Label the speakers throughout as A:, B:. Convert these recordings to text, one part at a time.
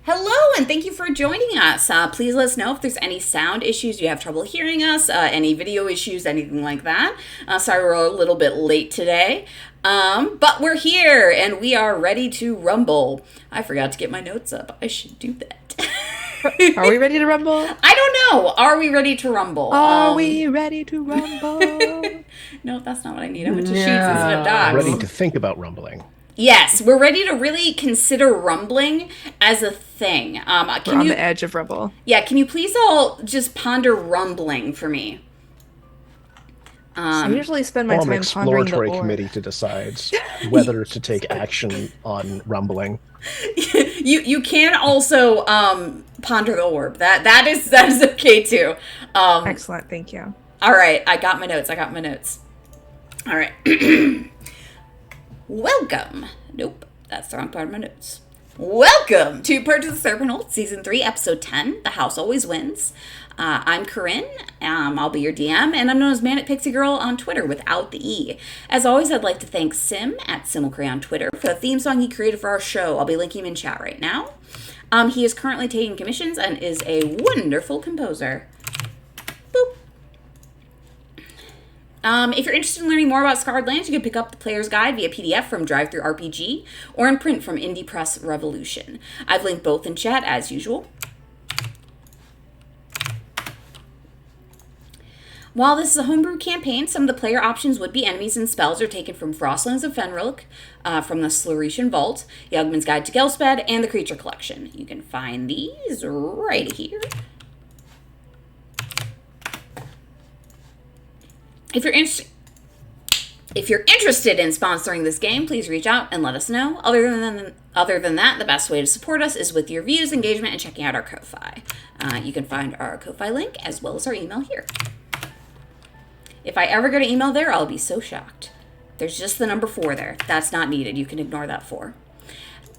A: Hello, and thank you for joining us. Please let us know if there's any sound issues, you have trouble hearing us, any video issues, anything like that. Sorry we're a little bit late today, but we're here and we are ready to rumble. I forgot to get my notes up. I should do that.
B: Are we ready to rumble?
A: I don't know. Are we ready to rumble?
B: Are we ready to rumble?
A: No, that's not what I need. I went to sheets instead of
C: Ready
A: docs.
C: to think about rumbling.
A: Yes, we're ready to really consider rumbling as a thing.
B: We're
A: Can
B: on
A: you?
B: the edge of rumble.
A: Yeah, can you please all just ponder rumbling for me?
B: I usually spend my
C: Form
B: time pondering the
C: exploratory
B: orb.
C: committee to decide whether to take action on rumbling.
A: You can also ponder the orb. That is okay too.
B: Excellent, thank you.
A: All right, I got my notes. All right. Welcome. Nope, that's the wrong part of my notes. Welcome to Purge of the Serpent, Season 3, Episode 10, The House Always Wins. I'm Corinne, I'll be your DM, and I'm known as Manic Pixie Girl on Twitter without the E. As always, I'd like to thank Sim at Simulcray on Twitter for the theme song he created for our show. I'll be linking him in chat right now. He is currently taking commissions and is a wonderful composer. Boop. If you're interested in learning more about Scarred Lands, you can pick up the Player's Guide via PDF from Drive-Thru RPG or in print from Indie Press Revolution. I've linked both in chat as usual. While this is a homebrew campaign, some of the player options would be enemies and spells are taken from Frostlands of Fenric, from the Sluretian Vault, Yugman's Guide to Gelsped, and the Creature Collection. You can find these right here. If you're interested in sponsoring this game, please reach out and let us know. Other than that, the best way to support us is with your views, engagement, and checking out our Ko-Fi. You can find our Ko-Fi link as well as our email here. If I ever get an email there, I'll be so shocked. There's just the number 4 there. That's not needed. You can ignore that 4.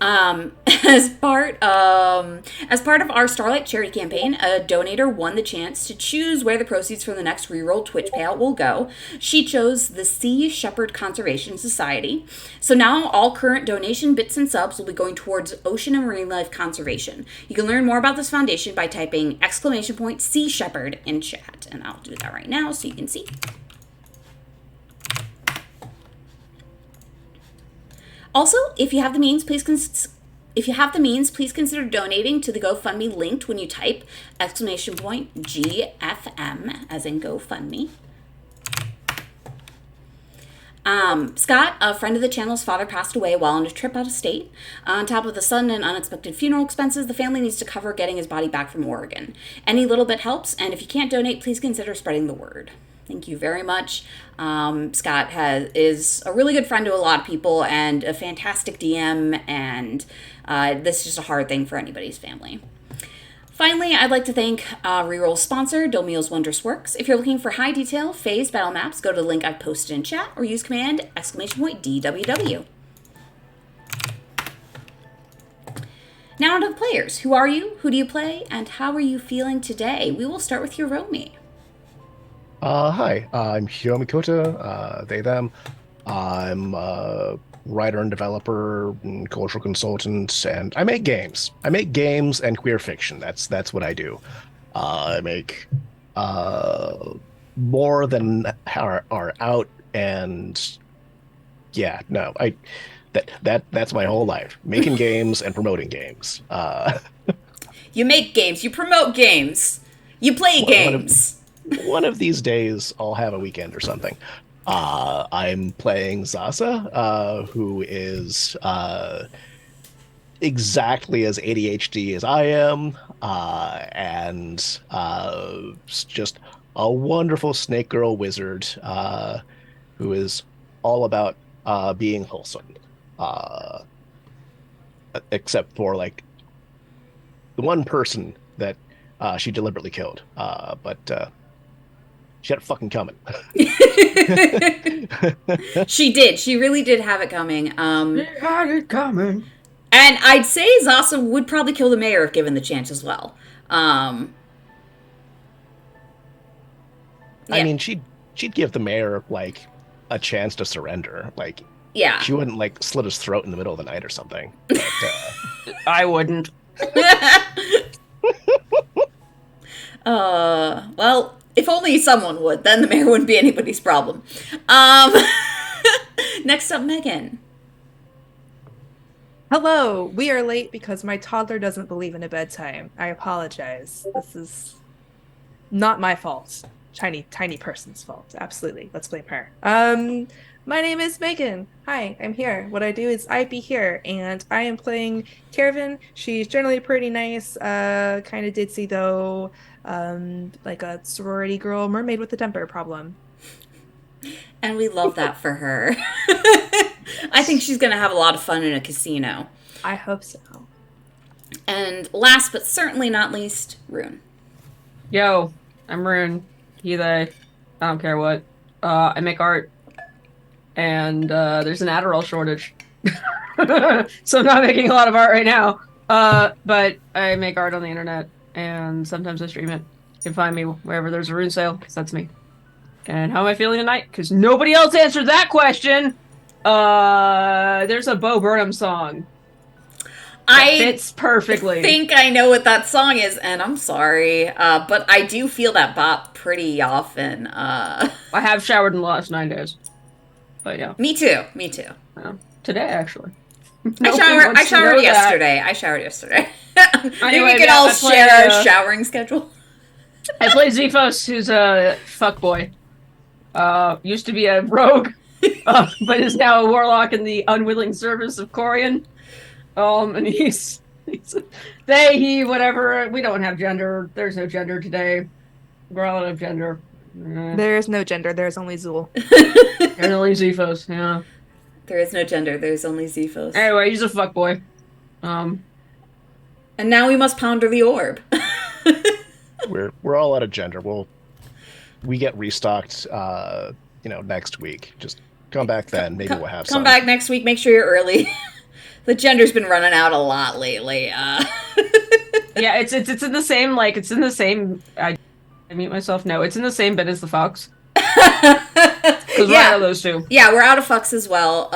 A: As part of our Starlight Charity campaign, a donator won the chance to choose where the proceeds from the next reroll Twitch payout will go. She chose the Sea Shepherd Conservation Society. So now all current donation bits and subs will be going towards ocean and marine life conservation. You can learn more about this foundation by typing !Sea Shepherd in chat, and I'll do that right now so you can see. Also, if you have the means, please consider donating to the GoFundMe linked when you type !GFM, as in GoFundMe. Scott, a friend of the channel's father, passed away while on a trip out of state. On top of the sudden and unexpected funeral expenses, the family needs to cover getting his body back from Oregon. Any little bit helps, and if you can't donate, please consider spreading the word. Thank you very much. Scott is a really good friend to a lot of people and a fantastic DM, and this is just a hard thing for anybody's family. Finally, I'd like to thank Reroll sponsor, Domiel's Wondrous Works. If you're looking for high detail phase battle maps, go to the link I've posted in chat or use command !DWW. Now on to the players. Who are you? Who do you play? And how are you feeling today? We will start with Hiromi.
C: Hi, I'm Hiromi Kota, they, them. I'm a writer and developer and cultural consultant, and I make games. I make games and queer fiction. That's what I do. I make more than are out, and yeah, no, that's my whole life. Making games and promoting games.
A: You make games, you promote games, you play games.
C: One of these days, I'll have a weekend or something. I'm playing Zasa, who is exactly as ADHD as I am, and just a wonderful snake girl wizard who is all about being wholesome, except for like the one person that she deliberately killed. But she had it fucking coming.
A: She did. She really did have it coming.
B: She had it coming.
A: And I'd say Zasa would probably kill the mayor if given the chance as well. Yeah.
C: I mean, she'd give the mayor like a chance to surrender. Like,
A: yeah.
C: she wouldn't like slit his throat in the middle of the night or something. But,
B: I wouldn't.
A: Well, if only someone would, then the mayor wouldn't be anybody's problem. Um, next up, Megan.
B: Hello, we are late because my toddler doesn't believe in a bedtime. I apologize. This is not my fault. Tiny person's fault. Absolutely. Let's blame her. My name is Megan. Hi, I'm here. What I do is I be here, and I am playing Caravan. She's generally pretty nice, kind of ditzy though, like a sorority girl, mermaid with a temper problem.
A: And we love that for her. I think she's going to have a lot of fun in a casino.
B: I hope so.
A: And last but certainly not least, Rune.
D: Yo, I'm Rune. He, they. I don't care what. I make art. And there's an Adderall shortage. So I'm not making a lot of art right now. But I make art on the internet. And sometimes I stream it. You can find me wherever there's a Rune sale, because that's me. And how am I feeling tonight? Because nobody else answered that question! There's a Bo Burnham song. That fits perfectly.
A: I think I know what that song is, and I'm sorry, but I do feel that bop pretty often.
D: I have showered in the last 9 days. But yeah.
A: Me too.
D: Today, actually.
A: I showered yesterday. Maybe we could all share our showering schedule.
D: I play Zephos, who's a fuckboy. Used to be a rogue, but is now a warlock in the unwilling service of Corian. And he's they, he, whatever. We don't have gender. There's no gender today. We're all out of gender.
B: There's no gender. There's only Zool.
D: There's only Zephos, yeah.
A: There is no gender. There's only Zephos.
D: Anyway, he's a fuckboy.
A: And now we must ponder the orb.
C: We're all out of gender. We get restocked, next week. Just come back then. Maybe we'll have some.
A: Come back next week. Make sure you're early. The gender's been running out a lot lately.
D: Yeah, it's in the same, it's in the same. I mute myself. No, it's in the same bit as the fox. Because we're out of those two.
A: Yeah, we're out of fucks as well.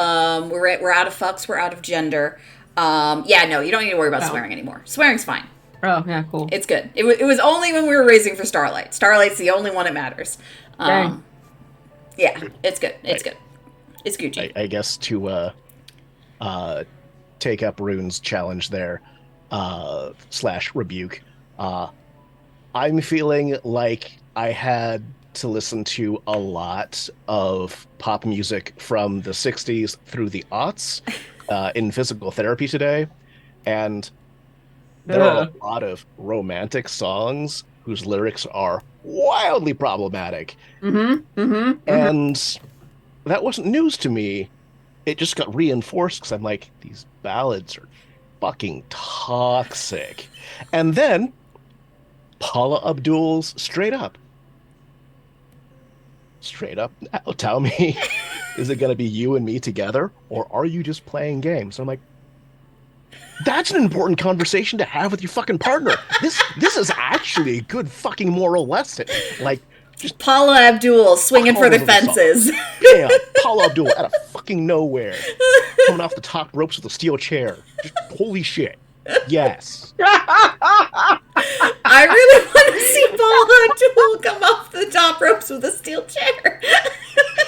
A: We're out of fucks. We're out of gender. Yeah, no, you don't need to worry about swearing anymore. Swearing's fine.
D: Oh, yeah, cool.
A: It's good. It was only when we were raising for Starlight. Starlight's the only one that matters.
D: Dang.
A: Yeah, it's good. It's good. It's Gucci.
C: I guess to take up Rune's challenge there, / rebuke. I'm feeling like I had to listen to a lot of pop music from the 60s through the aughts in physical therapy today, and there are a lot of romantic songs whose lyrics are wildly problematic. And that wasn't news to me. It just got reinforced because I'm like, these ballads are fucking toxic. And then Paula Abdul's Straight Up now, tell me, is it going to be you and me together, or are you just playing games? I'm like, that's an important conversation to have with your fucking partner. This is actually a good fucking moral lesson. Like, just
A: Paula Abdul swinging for the fences.
C: Yeah, Paula Abdul out of fucking nowhere, coming off the top ropes with a steel chair. Just holy shit. Yes.
A: I really want to see Paula Abdul come off the top ropes with a steel chair.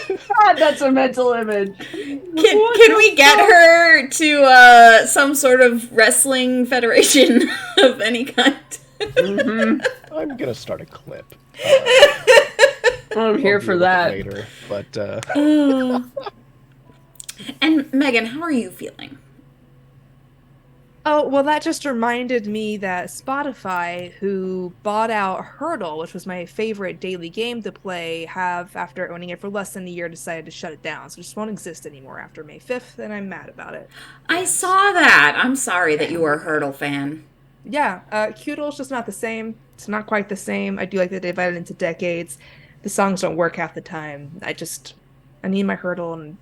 D: God, that's a mental image.
A: Can we get her to some sort of wrestling federation of any kind?
C: I'm gonna start a clip.
D: I'm here for that.
C: Later, but
A: And Megan, how are you feeling?
B: Oh, well, that just reminded me that Spotify, who bought out Hurdle, which was my favorite daily game to play, have, after owning it for less than a year, decided to shut it down. So it just won't exist anymore after May 5th, and I'm mad about it.
A: I saw that. I'm sorry that you were a Hurdle fan.
B: Yeah, Qdle's just not the same. It's not quite the same. I do like that they divided into decades. The songs don't work half the time. I need my Hurdle, and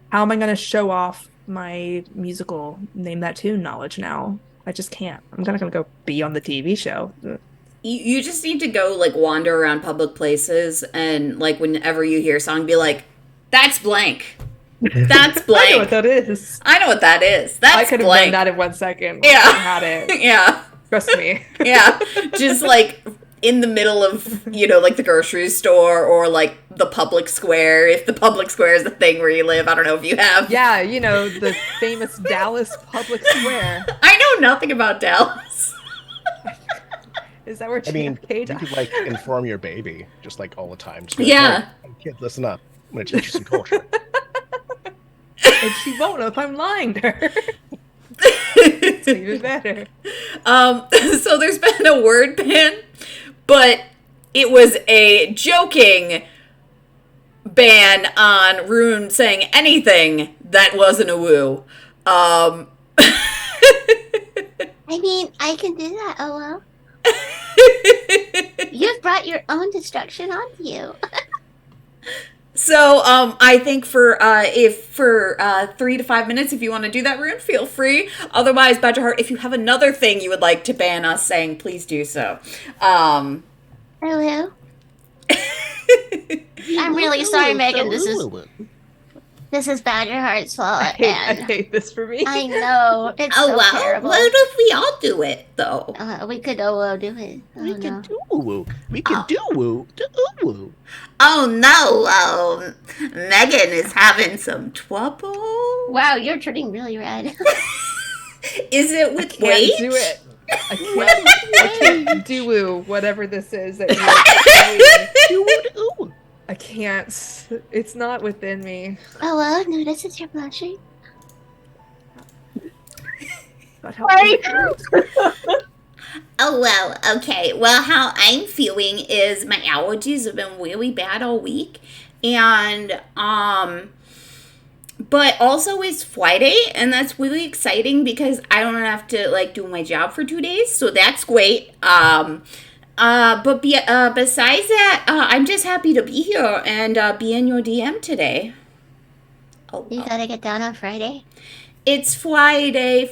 B: how am I going to show off my musical Name That Tune knowledge now? I just can't. I'm not gonna go be on the TV show.
A: You just need to go wander around public places and whenever you hear a song, be like, that's blank. That's
B: I
A: blank.
B: know what that is.
A: I know what that is. That's
B: I could have
A: blank.
B: done that in 1 second.
A: Yeah.
B: I had it.
A: Yeah.
B: Trust me.
A: Yeah. Just like in the middle of, like the grocery store or like the public square. If the public square is the thing where you live. I don't know if you have.
B: Yeah, the famous Dallas public square.
A: I know nothing about Dallas.
B: Is that where
C: I mean,
B: JFK
C: you
B: died?
C: could like inform your baby just like all the time. Just be like,
A: Yeah.
C: "Hey, kid, listen up. I'm gonna teach you some culture."
B: And she won't know if I'm lying to her. It's even better.
A: So there's been a word ban, but it was a joking ban on Rune saying anything that wasn't a woo.
E: I mean, I can do that. Oh well. You've brought your own destruction onto you.
A: So, I think for 3 to 5 minutes, if you want to do that, Rune, feel free. Otherwise, Badgerheart, if you have another thing you would like to ban us saying, please do so.
E: Hello. I'm really sorry, Megan. This is Badgerheart's fault,
B: I
E: and
B: hate this for me.
E: I know it's so terrible.
A: What if we all do it, though?
E: We could do it.
C: We
E: Oh,
C: can
E: no.
C: do woo. We can do woo. Do woo.
A: Oh, no, Megan is having some trouble.
E: Wow, you're turning really red.
A: Is it with
B: Can't
A: weight?
B: do it. I can't do whatever this is that you're doing.
C: Do.
B: I can't. It's not within me.
E: Oh well, notices you're blushing.
B: God help me.
A: Oh, well, okay. Well, how I'm feeling is my allergies have been really bad all week. And, but also it's Friday, and that's really exciting because I don't have to, like, do my job for 2 days, so that's great. But besides that, I'm just happy to be here and be in your DM today.
E: You gotta get down on Friday.
A: It's Friday,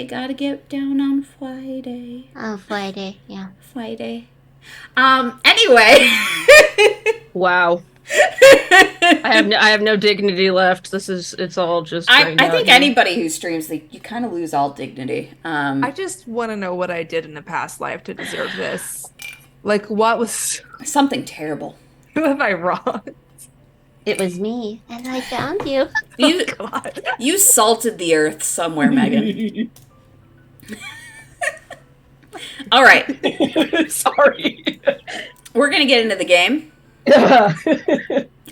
A: gotta get down on Friday.
E: Oh, Friday, yeah.
A: Friday. Anyway.
D: Wow. I have no dignity left. It's all just.
A: I
D: drained out
A: think
D: here.
A: anybody who streams, you kind of lose all dignity.
B: I just want to know what I did in a past life to deserve this. Like, what was...
A: Something terrible.
B: Who have I wronged?
E: It was me, and I found you.
A: You,
B: Oh, God.
A: you salted the earth somewhere, Megan. All right.
D: Sorry.
A: We're going to get into the game.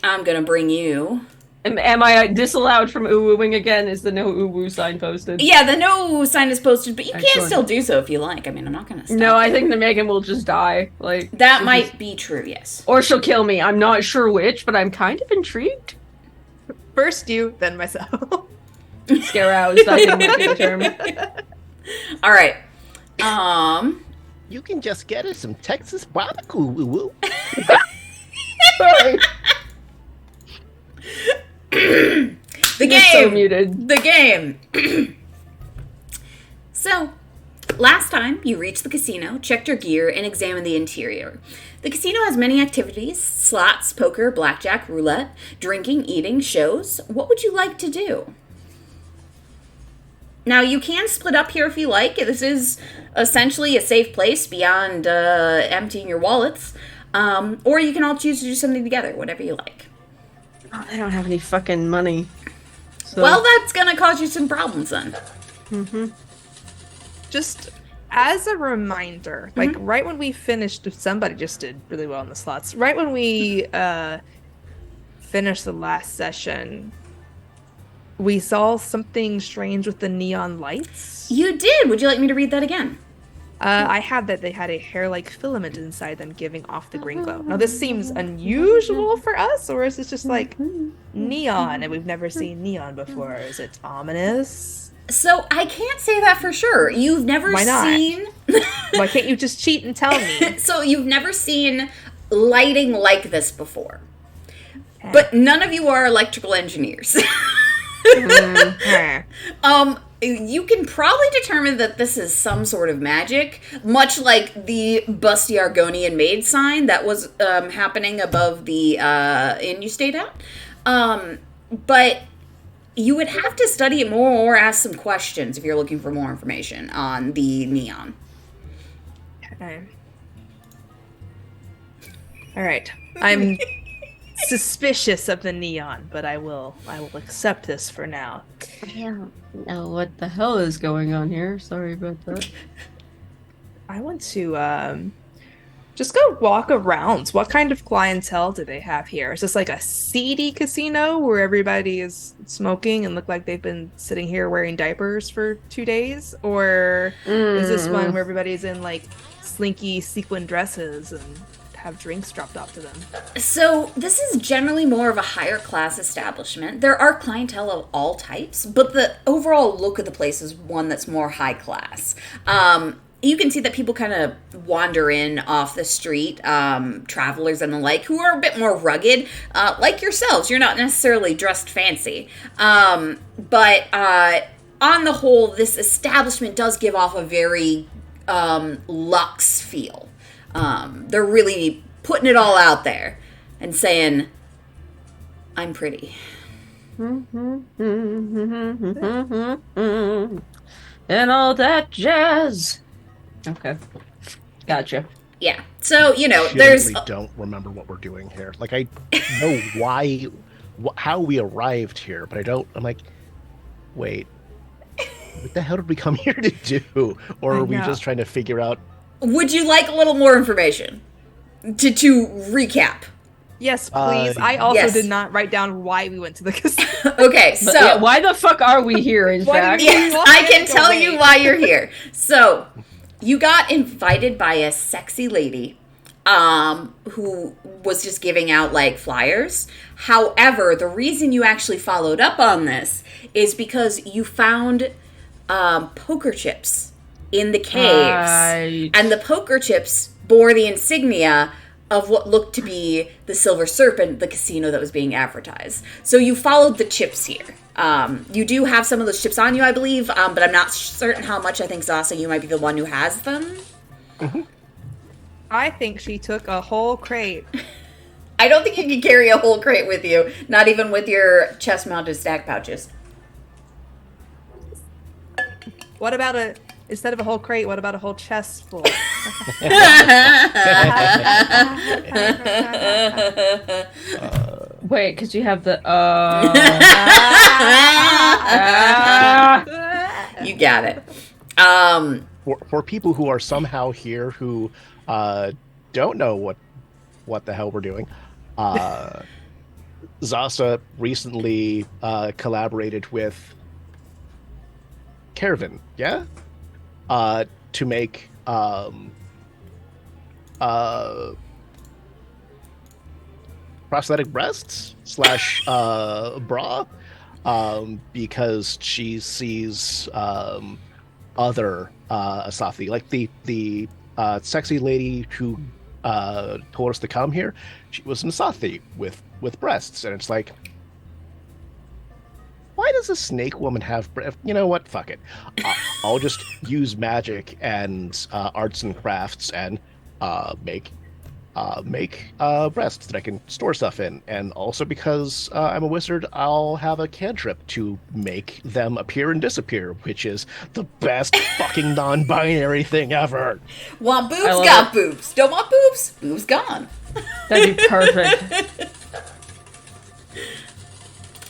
A: I'm going to bring you...
D: Am I disallowed from ooh-wooing again? Is the no ooh-woo sign posted?
A: Yeah, the no sign is posted, but you can
D: Excellent.
A: still do so if you like. I mean, I'm not going to stop.
D: No, I
A: you.
D: think the Megan will just die. Like
A: That
D: she'll
A: might
D: just-
A: be true, yes.
D: or she'll kill me. I'm not sure which, but I'm kind of intrigued.
B: First you, then myself.
D: Scare aroused, I think might be the term.
A: All right.
C: You can just get us some Texas barbecue woo woo.
D: Sorry.
A: The
D: You're
A: game.
D: so muted.
A: The game. So, last time you reached the casino, checked your gear, and examined the interior. The casino has many activities: slots, poker, blackjack, roulette, drinking, eating, shows. What would you like to do? Now, you can split up here if you like. This is essentially a safe place beyond emptying your wallets. Or you can all choose to do something together, whatever you like.
D: Oh, I don't have any fucking money. So.
A: Well, that's gonna cause you some problems then.
B: Just as a reminder, like right when we finished, somebody just did really well in the slots. Right when we finished the last session, we saw something strange with the neon lights.
A: You did. Would you like me to read that again?
B: I had that they had a hair-like filament inside them giving off the green glow. Now, this seems unusual for us, or is this just like neon and we've never seen neon before? Is it ominous?
A: So I can't say that for sure. You've never
B: Why not?
A: seen.
B: Why can't you just cheat and tell me?
A: So you've never seen lighting like this before. But none of you are electrical engineers. You can probably determine that this is some sort of magic, much like the Busty Argonian Maid sign that was happening above the inn you stayed at. But You would have to study it more or ask some questions if you're looking for more information on the neon.
B: Okay. All right. I'm suspicious of the neon, but I will accept this for now.
D: I don't know what the hell is going on here. Sorry about that.
B: I want to just go walk around. What kind of clientele do they have here? Is this like a seedy casino where everybody is smoking and look like they've been sitting here wearing diapers for 2 days? Or is this one where everybody's in like slinky sequin dresses and have drinks dropped off to them?
A: So this is generally more of a higher class establishment. There are clientele of all types, but the overall look of the place is one that's more high class. You can see that people kind of wander in off the street, travelers and the like, who are a bit more rugged, like yourselves. You're not necessarily dressed fancy. But on the whole, this establishment does give off a very luxe feel. They're really putting it all out there and saying, I'm pretty.
D: And all that jazz. Okay. Gotcha.
A: Yeah. So, you know,
C: I
A: there's...
C: don't remember what we're doing here. Like, I know why, how we arrived here, but I'm like, wait, what the hell did we come here to do? Or are we just trying to figure out...
A: Would you like a little more information? To recap.
B: Yes, please. I also
A: yes.
B: did not write down why we went to the casino.
A: Okay, so...
D: Yeah, why the fuck are we here, in fact?
A: Yes, I can tell you why you're here. So... You got invited by a sexy lady who was just giving out, like, flyers. However, the reason you actually followed up on this is because you found poker chips in the caves. And the poker chips bore the insignia of what looked to be the Silver Serpent, the casino that was being advertised. So you followed the chips here. You do have some of those chips on you, I believe, but I'm not certain how much. I think, Zasa, you might be the one who has them.
C: Mm-hmm.
B: I think she took a whole crate.
A: I don't think you can carry a whole crate with you, not even with your chest-mounted stack pouches.
B: What about instead of a whole crate, what about a whole chest full?
D: Wait, because you have the...
A: You got it.
C: For people who are somehow here who don't know what the hell we're doing, Zasa recently collaborated with Caravan, yeah? To make prosthetic breasts / bra, because she sees other Asathi, like the sexy lady who told us to come here. She was an Asathi with breasts, and it's like, why does a snake woman have you know what? Fuck it. I'll just use magic and arts and crafts and make breasts that I can store stuff in. And also because I'm a wizard, I'll have a cantrip to make them appear and disappear, which is the best fucking non-binary thing ever.
A: Want boobs? Got boobs. Don't want boobs? Boobs gone.
D: That'd be perfect.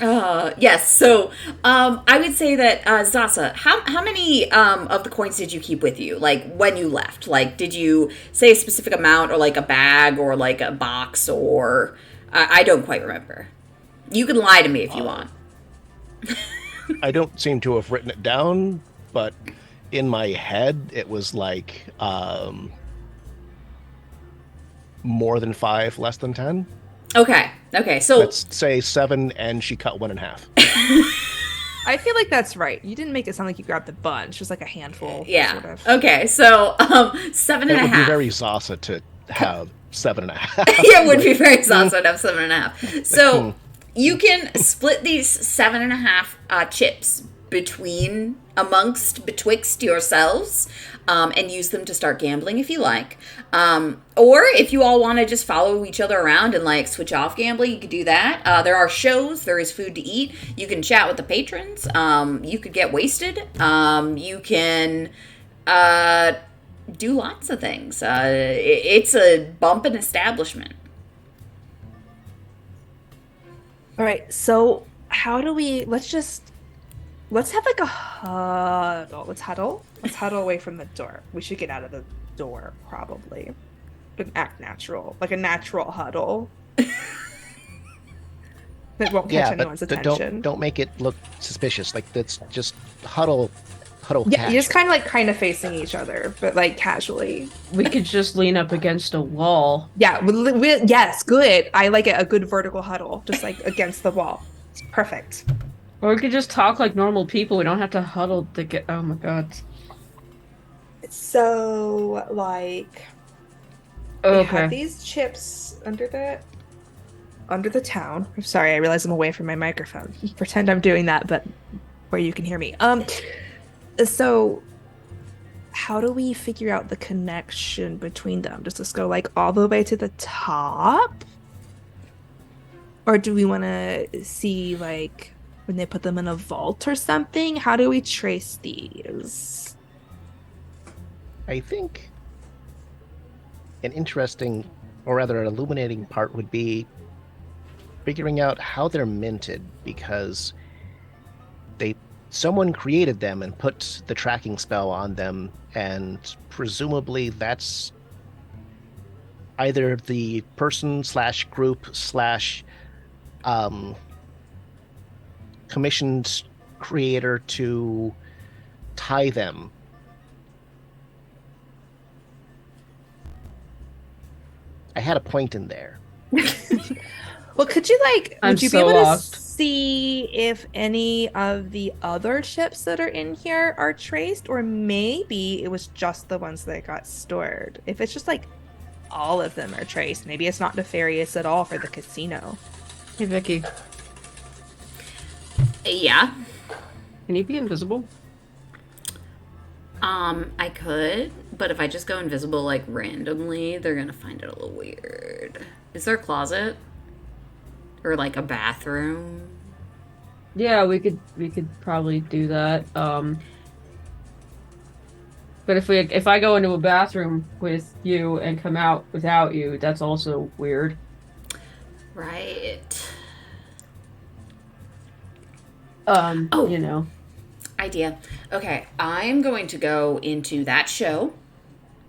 A: Yes, so I would say that, Zasa, how many of the coins did you keep with you, like, when you left? Like, did you say a specific amount, or, like, a bag, or, like, a box, or... I don't quite remember. You can lie to me if you want.
C: I don't seem to have written it down, but in my head, it was, like, more than 5, less than 10.
A: Okay, so...
C: Let's say 7, and she cut 1 in half.
B: I feel like that's right. You didn't make it sound like you grabbed a bunch. Just like a handful.
A: Yeah.
B: Sort of.
A: Okay, so 7 and a half.
C: It would be very Zasa to have 7 and a half.
A: Yeah, it would be very Zasa to have 7 and a half. So you can split these 7 and a half chips betwixt yourselves, and use them to start gambling if you like. Or if you all want to just follow each other around and like switch off gambling, you could do that. There are shows, there is food to eat. You can chat with the patrons. You could get wasted. You can do lots of things. It's a bumpin' establishment.
B: All right, so how do we? Let's have like a huddle. Let's huddle. Let's huddle away from the door. We should get out of the door probably. And act natural, like a natural huddle. That won't catch anyone's attention.
C: Don't make it look suspicious. Like that's just huddle.
B: Yeah, you're just kind of facing each other, but like casually.
D: We could just lean up against a wall.
B: Yeah, yes, good. I like it. A good vertical huddle, just like against the wall. It's perfect.
D: Or we could just talk like normal people. We don't have to huddle to get. Oh my god.
B: So like, we have these chips under the town. I'm sorry, I realize I'm away from my microphone. Pretend I'm doing that, but where you can hear me. So how do we figure out the connection between them? Does this go like all the way to the top? Or do we want to see like when they put them in a vault or something? How do we trace these?
C: I think an interesting, or rather an illuminating part would be figuring out how they're minted, because someone created them and put the tracking spell on them, and presumably that's either the person / group / commissioned creator to tie them. I had a point in there.
B: Well, could you would you
D: so
B: be able
D: lost.
B: to see if any of the other ships that are in here are traced, or maybe it was just the ones that got stored? If it's just like all of them are traced, maybe it's not nefarious at all for the casino.
D: Hey Vicky,
A: Yeah.
D: can you be invisible?
A: I could, but if I just go invisible like randomly, they're gonna find it a little weird. Is there a closet? Or like a bathroom?
D: Yeah, we could probably do that. But if I go into a bathroom with you and come out without you, that's also weird.
A: Right.
D: You know.
A: Idea. Okay, I'm going to go into that show,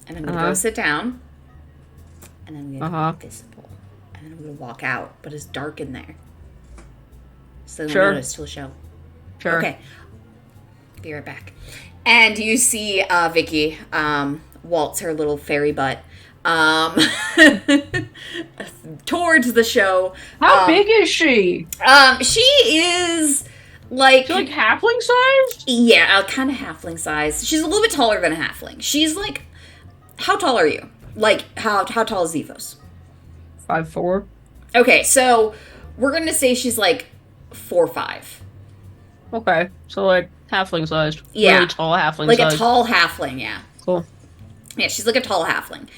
A: and I'm going to go sit down, and then I'm going to be invisible, and then I'm going to walk out, but it's dark in there. So they don't notice till the show.
D: Sure.
A: Okay. Be right back. And you see Vicky waltz her little fairy butt towards the show.
D: How big is she?
A: She is like...
D: She's like halfling sized?
A: Yeah, kind of halfling size. She's a little bit taller than a halfling. She's like... How tall are you? Like, how tall is Zephos?
D: 5'4".
A: Okay, so we're going to say she's like 4'5".
D: Okay, so like halfling sized.
A: Yeah.
D: Really tall halfling
A: like
D: sized.
A: a tall halfling, yeah.
D: Cool.
A: Yeah, she's like a tall halfling.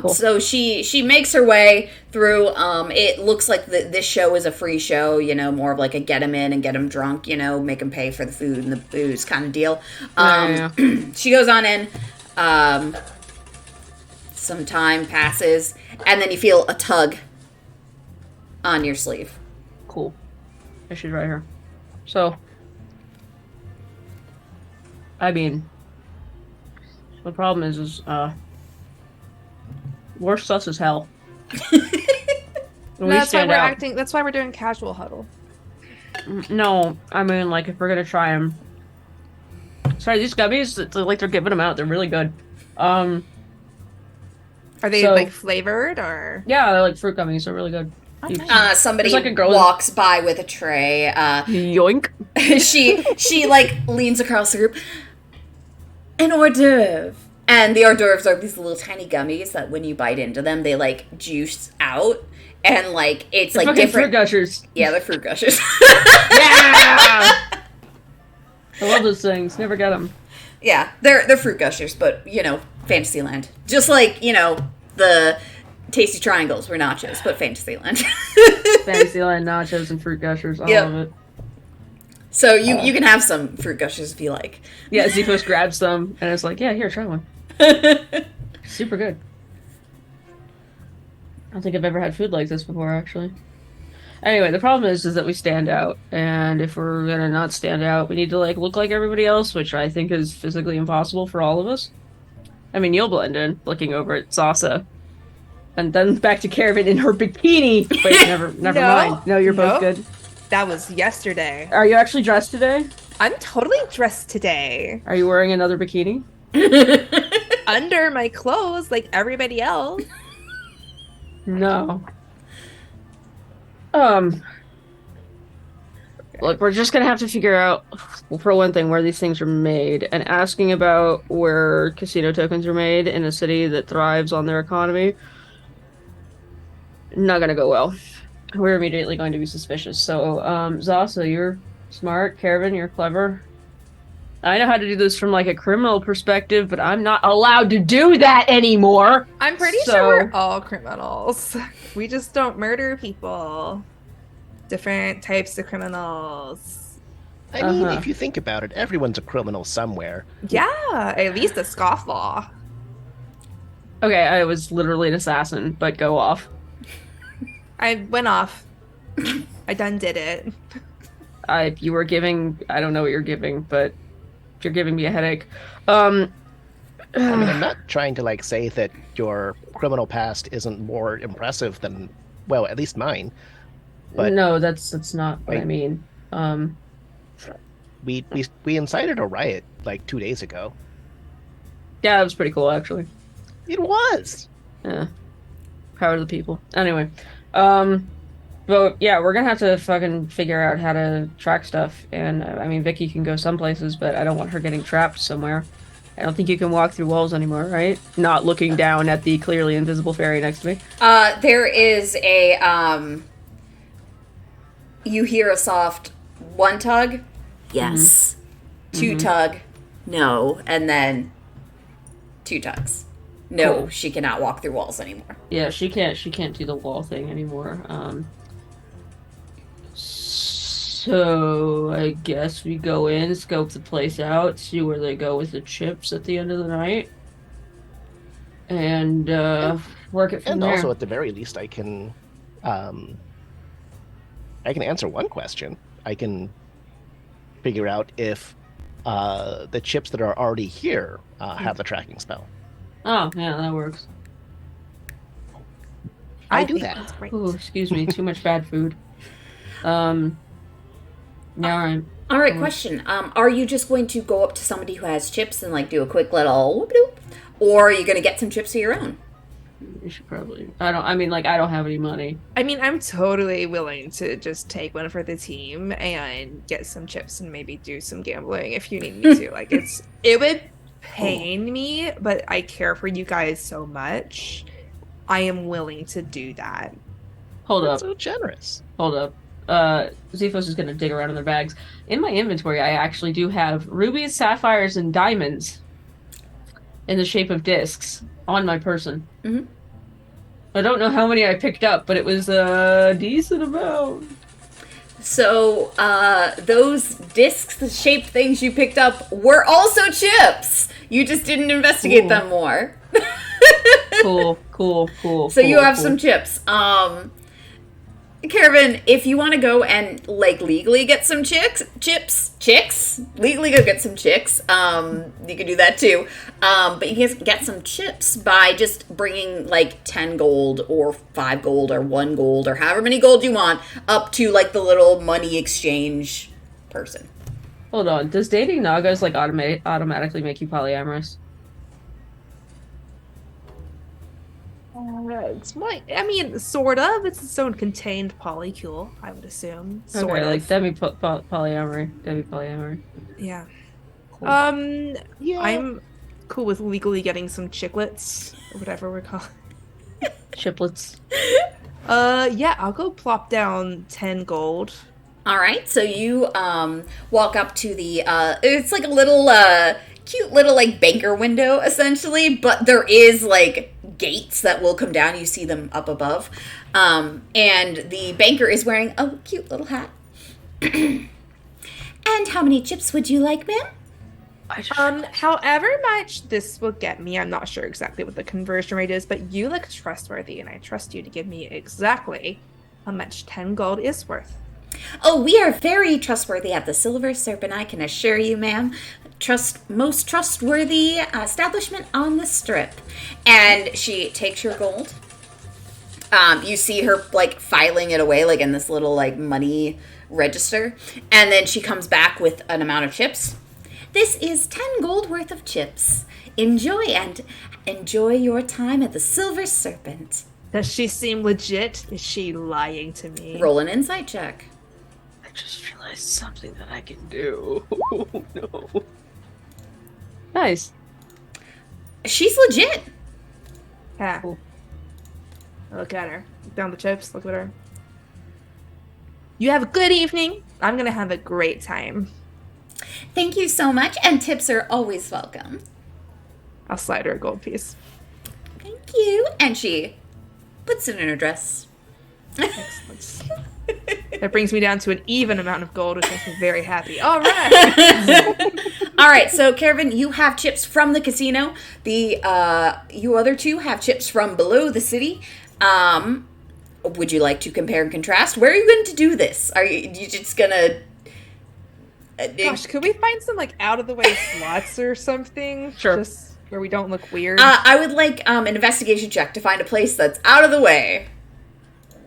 D: Cool.
A: So she makes her way through. It looks like this show is a free show, you know, more of like a get him in and get him drunk, you know, make him pay for the food and the booze kind of deal. She goes on in. Some time passes, and then you feel a tug on your sleeve.
D: Cool. Yeah, she's right here. So, I mean, the problem is we're sus as hell.
B: That's why we're acting. That's why we're doing casual huddle.
D: No, I mean, like, if we're gonna try them. Sorry, these gummies, it's like they're giving them out. They're really good.
B: Are they like flavored or?
D: Yeah, they're like fruit gummies. They're really good.
A: Somebody
D: like a girl
A: walks by with a tray.
D: Yoink.
A: she like leans across the group. An hors d'oeuvre. And the hors d'oeuvres are these little tiny gummies that when you bite into them, they like juice out. And like, it's like different.
D: Fruit gushers.
A: Yeah, they're fruit gushers.
D: Yeah! love those things. Never get them.
A: Yeah, they're fruit gushers, but Fantasyland. Just like the tasty triangles were nachos, but Fantasyland.
D: Fantasyland nachos and fruit gushers. I love it.
A: So you can have some fruit gushers if you like.
D: Yeah, Zepos grabs them and it's like, yeah, here, try one. Super good. I don't think I've ever had food like this before, actually. Anyway, the problem is that we stand out, and if we're gonna not stand out, we need to look like everybody else, which I think is physically impossible for all of us. I mean, you'll blend in, looking over at Sasa, and then back to Caravan in her bikini. Wait, never
B: No.
D: mind. No, you're both
B: Nope.
D: good.
B: That was yesterday.
D: Are you actually dressed today?
B: I'm totally dressed today.
D: Are you wearing another bikini?
B: Under my clothes, like everybody else.
D: No. Look, we're just gonna have to figure out, for one thing, where these things are made, and asking about where casino tokens are made in a city that thrives on their economy, not gonna go well. We're immediately going to be suspicious. So, Zasa, you're smart. Caravan, you're clever. I know how to do this from a criminal perspective, but I'm not allowed to do that anymore.
B: I'm pretty
D: So-
B: sure we're all criminals. We just don't murder people. Different types of criminals.
C: I mean,
D: Uh-huh.
C: if you think about it, everyone's a criminal somewhere.
B: Yeah, at least a scofflaw.
D: Okay, I was literally an assassin, but go off.
B: I went off. I done did it.
D: You were giving, I don't know what you're giving, but you're giving me a headache.
C: I mean, I'm not trying to say that your criminal past isn't more impressive than, well, at least mine. But
D: no, that's not what I mean.
C: we incited a riot 2 days ago.
D: Yeah, it was pretty cool, actually.
C: It was.
D: Yeah. Power to the people. Anyway, but yeah, we're gonna have to fucking figure out how to track stuff. And I mean, Vicky can go some places, but I don't want her getting trapped somewhere. I don't think you can walk through walls anymore, right? Not looking down at the clearly invisible fairy next to me.
A: There is a you hear a soft one tug, yes, two tug, no, and then two tugs. No,
D: Cool.
A: she cannot walk through walls anymore.
D: Yeah, she can't do the wall thing anymore. So I guess we go in, scope the place out, see where they go with the chips at the end of the night, and work it from
C: And
D: there.
C: also, at the very least, I can answer one question. I can figure out if the chips that are already here have the tracking spell.
D: Oh, yeah, that works.
C: I do
B: think
C: that.
B: that's great.
D: Oh, excuse me, too much bad food. Yeah, alright.
A: All right, question. Are you just going to go up to somebody who has chips and do a quick little whoop doop, or are you going to get some chips of your own?
D: You should probably. I don't have any money.
B: I mean, I'm totally willing to just take one for the team and get some chips and maybe do some gambling if you need me to. It would pain me, but I care for you guys so much. I am willing to do that.
D: Hold up.
C: That's so generous.
D: Hold up. Zephos is gonna dig around in their bags. In my inventory, I actually do have rubies, sapphires, and diamonds in the shape of discs on my person.
A: Mhm.
D: I don't know how many I picked up, but it was a decent amount.
A: So, those disc-shaped things you picked up were also chips. You just didn't investigate
D: Ooh.
A: them more.
D: Cool.
A: So you have some chips. Caravan, if you want to go and legally get some chicks, legally go get some chicks. You can do that too. But you can get some chips by just bringing 10 gold or 5 gold or 1 gold or however many gold you want up to the little money exchange person.
D: Hold on. Does dating Nagas automatically make you polyamorous?
B: I mean, sort of. It's its own contained polycule, I would assume. Sort
D: Okay,
B: of.
D: polyamory. Demi-polyamory.
B: Yeah.
D: Cool.
C: Yeah.
B: I'm cool with legally getting some chiclets or whatever we're calling.
D: Chiplets.
B: Yeah, I'll go plop down 10 gold
A: All right, so you walk up to the it's like a little cute little like banker window essentially, but there is like gates that will come down. You see them up above. And the banker is wearing a cute little hat. And how many chips would you like, ma'am?
B: However much this will get me, I'm not sure exactly what the conversion rate is, but you look trustworthy, and I trust you to give me exactly how much 10 gold is worth.
A: Oh, we are very trustworthy at the Silver Serpent, I can assure you, ma'am. Most trustworthy establishment on the strip. And she takes your gold. You see her like filing it away like in this little like money register, and then she comes back with an amount of chips. This is 10 gold worth of chips. Enjoy your time at the Silver Serpent.
B: Does she seem legit? Is she lying to me?
A: Roll an insight check.
D: I just realized something that I can do. No. Nice.
A: She's legit.
B: Yeah.
D: Cool.
B: Look at her. Look down the chips. Look at her. You have a good evening. I'm gonna have a great time.
A: Thank you so much, and tips are always welcome.
B: I'll slide her a gold piece.
A: Thank you. And she puts it in her dress.
B: Excellent. That brings me down to an even amount of gold, which makes me very happy. All right.
A: All right, so Caravan, you have chips from the casino. You other two have chips from below the city. Would you like to compare and contrast? Where are you going to do this? Are you just gonna?
B: Gosh, could we find some like out of the way slots or something?
D: Sure.
B: Just where we don't look weird.
A: I would like an investigation check to find a place that's out of the way.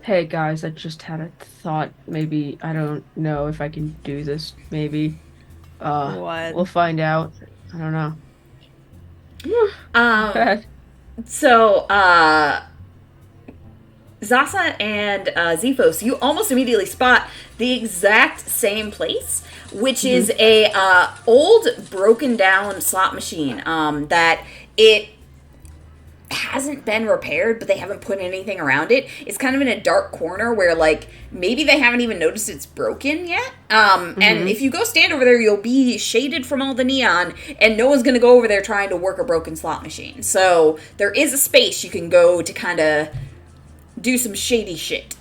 D: Hey guys, I just had a thought. Maybe I don't know if I can do this. Maybe.
B: What?
D: We'll find out. I don't know.
A: Um, so Zasa and Zephos, you almost immediately spot the exact same place, which is a old broken down slot machine that it hasn't been repaired, but they haven't put anything around it. It's kind of in a dark corner where like maybe they haven't even noticed it's broken yet. And if you go stand over there, you'll be shaded from all the neon, and no one's gonna go over there trying to work a broken slot machine. So there is a space you can go to kind of do some shady shit.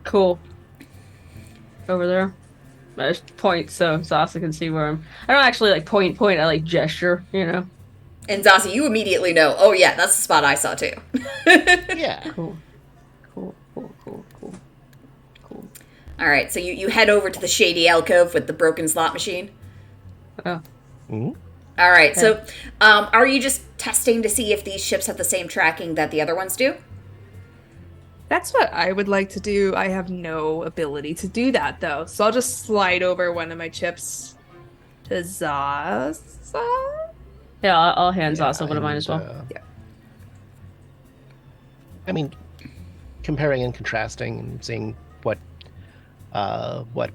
D: Cool. Over there. I just point so Sasa can see where I'm. I don't actually like point. I like gesture. You know.
A: And Zasi, you immediately know, oh yeah, that's the spot I saw too.
C: Yeah.
D: Cool.
A: All right, so you head over to the shady alcove with the broken slot machine.
D: Oh.
C: Mm-hmm.
A: All right, so are you just testing to see if these ships have the same tracking that the other ones do?
B: That's what I would like to do. I have no ability to do that, though. So I'll just slide over one of my chips to Zasa.
D: Yeah, I'll hand Zasa one of mine as well.
B: Yeah.
C: I mean, comparing and contrasting and seeing what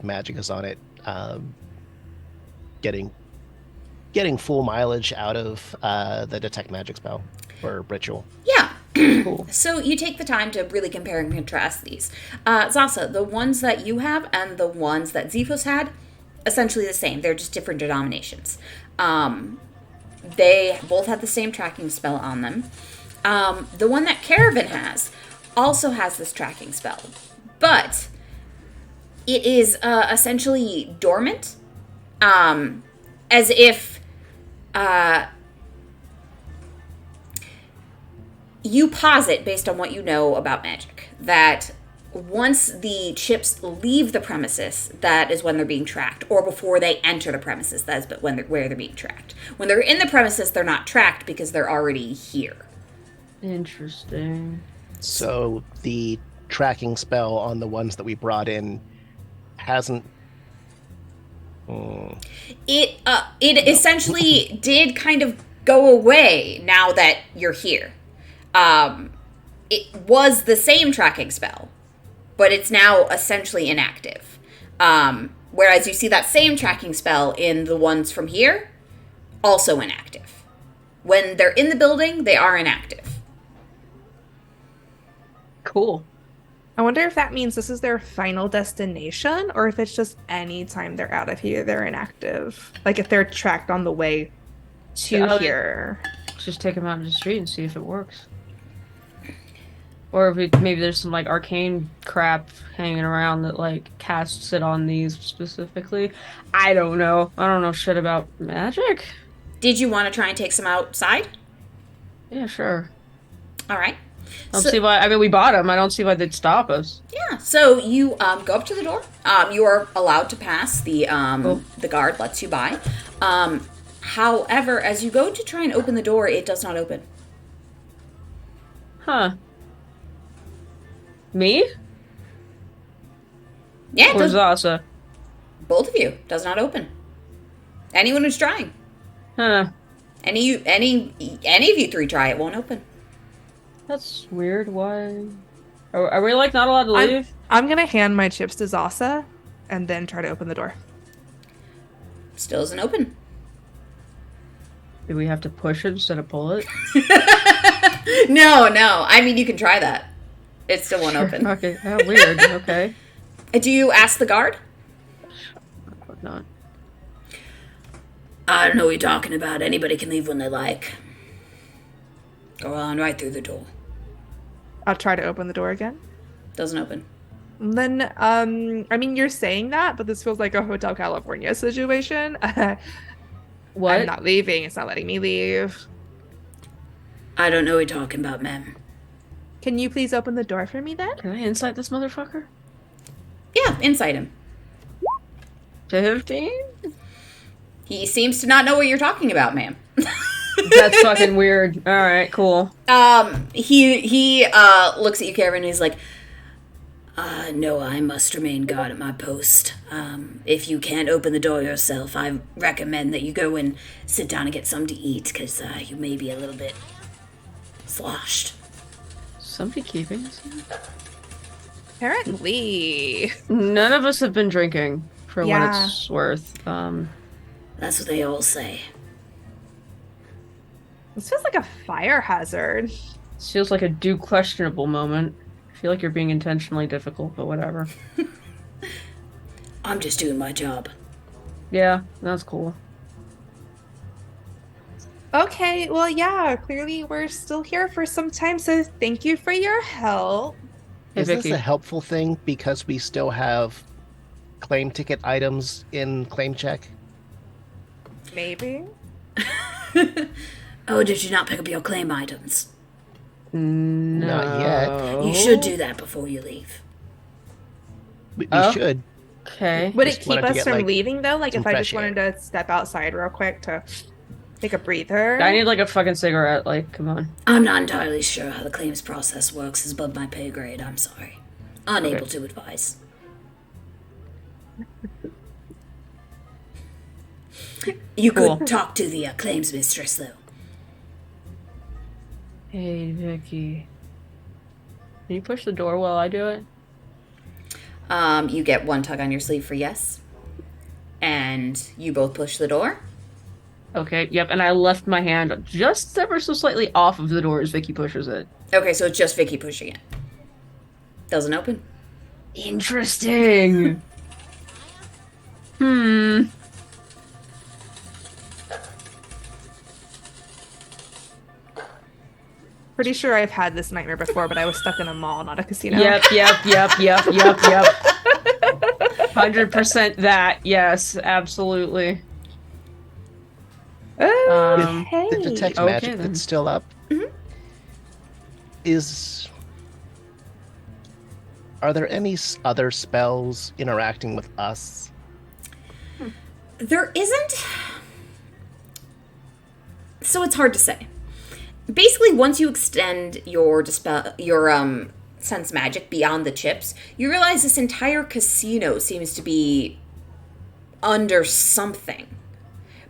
C: magic is on it, getting full mileage out of the detect magic spell or ritual.
A: Yeah.
D: Cool.
A: So you take the time to really compare and contrast these. Zasa, the ones that you have and the ones that Zephos had, essentially the same. They're just different denominations. They both have the same tracking spell on them. The one that Caravan has also has this tracking spell, but it is essentially dormant, as if you posit, based on what you know about magic, that once the chips leave the premises, that is when they're being tracked, or before they enter the premises, that is where they're being tracked. When they're in the premises, they're not tracked because they're already here.
D: Interesting.
C: So the tracking spell on the ones that we brought in hasn't.
A: It essentially did kind of go away now that you're here. It was the same tracking spell, but it's now essentially inactive. Whereas you see that same tracking spell in the ones from here, also inactive. When they're in the building, they are inactive.
D: Cool.
B: I wonder if that means this is their final destination or if it's just any time they're out of here, they're inactive. Like if they're tracked on the way to here.
D: Just take them out in the street and see if it works. Or if maybe there's some like arcane crap hanging around that like casts it on these specifically. I don't know. I don't know shit about magic.
A: Did you want to try and take some outside?
D: Yeah, sure.
A: All right.
D: I don't see why. I mean, we bought them. I don't see why they'd stop us.
A: Yeah. So you go up to the door. You are allowed to pass. The guard lets you by. However, as you go to try and open the door, it does not open.
D: Huh. Me?
A: Yeah.
D: Or Zasa?
A: Both of you. Does not open. Anyone who's trying.
D: Huh.
A: Any of you three try, it won't open.
D: That's weird. Why? Are we like not allowed to leave?
B: I'm gonna hand my chips to Zasa and then try to open the door.
A: Still isn't open.
D: Do we have to push it instead of pull it?
A: No. I mean, you can try that. It still won't open.
D: Okay. How weird. Okay.
A: Do you ask the guard?
D: Not.
A: I don't know what you're talking about. Anybody can leave when they like. Go on right through the door.
B: I'll try to open the door again.
A: Doesn't open.
B: Then, I mean, you're saying that, but this feels like a Hotel California situation.
D: What?
B: I'm not leaving. It's not letting me leave.
A: I don't know what you're talking about, ma'am.
B: Can you please open the door for me then?
D: Can I insight this motherfucker?
A: Yeah, inside him.
D: 15?
A: He seems to not know what you're talking about, ma'am.
D: That's fucking weird. Alright, cool.
A: He looks at you, Karen, and he's like, no, I must remain guard at my post. If you can't open the door yourself, I recommend that you go and sit down and get something to eat, because you may be a little bit sloshed.
D: Somebody keeping us?
B: Apparently.
D: None of us have been drinking, for what
B: Yeah.
D: it's worth.
A: That's what they all say.
B: This feels like a fire hazard.
D: This feels like a do questionable moment. I feel like you're being intentionally difficult, but whatever.
A: I'm just doing my job.
D: Yeah, that's cool.
B: Okay, well, yeah, clearly we're still here for some time, so thank you for your help.
D: Hey,
C: Is this
D: Vicky.
C: a helpful thing because we still have claim ticket items in claim check?
B: Maybe.
A: Oh, did you not pick up your claim items?
D: No.
C: Not yet.
A: You should do that before you leave.
C: We
D: Oh.
C: should.
D: Okay.
B: Would it
C: Just
B: keep
C: wanted to
B: us
C: get,
B: from
C: like,
B: leaving, though? Like,
C: some
B: if I just
C: fresh
B: wanted to step outside real quick to take a breather?
D: I need like a fucking cigarette. Like, come on.
A: I'm not entirely sure how the claims process works. It's above my pay grade. I'm sorry. Unable to advise. You
D: Cool.
A: could talk to the claims mistress, though.
D: Hey, Vicky. Can you push the door while I do it?
A: You get one tug on your sleeve for yes. And you both push the door.
D: Okay, yep, and I left my hand just ever so slightly off of the door as Vicky pushes it.
A: Okay, so it's just Vicky pushing it. Doesn't open.
D: Interesting.
B: Pretty sure I've had this nightmare before, but I was stuck in a mall, not a casino.
D: Yep. 100% that. Yes, absolutely.
B: Okay.
C: The detect
D: Okay,
C: magic
D: then.
C: that's still up is. Are there any other spells interacting with us?
A: There isn't. So it's hard to say. Basically, once you extend your sense magic beyond the chips, you realize this entire casino seems to be under something,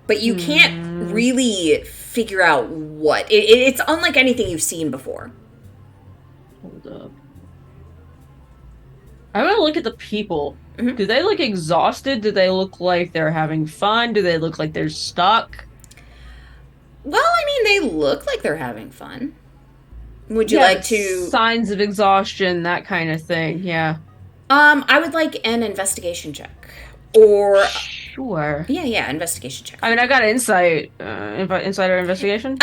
A: but you can't really figure out what. It's unlike anything you've seen before.
D: Hold up. I want to look at the people.
A: Mhm.
D: Do they look exhausted? Do they look like they're having fun? Do they look like they're stuck?
A: Well, I mean, they look like they're having fun. Would you like to...
D: Signs of exhaustion, that kind of thing, yeah.
A: I would like an investigation check. Or...
D: Sure.
A: Yeah, investigation check.
D: I mean, I got insight. Insight or investigation?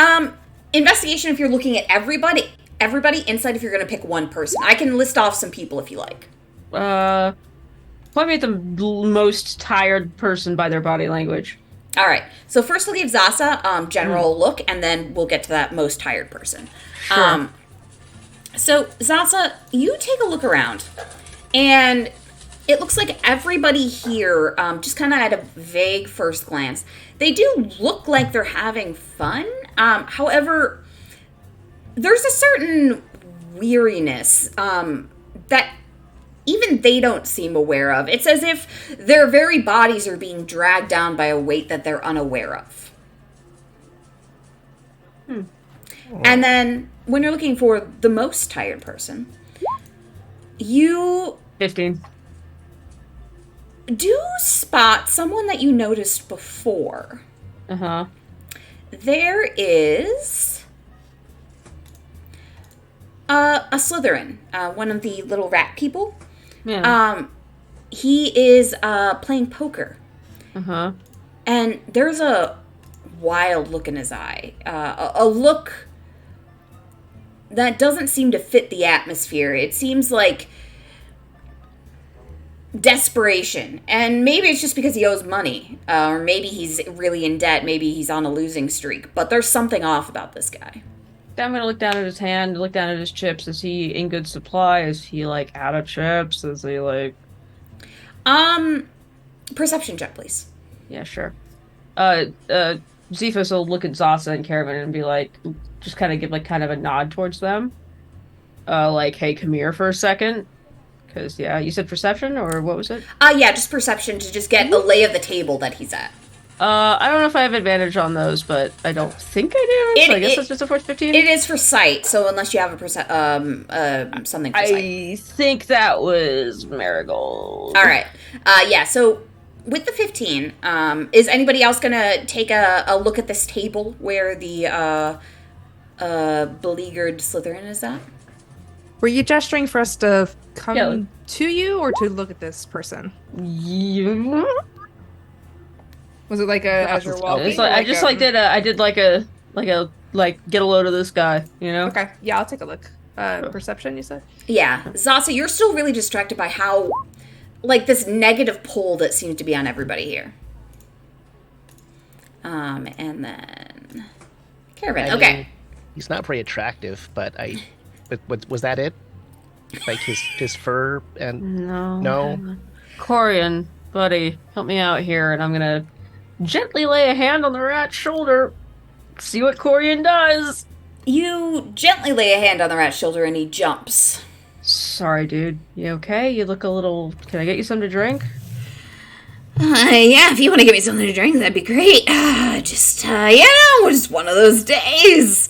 A: Investigation if you're looking at everybody. Everybody, insight if you're going to pick one person. I can list off some people if you like.
D: Point me at the most tired person by their body language.
A: All right. So first we'll give Zasa general look, and then we'll get to that most tired person.
D: Sure.
A: So Zasa, you take a look around, and it looks like everybody here, just kind of at a vague first glance, they do look like they're having fun. However, there's a certain weariness that even they don't seem aware of. It's as if their very bodies are being dragged down by a weight that they're unaware of. And then, when you're looking for the most tired person, you...
D: 15.
A: do spot someone that you noticed before.
D: Uh-huh.
A: There is... a Slytherin, one of the little rat people.
D: Yeah.
A: He is playing poker.
D: Uh-huh.
A: And there's a wild look in his eye. A look that doesn't seem to fit the atmosphere. It seems like desperation. And maybe it's just because he owes money. Or maybe he's really in debt. Maybe he's on a losing streak. But there's something off about this guy.
D: I'm gonna look down at his hand, look down at his chips. Is he in good supply? Is he, like, out of chips? Is he, like...
A: Perception check, please.
D: Yeah, sure. Zephas will look at Zasa and Caravan and be like, just kind of give, like, kind of a nod towards them. Like, hey, come here for a second. Because, yeah, you said perception, or what was it?
A: Yeah, just perception to just get a lay of the table that he's at.
D: I don't know if I have advantage on those, but I don't think I do. So I guess that's just a 15.
A: It is for sight, so unless you have a something for sight.
D: I think that was Marigold.
A: All right. Yeah, so with the 15, is anybody else going to take a look at this table where the beleaguered Slytherin is at?
B: Were you gesturing for us to come
D: Yeah.
B: to you or to look at this person?
D: Yeah.
B: Was it like as you're walking?
D: It's like, I just did get a load of this guy, you know?
B: Okay, yeah, I'll take a look. Perception, you said?
A: Yeah. Zasa, you're still really distracted by how, like, this negative pull that seems to be on everybody here. And then... Caravan, okay.
C: He's not very attractive, but was that it? Like his fur and... No?
D: Corian, buddy, help me out here, and I'm gonna gently lay a hand on the rat's shoulder. See what Corian does.
A: You gently lay a hand on the rat's shoulder and he jumps.
D: Sorry, dude. You okay? You look a little... Can I get you something to drink?
A: Yeah, if you want to give me something to drink, that'd be great. Just one of those days.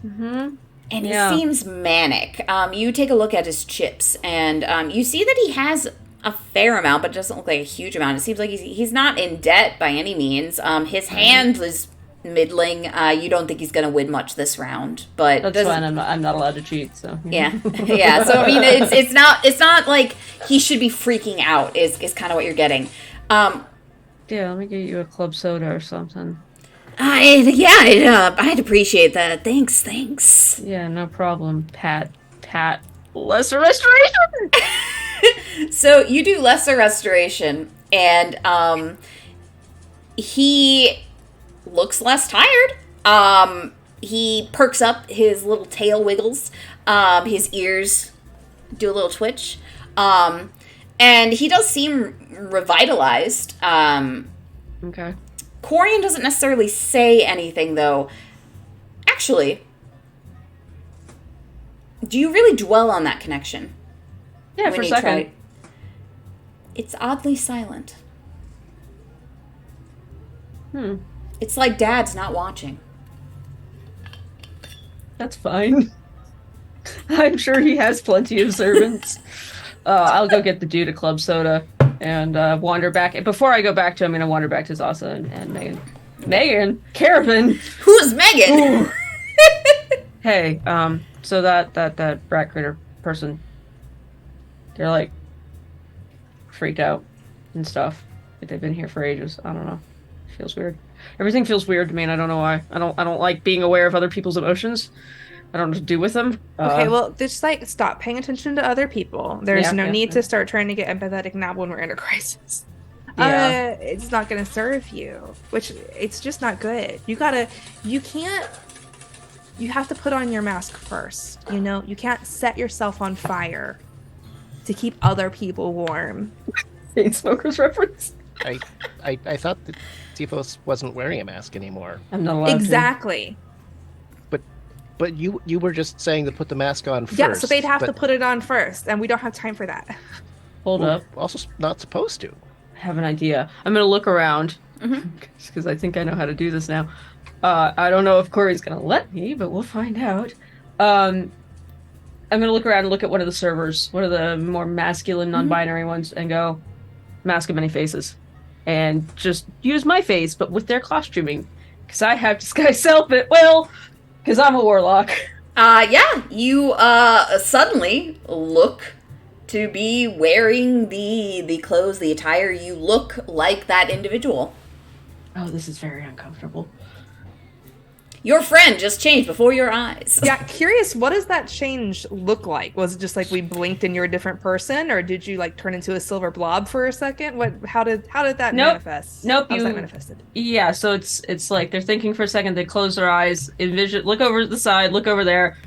D: Mm-hmm.
A: And he seems manic. You take a look at his chips, and you see that he has a fair amount, but it doesn't look like a huge amount. It seems like he's not in debt by any means. His hand is middling. You don't think he's going to win much this round, but
D: that's fine. I'm not allowed to cheat, so
A: yeah, yeah. So I mean, it's not like he should be freaking out. Is kind of what you're getting.
D: Yeah, let me get you a club soda or something.
A: I'd appreciate that. Thanks.
D: Yeah, no problem. Pat. Lesser restoration.
A: So you do lesser restoration, and he looks less tired. He perks up, his little tail wiggles, his ears do a little twitch, and he does seem revitalized.
D: Okay.
A: Corian doesn't necessarily say anything, though. Actually, do you really dwell on that connection?
D: Yeah, for a second.
A: It's oddly silent. It's like Dad's not watching.
D: That's fine. I'm sure he has plenty of servants. I'll go get the dude a club soda and wander back. Before I go back to him, I'm going to wander back to Zasa and Megan. Megan? Caravan?
A: Who's Megan?
D: Hey, so that rat critter person, they're like freaked out and stuff. Like they've been here for ages. I don't know. Feels weird. Everything feels weird to me, and I don't know why. I don't like being aware of other people's emotions. I don't know what to do with them.
B: Okay, well, just like stop paying attention to other people. There's no need to start trying to get empathetic now when we're in a crisis.
D: Yeah.
B: It's not going to serve you, which it's just not good. You have to put on your mask first. You know, you can't set yourself on fire to keep other people warm.
D: Chain smokers reference.
C: I thought that Tifos wasn't wearing a mask anymore.
D: I'm not allowed to.
B: Exactly.
C: But you were just saying to put the mask on first.
B: Yeah, so they'd have to put it on first, and we don't have time for that.
D: Hold up.
C: Also, not supposed to.
D: I have an idea. I'm gonna look around because I think I know how to do this now. I don't know if Corey's gonna let me, but we'll find out. I'm gonna look around and look at one of the servers, one of the more masculine, non-binary ones, and go, mask of many faces, and just use my face, but with their costuming, because I have disguise self it well, because I'm a warlock.
A: Yeah, you suddenly look to be wearing the clothes, the attire. You look like that individual.
D: Oh, this is very uncomfortable.
A: Your friend just changed before your eyes.
B: Yeah, curious, what does that change look like? Was it just like we blinked and you're a different person, or did you like turn into a silver blob for a second? How did that manifest?
D: Nope.
B: How was that manifested?
D: Yeah, so it's like they're thinking for a second, they close their eyes, envision, look over the side, look over there,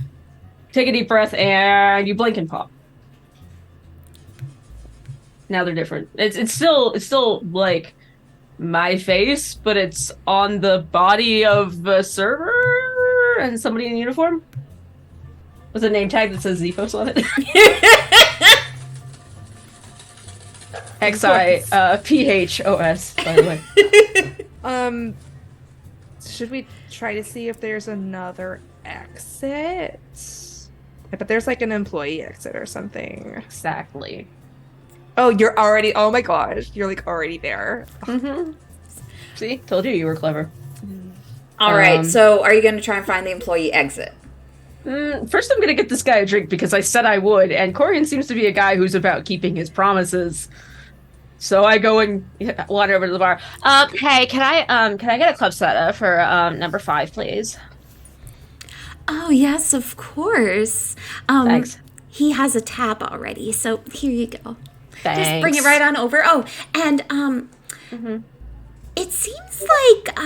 D: take a deep breath, and you blink and pop. Now they're different. It's still like my face, but it's on the body of a server and somebody in uniform with a name tag that says Zephos on it. Xi-Phos, by the way.
B: Should we try to see if there's another exit? But there's like an employee exit or something.
D: Exactly.
B: Oh, you're already. Oh my gosh, you're like already there.
D: See, told you were clever.
A: All right, so are you going to try and find the employee exit?
D: First, I'm going to get this guy a drink because I said I would, and Corian seems to be a guy who's about keeping his promises. So I go and wander over to the bar. Hey, can I get a club soda for number 5, please?
F: Oh, yes, of course.
D: Thanks.
F: He has a tab already, so here you go.
D: Thanks.
F: Just bring it right on over. Oh, and it seems like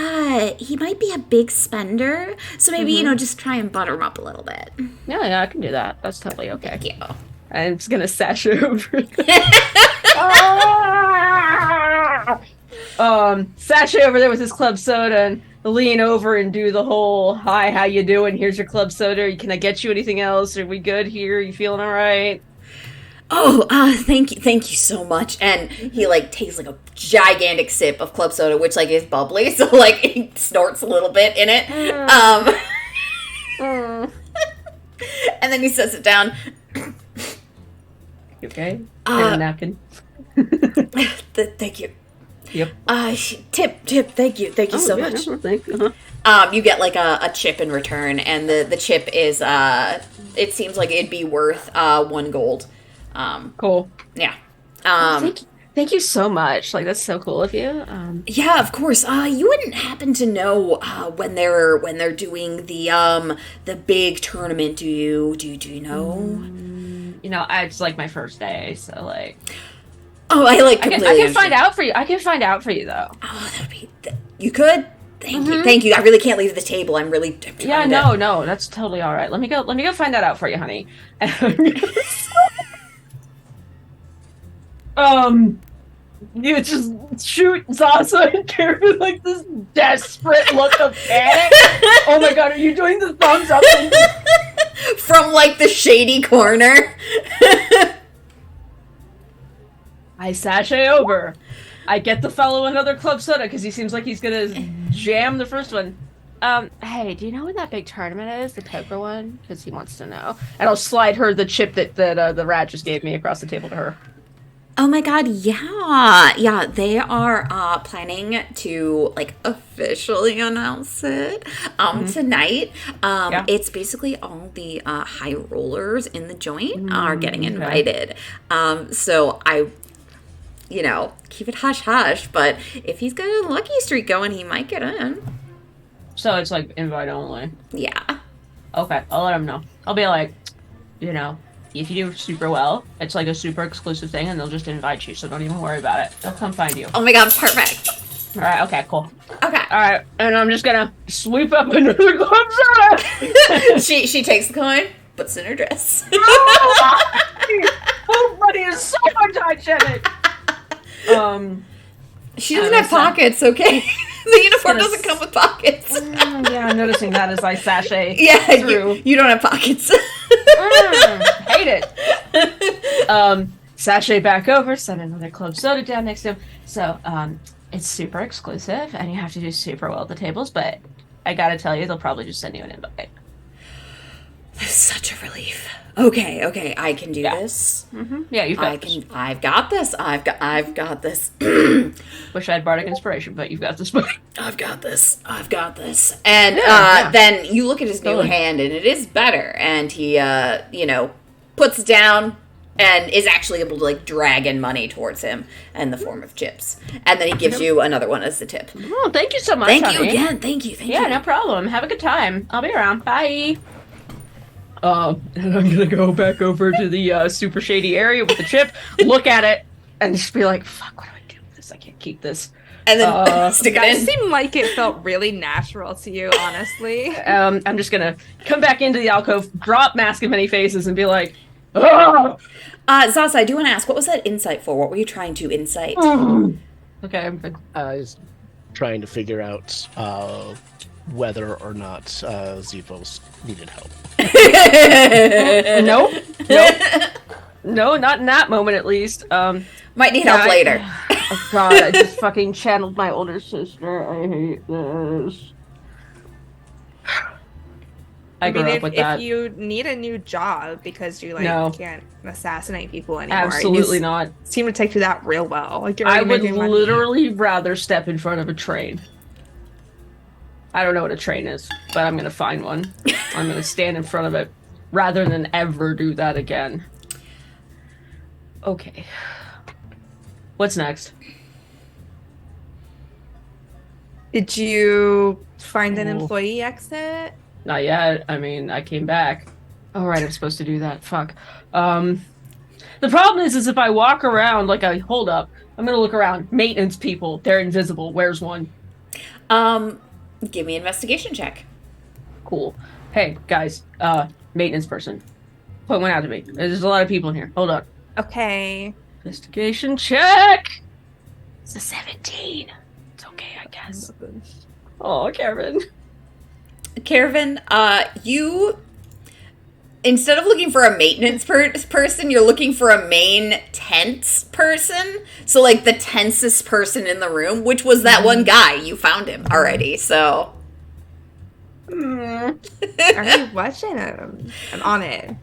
F: he might be a big spender, so maybe just try and butter him up a little bit.
D: Yeah, I can do that. That's totally okay.
F: Thank you.
D: I'm just gonna sashay over. Sashay over there with his club soda and lean over and do the whole "Hi, how you doing? Here's your club soda. Can I get you anything else? Are we good here? You feeling all right?"
A: Oh, thank you so much. And he like takes like a gigantic sip of club soda, which like is bubbly, so like he snorts a little bit in it. And then he sets it down.
D: You okay? And a napkin.
A: Thank you.
D: Yep.
A: Tip. Thank you so much. You get like a chip in return, and the chip is it seems like it'd be worth 1 gold.
D: Cool.
A: Yeah.
D: Thank you so much. Like, that's so cool of you.
A: Yeah, of course. You wouldn't happen to know when they're doing the big tournament, do you know?
D: It's like my first day, so like.
A: Oh, I like completely
D: I can find out for you. I can find out for you though.
A: Oh, that'd be. You could. Thank you. I really can't leave the table. I'm
D: No, that's totally all right. Let me go find that out for you, honey. You just shoot Zasa and Karen with like this desperate look of panic. Oh my god, are you doing the thumbs up thing?
A: From like the shady corner.
D: I sashay over. I get the fellow another club soda because he seems like he's gonna jam the first one. Hey, do you know when that big tournament is? The poker one? Because he wants to know. And I'll slide her the chip that the rat just gave me across the table to her.
F: Oh my god, yeah. Yeah, they are planning to like officially announce it tonight. It's basically all the high rollers in the joint are getting invited. So I keep it hush hush, but if he's got a lucky streak going, he might get in.
D: So it's like invite only.
F: Yeah.
D: Okay, I'll let him know. I'll be like, if you do super well, it's like a super exclusive thing, and they'll just invite you, so don't even worry about it. They'll come find you.
F: Oh my god, perfect.
D: All right, okay, cool.
F: Okay.
D: All right, and I'm just gonna sweep up another club soda.
F: She takes the coin, puts it in her dress.
D: Oh, buddy is so hygienic.
F: She doesn't have pockets, okay? The uniform doesn't come with pockets.
D: Yeah, I'm noticing that as I sashay through.
F: You don't have pockets.
D: Hate it. Sashay back over, set another club soda down next to him. So, it's super exclusive, and you have to do super well at the tables, but I gotta tell you, they'll probably just send you an invite.
F: That's such a relief. Okay, I can do this.
D: Mm-hmm. Yeah, you've got this.
F: I've got this. I've got this.
D: Wish I had bardic inspiration, but you've got this.
F: I've got this. And then you look at his new hand, and it is better. And he, puts it down and is actually able to like drag in money towards him in the form of chips. And then he gives you another one as the tip.
D: Oh, thank you so much.
F: Thank you again. Thank you.
D: Yeah, no problem. Have a good time. I'll be around. Bye. And I'm gonna go back over to the super shady area with the chip, look at it, and just be like, "Fuck, what do I do with this? I can't keep this."
F: And then stick it
B: That
F: in.
B: seemed like it felt really natural to you, honestly.
D: I'm just gonna come back into the alcove, drop Mask of Many Faces, and be like, "Oh!"
F: Zasa, I do want to ask, what was that insight for? What were you trying to insight?
D: Okay, I'm good.
C: I was trying to figure out whether or not Zevos needed help.
D: No, not in that moment at least.
F: Might need help later.
D: Oh god, I just fucking channeled my older sister. I hate this. I grew up with that.
B: If you need a new job because you can't assassinate people anymore,
D: Absolutely not.
B: Seem to take to that real well. Like
D: I would literally rather step in front of a train. I don't know what a train is, but I'm gonna find one. I'm gonna stand in front of it rather than ever do that again. Okay. What's next?
B: Did you find an employee exit?
D: Not yet. I mean, I came back. Oh, right, I'm supposed to do that. Fuck. The problem is if I walk around, like I hold up, I'm gonna look around. Maintenance people, they're invisible. Where's one?
F: Give me an investigation check.
D: Cool. Hey, guys, maintenance person. Point one out to me. There's a lot of people in here. Hold on.
B: Okay.
D: Investigation check! It's a 17. It's okay, I guess. Oh, Kevin.
F: Caravan, you, instead of looking for a maintenance person, you're looking for a main tense person. So, like, the tensest person in the room, which was that one guy. You found him already, so.
B: Alright, watching him. I'm on it.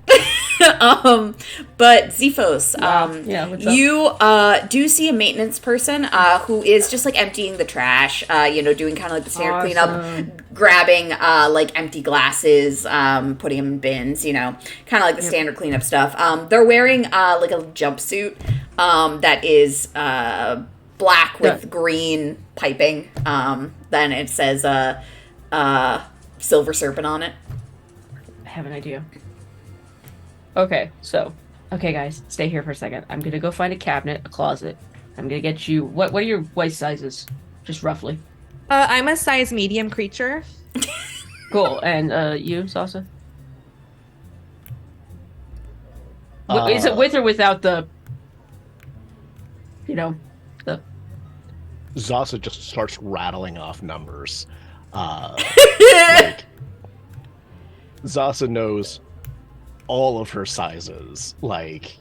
F: But Zephos,
D: what's up?
F: you do see a maintenance person who is just like emptying the trash, doing kind of like the standard cleanup, grabbing like empty glasses, putting them in bins, kind of like the standard cleanup stuff. They're wearing like a jumpsuit that is black with green piping. Then it says Silver Serpent on it.
D: I have an idea. Okay, guys, stay here for a second. I'm gonna go find a cabinet, a closet. I'm gonna get you. What are your waist sizes, just roughly?
B: I'm a size medium creature.
D: Cool. And you, Sasa? Is it with or without the? The.
C: Zasa just starts rattling off numbers. Zasa knows all of her sizes. Like,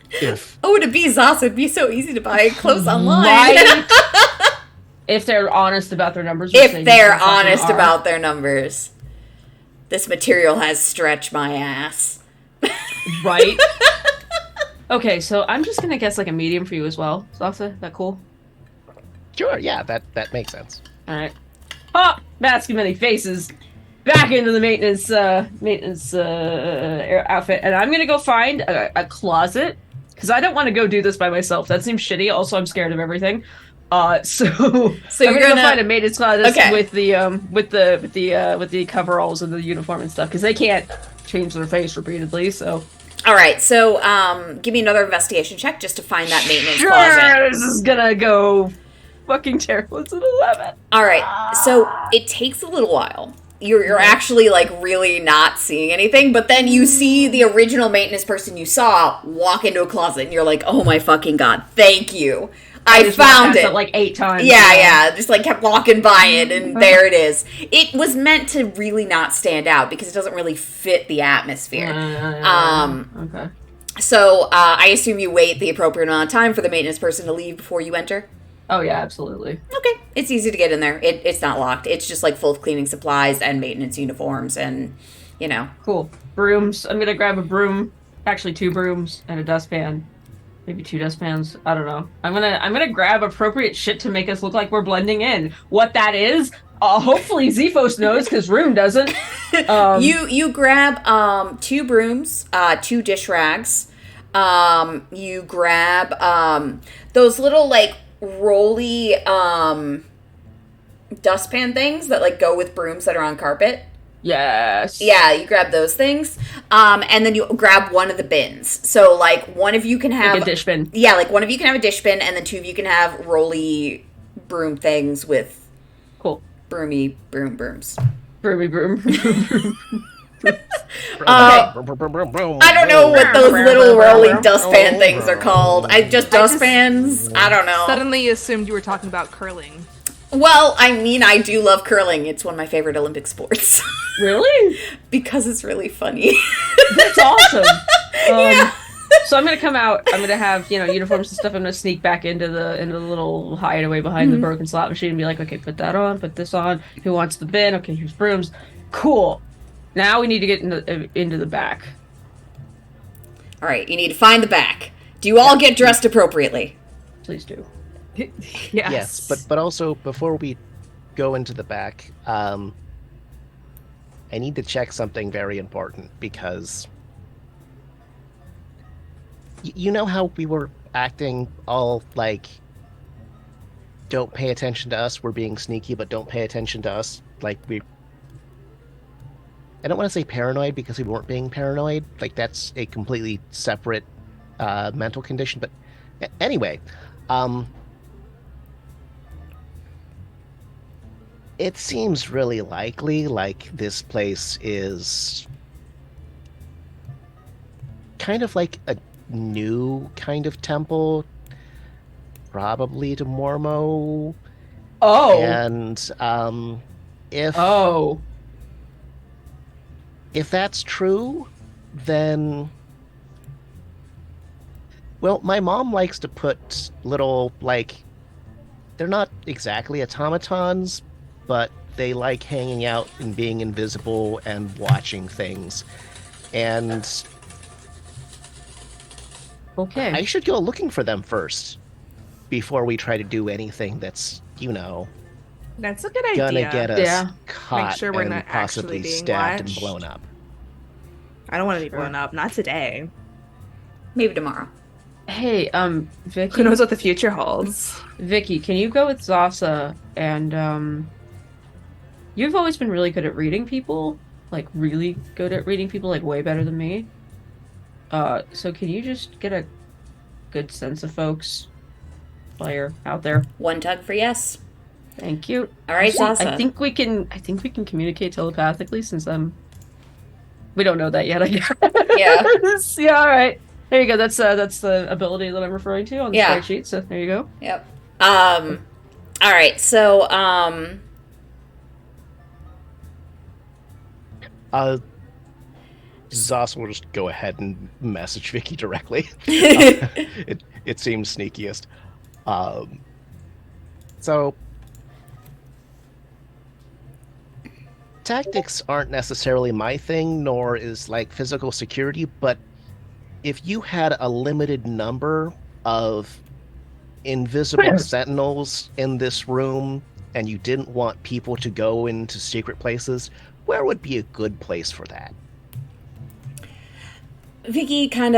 C: if
F: to be Zasa, it'd be so easy to buy clothes online.
D: Right? If they're honest about their numbers.
F: If they're honest about their numbers. This material has stretched my ass.
D: Right? Okay, so I'm just gonna guess like a medium for you as well. Salsa, that cool?
C: Sure, yeah, that makes sense.
D: All right. Ha! Mask of many faces. Back into the maintenance outfit, and I'm gonna go find a closet because I don't want to go do this by myself. That seems shitty. Also, I'm scared of everything. So
F: So
D: I'm
F: you're
D: gonna go
F: gonna
D: find a maintenance closet
F: Okay.
D: with the coveralls and the uniform and stuff because they can't change their face repeatedly. So
F: All right. So give me another investigation check just to find that maintenance
D: sure,
F: closet.
D: this is gonna go fucking terrible. It's an 11.
F: All right. So it takes a little while. You're actually like really not seeing anything, but then you see the original maintenance person you saw walk into a closet, and you're like, "Oh my fucking god, thank you! I
D: just walked
F: found
D: past
F: it!"
D: like 8 times.
F: Yeah. Just like kept walking by it, and there it is. It was meant to really not stand out because it doesn't really fit the atmosphere.
D: Okay.
F: So I assume you wait the appropriate amount of time for the maintenance person to leave before you enter.
D: Oh yeah, absolutely.
F: Okay, it's easy to get in there. It's not locked. It's just like full of cleaning supplies and maintenance uniforms, and
D: Cool. Brooms. I'm gonna grab a broom. Actually, 2 brooms and a dustpan. Maybe 2 dustpans. I don't know. I'm gonna grab appropriate shit to make us look like we're blending in. What that is, hopefully Zephos knows because Room doesn't.
F: You grab 2 brooms, 2 dish rags. You grab those little like rolly dustpan things that like go with brooms that are on carpet.
D: Yes.
F: Yeah, you grab those things, and then you grab one of the bins. So like one of you can have
D: Like a dish bin.
F: Yeah, like one of you can have a dish bin, and then 2 of you can have rolly broom things with
D: Cool.
F: broomy brooms.
D: Broomy broom.
F: I don't know what those little rolly dustpan things are called. Dustpans. I don't know.
B: Suddenly assumed you were talking about curling.
F: Well, I mean, I do love curling. It's one of my favorite Olympic sports.
D: Really?
F: Because it's really funny.
D: That's awesome. So I'm gonna come out. I'm gonna have uniforms and stuff. I'm gonna sneak back into the little hideaway behind the broken slot machine and be like, okay, put that on, put this on. Who wants the bin? Okay, here's brooms. Cool. Now we need to get into the back.
F: All right, you need to find the back. Do you all get dressed appropriately?
D: Please do.
B: Yes.
C: but also before we go into the back, I need to check something very important because you know how we were acting all like don't pay attention to us, we're being sneaky, but don't pay attention to us. Like I don't want to say paranoid because we weren't being paranoid. Like that's a completely separate mental condition. But anyway, it seems really likely like this place is kind of like a new kind of temple, probably to Mormo.
D: Oh.
C: And if that's true, then well, my mom likes to put little like they're not exactly automatons, but they like hanging out and being invisible and watching things. And
D: Okay.
C: I should go looking for them first before we try to do anything that's,
B: That's a good idea.
C: gonna get us
D: Yeah.
C: caught
B: Make sure we're
C: and
B: not
C: possibly
B: actually being
C: stabbed
B: watched.
C: and blown up.
B: I don't want to be blown up. Not today.
F: Maybe tomorrow.
D: Hey, Vicky.
B: Who knows what the future holds?
D: Vicky, can you go with Zasa and you've always been really good at reading people, like really good at reading people, like way better than me. So can you just get a good sense of folks while you're out there?
F: One tug for yes.
D: Thank you.
F: All right,
D: Actually,
F: Sasa.
D: I think we can communicate telepathically since we don't know that yet, I guess.
F: Yeah.
D: Yeah, all right. There you go. That's the ability that I'm referring to on the
F: Yeah.
D: spreadsheet. So there you go.
F: Yep. All right. So
C: Zos will just go ahead and message Vicky directly. It seems sneakiest. So tactics aren't necessarily my thing, nor is like physical security, but if you had a limited number of invisible sentinels in this room and you didn't want people to go into secret places, where would be a good place for that?
F: Vicky you can't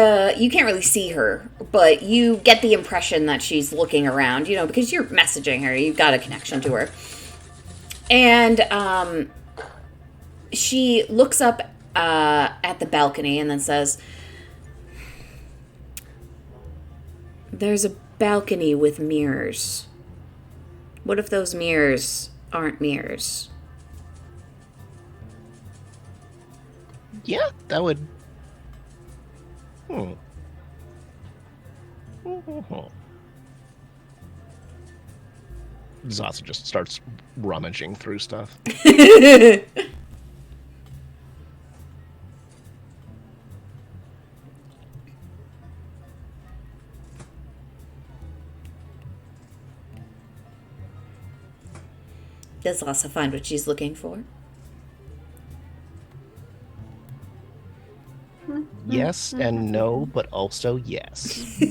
F: really see her, but you get the impression that she's looking around, because you're messaging her, you've got a connection to her. And she looks up at the balcony and then says, "There's a balcony with mirrors. What if those mirrors aren't mirrors?"
C: Yeah, that would... Zaza just starts rummaging through stuff.
F: Does Lassa find what she's looking for?
C: Yes and no, but also yes.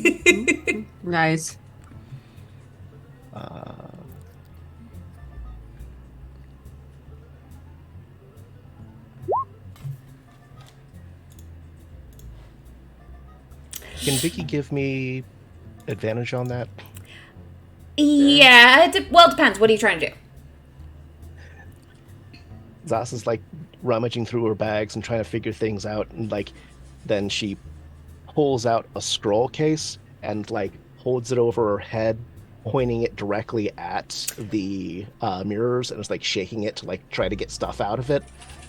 D: Nice.
C: Can Vicky give me advantage on that?
F: Yeah, it depends. What are you trying to do?
C: Zasa's like rummaging through her bags and trying to figure things out, and like then she pulls out a scroll case and like holds it over her head, pointing it directly at the mirrors, and is like shaking it to like try to get stuff out of it.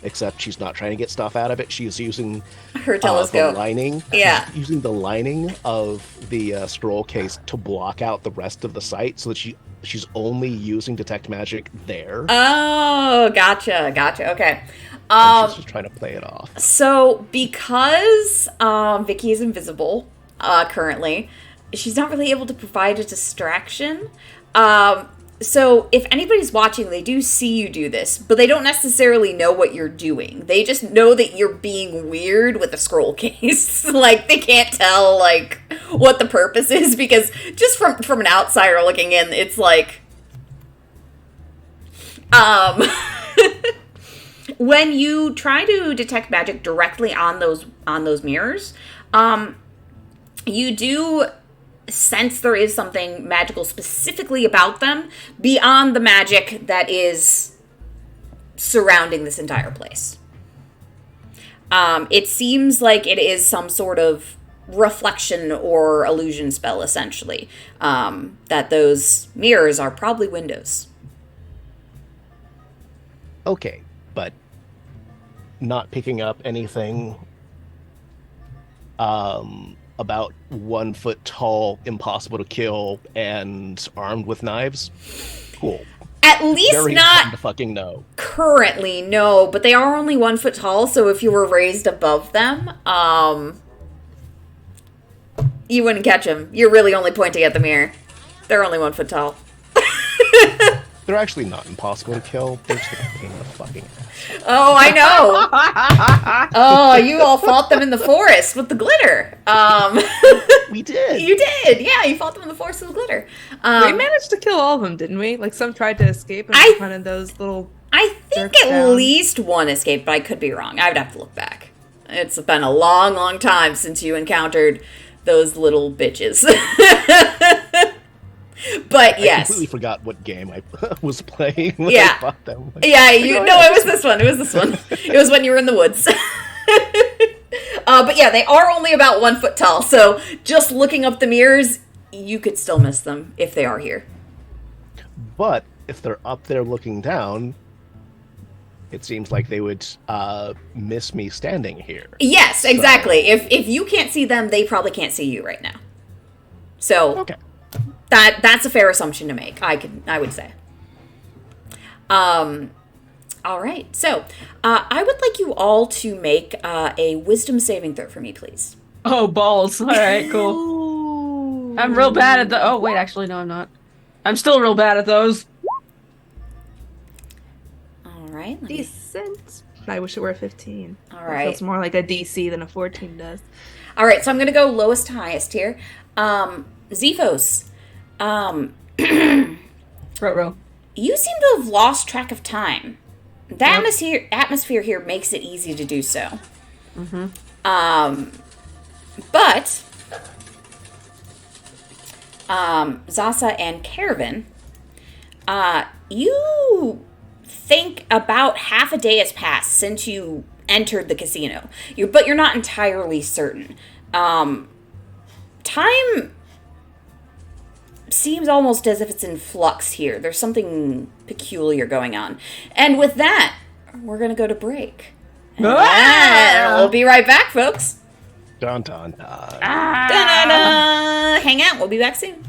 C: Except she's not trying to get stuff out of it. She's using
F: Her telescope.
C: the lining.
F: Yeah.
C: She's using the lining of the scroll case to block out the rest of the site, so that she's only using detect magic there.
F: Oh, gotcha. Okay.
C: And she's just trying to play it off.
F: So because Vicky is invisible currently, she's not really able to provide a distraction. So if anybody's watching, they do see you do this, but they don't necessarily know what you're doing. They just know that you're being weird with a scroll case. Like, they can't tell, like, what the purpose is, because just from an outsider looking in, it's like... when you try to detect magic directly on those mirrors, you do sense there is something magical specifically about them beyond the magic that is surrounding this entire place. It seems like it is some sort of reflection or illusion spell, essentially. That those mirrors are probably windows.
C: Okay, but not picking up anything about 1 foot tall, impossible to kill, and armed with knives? Cool.
F: At least
C: Very
F: not
C: fun to fucking know.
F: currently, no, but they are only 1 foot tall, so if you were raised above them, you wouldn't catch them. You're really only pointing at the mirror. They're only 1 foot tall.
C: They're actually not impossible to kill. They're just like a pain in the fucking ass.
F: Oh, I know. Oh, you all fought them in the forest with the glitter.
C: We did.
F: You did. Yeah, you fought them in the forest with the glitter.
B: We managed to kill all of them, didn't we? Like, some tried to escape and
F: I-
B: one of those little...
F: I think
B: Jerk
F: at
B: down.
F: least one escaped, but I could be wrong. I would have to look back. It's been a long, long time since you encountered those little bitches. But
C: I
F: yes.
C: completely forgot what game I was playing when
F: Yeah.
C: I fought them. Like,
F: Yeah,
C: oh, yeah,
F: it was this one. It was this one. It was when you were in the woods. But yeah, they are only about 1 foot tall, so just looking up the mirrors, you could still miss them if they are here.
C: But if they're up there looking down, it seems like they would miss me standing here.
F: Yes, exactly. If you can't see them, they probably can't see you right now. So
C: Okay.
F: that's a fair assumption to make. I would say. All right. So, I would like you all to make a wisdom saving throw for me, please.
D: Oh, balls. All right, cool. I'm real bad at the... Oh, wait, actually, no, I'm not. I'm still real bad at those.
F: All All right. let me-
B: Decent. I wish it were a 15.
F: All
B: It
F: right.
B: feels more like a DC than a 14 does.
F: All right. So I'm going to go lowest to highest here. Zephos.
D: Row.
F: You seem to have lost track of time. The atmosphere here makes it easy to do so. But Zasa and Caravan, you think about half a day has passed since you entered the casino. But you're not entirely certain. Time seems almost as if it's in flux here. There's something peculiar going on. And with that, we're going to go to break. And we'll be right back, folks.
C: Dun dun dun.
F: Da-da-da. Hang out. We'll be back soon.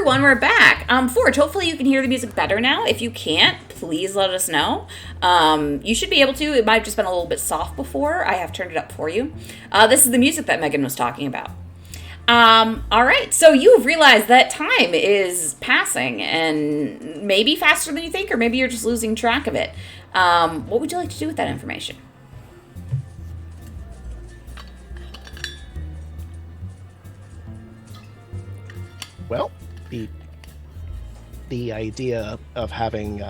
F: everyone, we're back. Forge, hopefully you can hear the music better now. If you can't, please let us know. You should be able to. It might have just been a little bit soft before. I have turned it up for you. This is the music that Megan was talking about. All right, so you've realized that time is passing, and maybe faster than you think, or maybe you're just losing track of it. What would you like to do with that information?
C: Well, the idea of having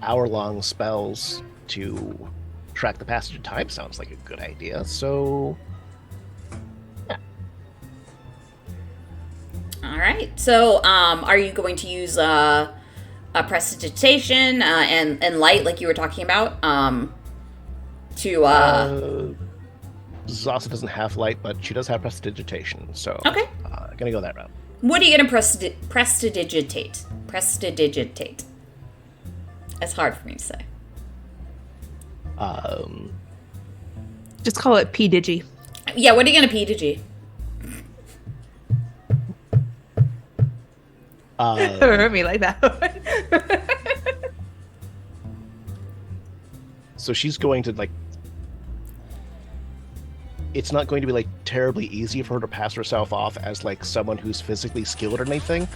C: hour-long spells to track the passage of time sounds like a good idea, so... yeah.
F: All right, so are you going to use a prestidigitation and light, like you were talking about, to...
C: Zasa doesn't have light, but she does have prestidigitation, so...
F: Okay.
C: Gonna go that route.
F: What are you going to prestidigitate? Prestidigitate. That's hard for me to say.
B: Just call it P-Digi.
F: Yeah, what are you going to P-Digi?
B: Hurt me like that.
C: So she's going to, like... It's not going to be, like, terribly easy for her to pass herself off as, like, someone who's physically skilled or anything,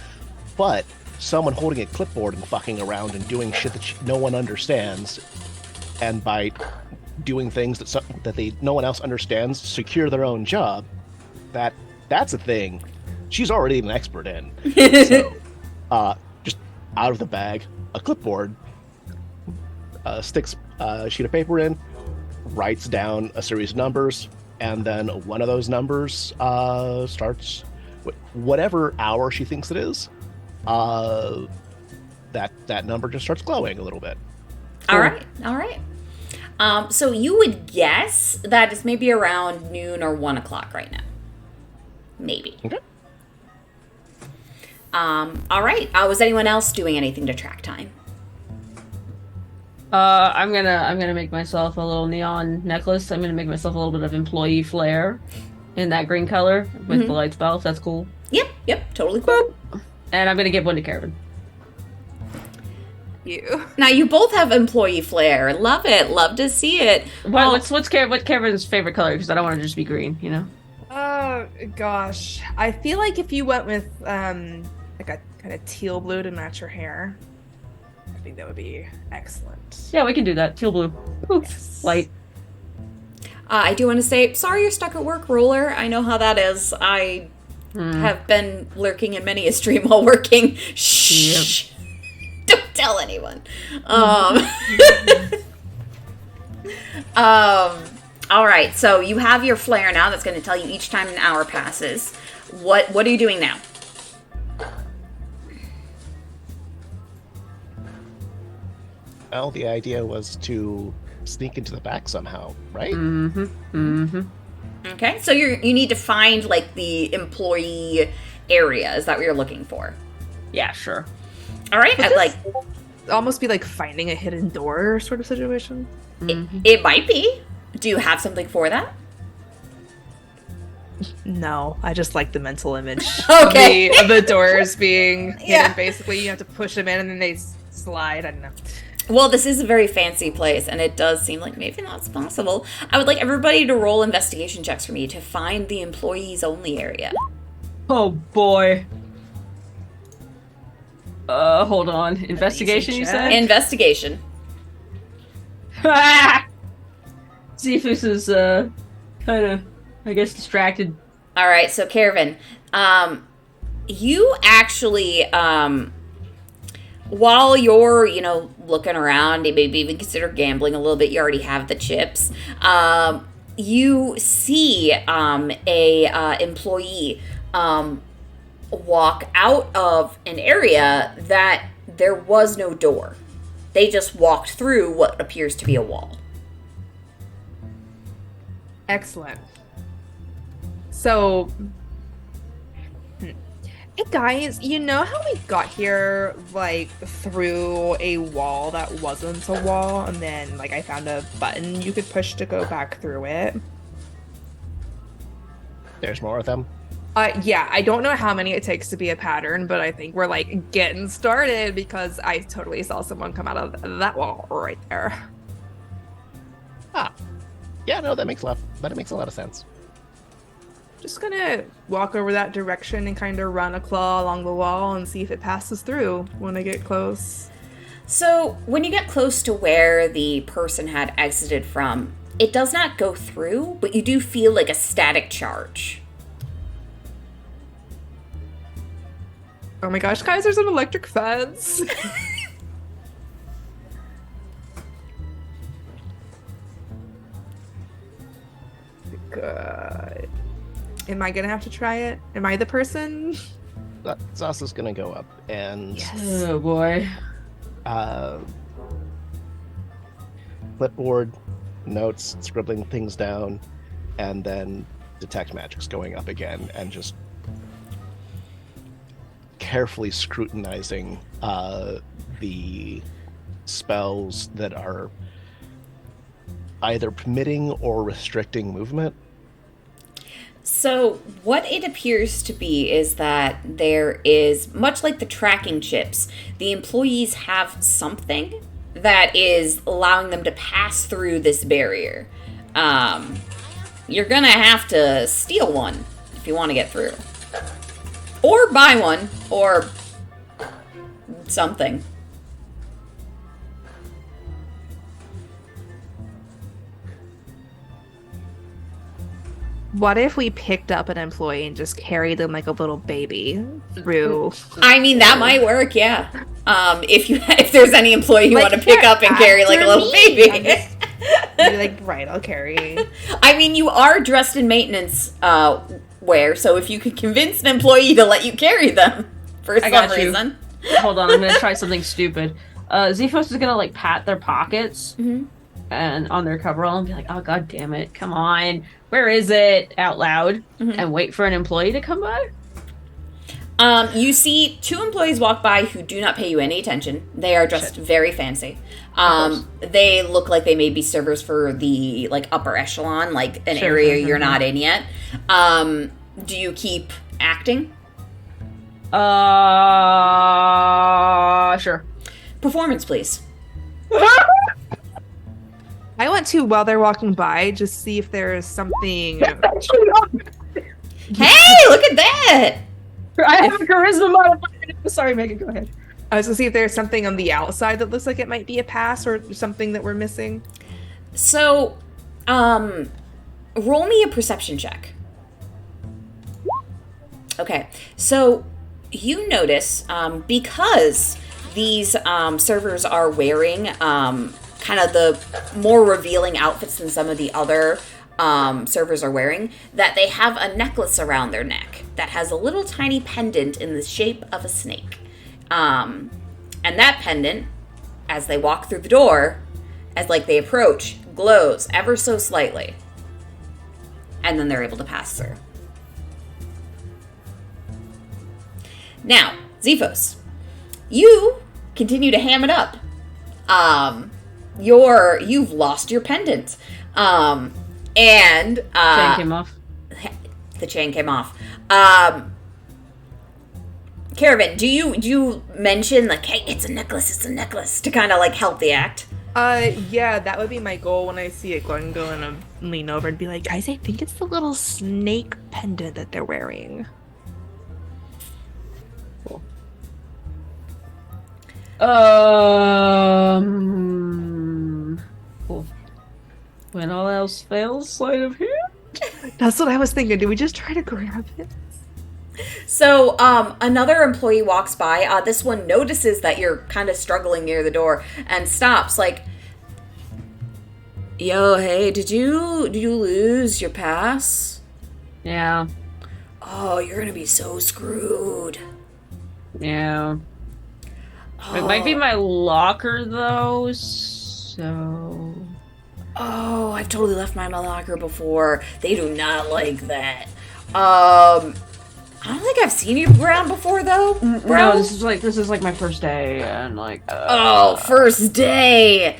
C: but someone holding a clipboard and fucking around and doing shit that no one understands, and by doing things that no one else understands, secure their own job, that's a thing she's already an expert in. So, just out of the bag, a clipboard, sticks a sheet of paper in, writes down a series of numbers, and then one of those numbers starts whatever hour she thinks it is. That number just starts glowing a little bit.
F: All right. So you would guess that it's maybe around noon or 1 o'clock right now. Maybe.
C: Okay.
F: All right. Was anyone else doing anything to track time?
D: I'm gonna make myself a little neon necklace. I'm gonna make myself a little bit of employee flair in that green color with the light spells. That's cool.
F: Yep, totally cool.
D: And I'm gonna give one to Karen.
B: You.
F: Now you both have employee flair. Love it. Love to see it.
D: What's Karen's favorite color? Because I don't want to just be green, you know.
B: Oh gosh, I feel like if you went with like a kind of teal blue to match your hair, I think that would be excellent.
D: Yeah, we can do that. Teal blue. Ooh, light.
F: I do want to say, sorry you're stuck at work, Roller. I know how that is. I have been lurking in many a stream while working. Shh. Yep. Don't tell anyone. All right, so you have your flare now. That's going to tell you each time an hour passes. What are you doing now?
C: Well, the idea was to sneak into the back somehow, right?
F: Okay, so you need to find, like, the employee area. Is that what you're looking for?
D: Yeah, sure.
F: All right, I'd like...
B: Almost be like finding a hidden door sort of situation.
F: It might be. Do you have something for that?
B: No, I just like the mental image
F: Okay.
B: of the doors being hidden.
F: Yeah.
B: Basically, you have to push them in and then they slide. I don't know.
F: Well, this is a very fancy place, and it does seem like maybe that's possible. I would like everybody to roll investigation checks for me to find the employees only area.
D: Oh boy. Hold on. Investigation, you said?
F: Investigation.
D: Zephus is kind of, I guess, distracted.
F: All right, so Caravan, you actually, while you're, looking around, you maybe even consider gambling a little bit. You already have the chips. You see a employee walk out of an area that there was no door. They just walked through what appears to be a wall.
B: Excellent. So, hey guys, you know how we got here, like, through a wall that wasn't a wall, and then, like, I found a button you could push to go back through it?
C: There's more of them.
B: Yeah, I don't know how many it takes to be a pattern, but I think we're like getting started because I totally saw someone come out of that wall right there.
C: Ah, yeah, no, that makes a lot of sense.
B: Just gonna walk over that direction and kind of run a claw along the wall and see if it passes through when I get close.
F: So when you get close to where the person had exited from, it does not go through, but you do feel like a static charge.
B: Oh my gosh, guys, there's an electric fence. Good. Am I gonna have to try it? Am I the person?
C: Zasa's gonna go up and
D: Oh boy.
C: clipboard, notes, scribbling things down, and then detect magic's going up again and just carefully scrutinizing the spells that are either permitting or restricting movement.
F: So what it appears to be is that there is, much like the tracking chips, the employees have something that is allowing them to pass through this barrier. You're gonna have to steal one if you want to get through. Or buy one, or something.
B: What if we picked up an employee and just carried them like a little baby through?
F: I mean, that might work, yeah. If there's any employee you
B: Like,
F: want to pick up and carry like a
B: after
F: little
B: me.
F: baby.
B: Be like, right, I'll carry.
F: I mean, you are dressed in maintenance wear, so if you could convince an employee to let you carry them for
D: I got
F: some
D: you.
F: reason.
D: Hold on, I'm gonna try something stupid. Zephos is gonna like pat their pockets and on their coverall and be like, "Oh god damn it, come on, where is it?" out loud and wait for an employee to come by.
F: You see two employees walk by who do not pay you any attention. They are dressed very fancy. They look like they may be servers for the like upper echelon, like an area you're not in yet. Do you keep acting?
D: Sure.
F: Performance, please.
B: I want to, while they're walking by, just see if there's something.
F: Hey, look at that!
D: I have a charisma modifier. Sorry, Megan, go ahead.
B: I was gonna see if there's something on the outside that looks like it might be a pass or something that we're missing.
F: So, roll me a perception check. Okay, so you notice, because these servers are wearing kind of the more revealing outfits than some of the other servers are wearing, that they have a necklace around their neck that has a little tiny pendant in the shape of a snake. And that pendant, as they walk through the door, as like they approach, glows ever so slightly. And then they're able to pass through. Now, Zephos, you continue to ham it up. You've lost your pendant. And
D: Chain came off.
F: the chain came off. Caravan, do you mention like, hey, it's a necklace to kind of like help the act?
B: Yeah, that would be my goal when I see it. Go and lean over and be like, guys, I think it's the little snake pendant that they're wearing.
D: Cool. Cool. When all else fails, sleight of hand.
B: That's what I was thinking. Do we just try to grab it?
F: So, another employee walks by. This one notices that you're kind of struggling near the door and stops. Like, yo, hey, did you lose your pass?
D: Yeah.
F: Oh, you're gonna be so screwed.
D: Yeah.
F: Oh.
D: It might be my locker though, so.
F: Oh, I've totally left mine in my locker before. They do not like that. I don't think I've seen you around before, though, bro.
D: No, this is like my first day, and like.
F: Oh, first day.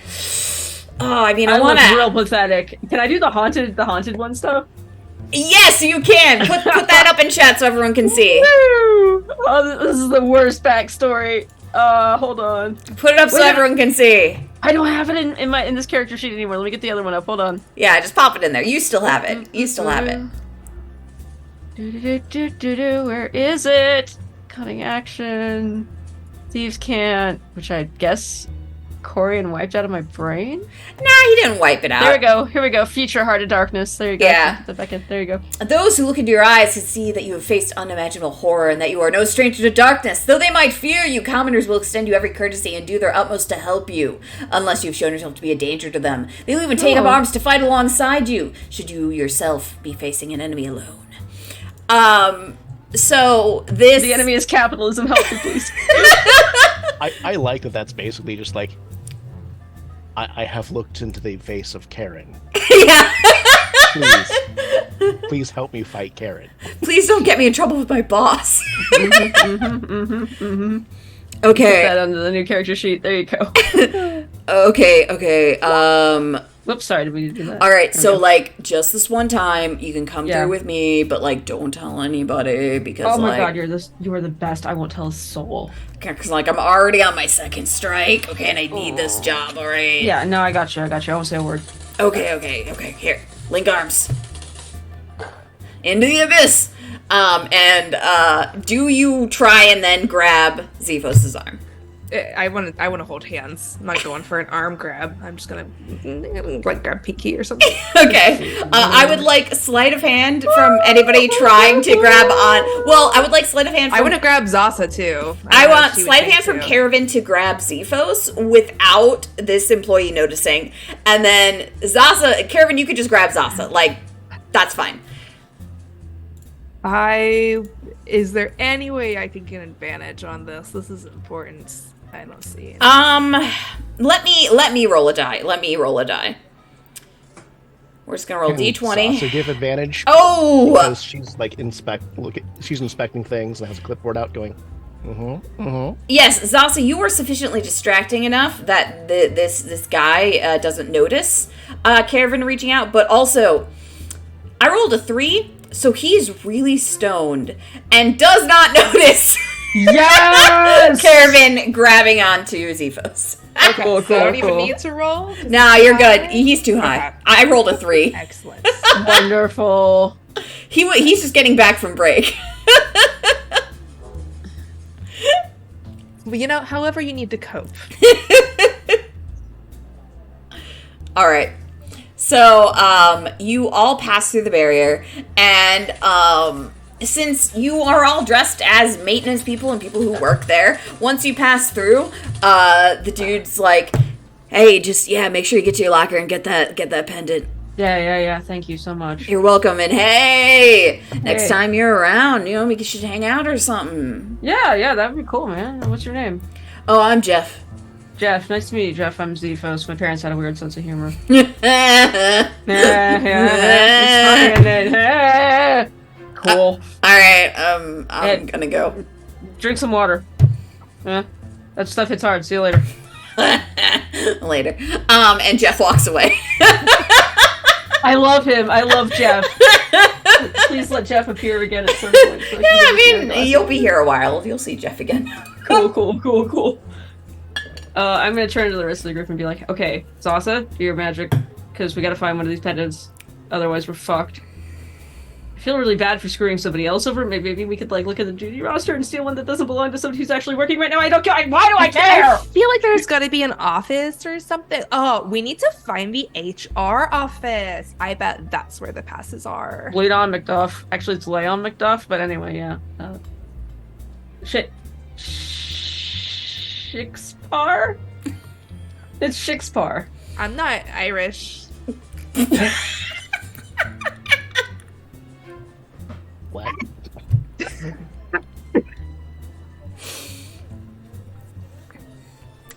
F: Oh, I mean, I want
D: look
F: to.
D: real pathetic. Can I do the haunted one stuff?
F: Yes, you can. Put that up in chat so everyone can see.
D: Woo! Oh, this is the worst backstory. Hold on.
F: Put it up so everyone can see.
D: I don't have it in this character sheet anymore. Let me get the other one up. Hold on.
F: Yeah, just pop it in there. You still have it. You still have it.
D: Where is it? Cutting action. Thieves can't, which I guess Corian wiped out of my brain?
F: Nah, he didn't wipe it out.
D: There we go. Here we go. Future Heart of Darkness. There you go.
F: Yeah.
D: Put that back in. There you go.
F: Those who look into your eyes can see that you have faced unimaginable horror and that you are no stranger to darkness. Though they might fear you, commoners will extend you every courtesy and do their utmost to help you, unless you've shown yourself to be a danger to them. They will even take up arms to fight alongside you, should you yourself be facing an enemy alone. So this...
D: The enemy is capitalism. Help me, please.
C: I like that that's basically just like, I have looked into the face of Karen.
F: Yeah.
C: Please help me fight Karen.
F: Please don't get me in trouble with my boss. Okay.
D: Put that under the new character sheet. There you go.
F: Okay.
D: Whoops, sorry, did we do that?
F: Alright, so, like, just this one time, you can come through with me, but, like, don't tell anybody, because,
D: oh my
F: like...
D: god, you are the best. I won't tell a soul.
F: Because, like, I'm already on my second strike, okay, and I need this job, alright?
D: Yeah, no, I got you. I won't say a word.
F: Okay, here. Link arms. Into the abyss! Do you try and then grab Zephos' arm?
B: I want to hold hands. I'm not going for an arm grab. I'm just gonna like grab Pinky or something.
F: Okay. I would like sleight of hand from anybody trying to grab on. Well, I would like sleight of hand. From,
B: I want to grab Zasa too.
F: I want sleight of hand from Caravan to grab Zephos without this employee noticing, and then Caravan, you could just grab Zasa. Like, that's fine.
B: Is there any way I can get an advantage on this? This is important. I don't see it.
F: Let me roll a die. We're just gonna roll d20.
C: So give advantage.
F: Oh,
C: because she's like she's inspecting things and has a clipboard out going.
F: Yes, Zasa, you were sufficiently distracting enough that this guy doesn't notice Caravan reaching out, but also I rolled a 3. So he's really stoned and does not notice
D: Yes!
F: Caravan grabbing onto Zephos.
B: Okay, so I don't even need to roll?
F: Nah, you're good. He's too high. Okay. I rolled a 3.
B: Excellent.
D: Wonderful.
F: He's just getting back from break.
B: Well, you know, however you need to cope.
F: All right. So, you all pass through the barrier, and, since you are all dressed as maintenance people and people who work there, once you pass through, the dude's like, hey, just, make sure you get to your locker and get that pendant.
D: Yeah, thank you so much.
F: You're welcome, and hey, next time you're around, we should hang out or something.
D: Yeah, that'd be cool, man. What's your name?
F: Oh, I'm Jeff.
D: Jeff, nice to meet you, Jeff. I'm Zephos. My parents had a weird sense of humor. Cool.
F: Alright, I'm gonna go.
D: Drink some water. That stuff hits hard. See you later.
F: Later. And Jeff walks away.
D: I love him. I love Jeff. Please let Jeff appear again at some point. So
F: you'll be here a while. You'll see Jeff again.
D: Cool. I'm gonna turn to the rest of the group and be like, okay, Zasa, do your magic, because we gotta find one of these pendants. Otherwise, we're fucked. I feel really bad for screwing somebody else over. Maybe we could look at the duty roster and steal one that doesn't belong to somebody who's actually working right now. I don't care. Why do I care?
B: I feel like there's got to be an office or something. Oh, we need to find the HR office. I bet that's where the passes are.
D: Leon Macduff. Actually, it's Leon Macduff, but anyway, yeah. Shikspar? It's Shikspar.
B: I'm not Irish.
C: What?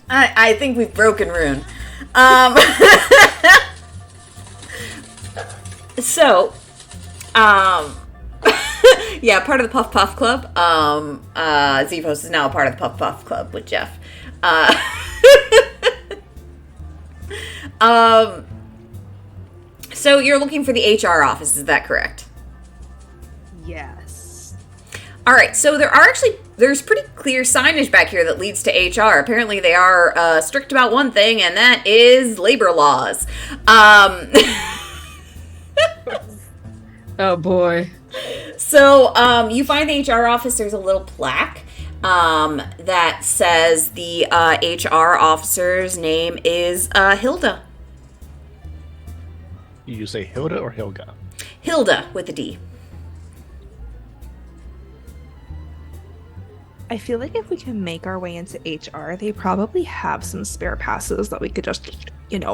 F: I think we've broken Rune. So, yeah, part of the Puff Puff Club. Zephos is now a part of the Puff Puff Club with Jeff. So you're looking for the HR office, is that correct?
B: Yes.
F: All right, so there's pretty clear signage back here that leads to HR. Apparently, they are strict about one thing, and that is labor laws.
D: Oh boy.
F: So you find the HR office. There's a little plaque that says the HR officer's name is Hilda.
C: You say Hilda or Hilga?
F: Hilda with a D.
B: I feel like if we can make our way into HR, they probably have some spare passes that we could just, and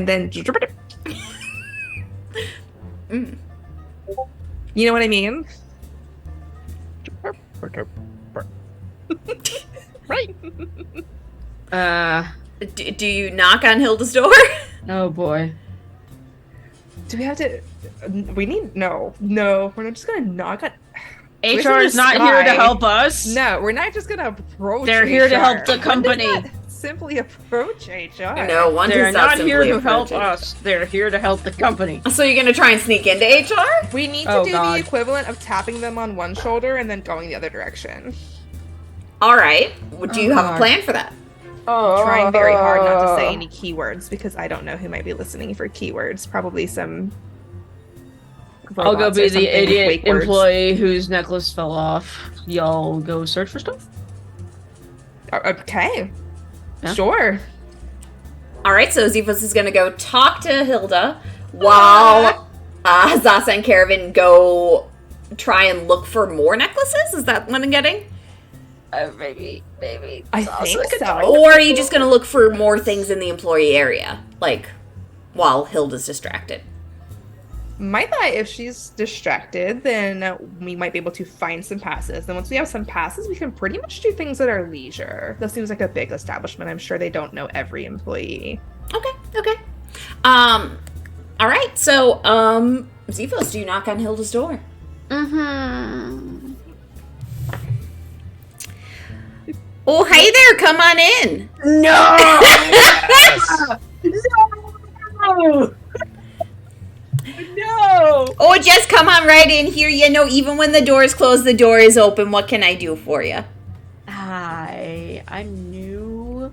B: then you know what I mean?
C: Right.
F: Do you knock on Hilda's door?
D: Oh boy.
B: Do we have to? We need no. We're not just gonna knock on.
D: HR is not here to help us.
B: No, we're not just gonna approach.
D: They're here to help the company.
B: Simply approach HR.
F: No, one
D: They're
F: does
D: not here
F: simply
D: to help
F: approach it.
D: us. They're here to help the company.
F: So you're gonna try and sneak into HR?
B: We need to
D: Oh,
B: do
D: God.
B: the equivalent of tapping them on one shoulder and then going the other direction.
F: All right. Do you have a
D: God.
F: plan for that?
B: Trying very hard not to say any keywords because I don't know who might be listening for keywords. Probably some.
D: I'll go
B: robots or
D: be
B: something
D: the
B: with
D: idiot
B: wake words.
D: employee whose necklace fell off. Y'all go search for stuff?
B: Okay.
D: Yeah.
B: Sure.
F: All right. So Zephos is gonna go talk to Hilda while Zasa and Caravan go try and look for more necklaces. Is that what I'm getting?
D: Maybe.
B: I think so.
F: Or are you just gonna look for more things in the employee area, like while Hilda's distracted?
B: My thought, if she's distracted, then we might be able to find some passes. Then once we have some passes, we can pretty much do things at our leisure. That seems like a big establishment. I'm sure they don't know every employee.
F: Okay. All right. So, Zephos, do you knock on Hilda's door?
E: Mm-hmm.
F: Oh, hey there. Come on in.
D: No!
C: Yes.
D: No! No!
F: Oh, just come on right in here. You know, even when the door's closed, the door is open. What can I do for you?
G: Hi, I'm new,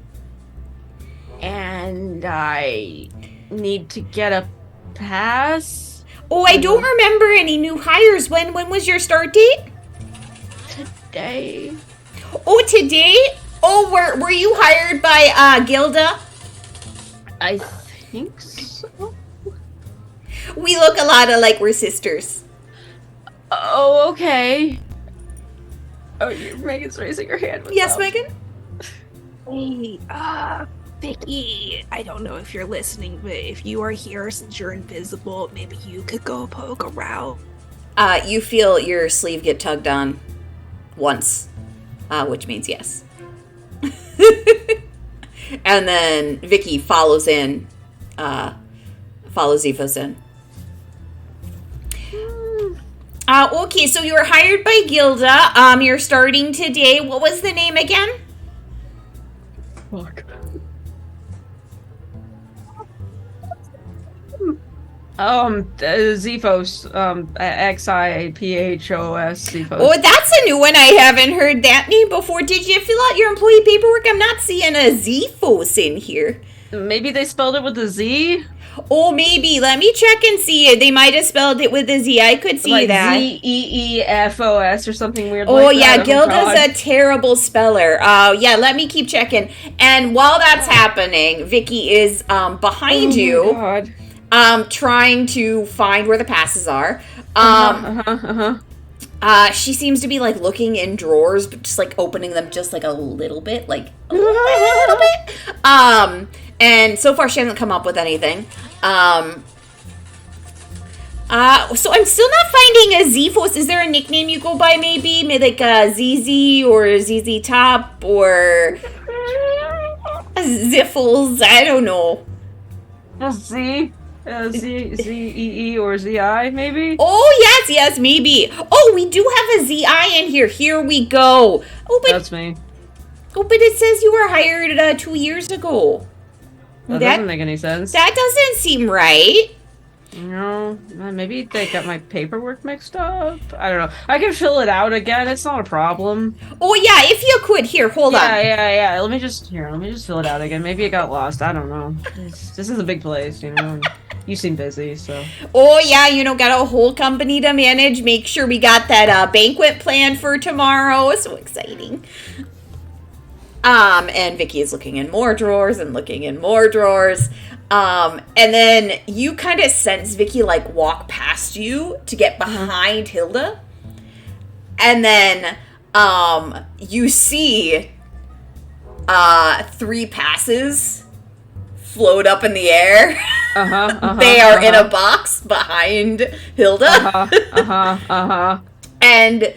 G: and I need to get a pass
F: Oh, I don't remember any new hires. When was your start date?
G: today.
F: Oh, today? Oh, were you hired by Gilda?
G: I think so.
F: We look a lot alike. We're sisters.
G: Oh, okay. Oh, Megan's raising her hand. What's
F: Yes,
G: up?
F: Megan?
H: Hey, Vicky, I don't know if you're listening, but if you are here since you're invisible, maybe you could go poke around.
F: You feel your sleeve get tugged on once, which means yes. And then Vicky follows Zephos in. Okay, so you were hired by Gilda. You're starting today. What was the name again?
D: Fuck. Zephos, Xiphos, Zephos.
F: Oh, that's a new one. I haven't heard that name before. Did you fill out your employee paperwork? I'm not seeing a Zephos in here.
D: Maybe they spelled it with a Z?
F: Oh, maybe. Let me check and see. They might have spelled it with a Z. I could see
D: Like
F: that.
D: Zeefos or something weird
F: Oh,
D: like
F: yeah.
D: that.
F: Gilda's a terrible speller. Yeah, let me keep checking. And while that's happening, Vicky is behind you,
D: God.
F: trying to find where the passes are. She seems to be like looking in drawers, but just like opening them just like a little bit, like a little bit. And so far she hasn't come up with anything. So I'm still not finding a Zephos. Is there a nickname you go by? Maybe like a ZZ or ZZ Top or Ziffles. I don't know.
D: Z? Z-E-E or Z-I, maybe?
F: Oh yes, maybe. Oh, we do have a ZI in here. Here we go. Oh, but
D: That's me.
F: it says you were hired 2 years ago.
D: That doesn't make any sense.
F: That doesn't seem right.
D: No, maybe they got my paperwork mixed up. I don't know. I can fill it out again. It's not a problem.
F: Oh yeah, if you could. Here, hold on.
D: Yeah. Let me just fill it out again. Maybe it got lost. I don't know. This is a big place, you know. And you seem busy, so.
F: Oh yeah, got a whole company to manage. Make sure we got that banquet planned for tomorrow. So exciting. And Vicky is looking in more drawers and looking in more drawers. And then you kind of sense Vicky like walk past you to get behind Hilda. And then you see 3 passes float up in the air. They are in a box behind Hilda. And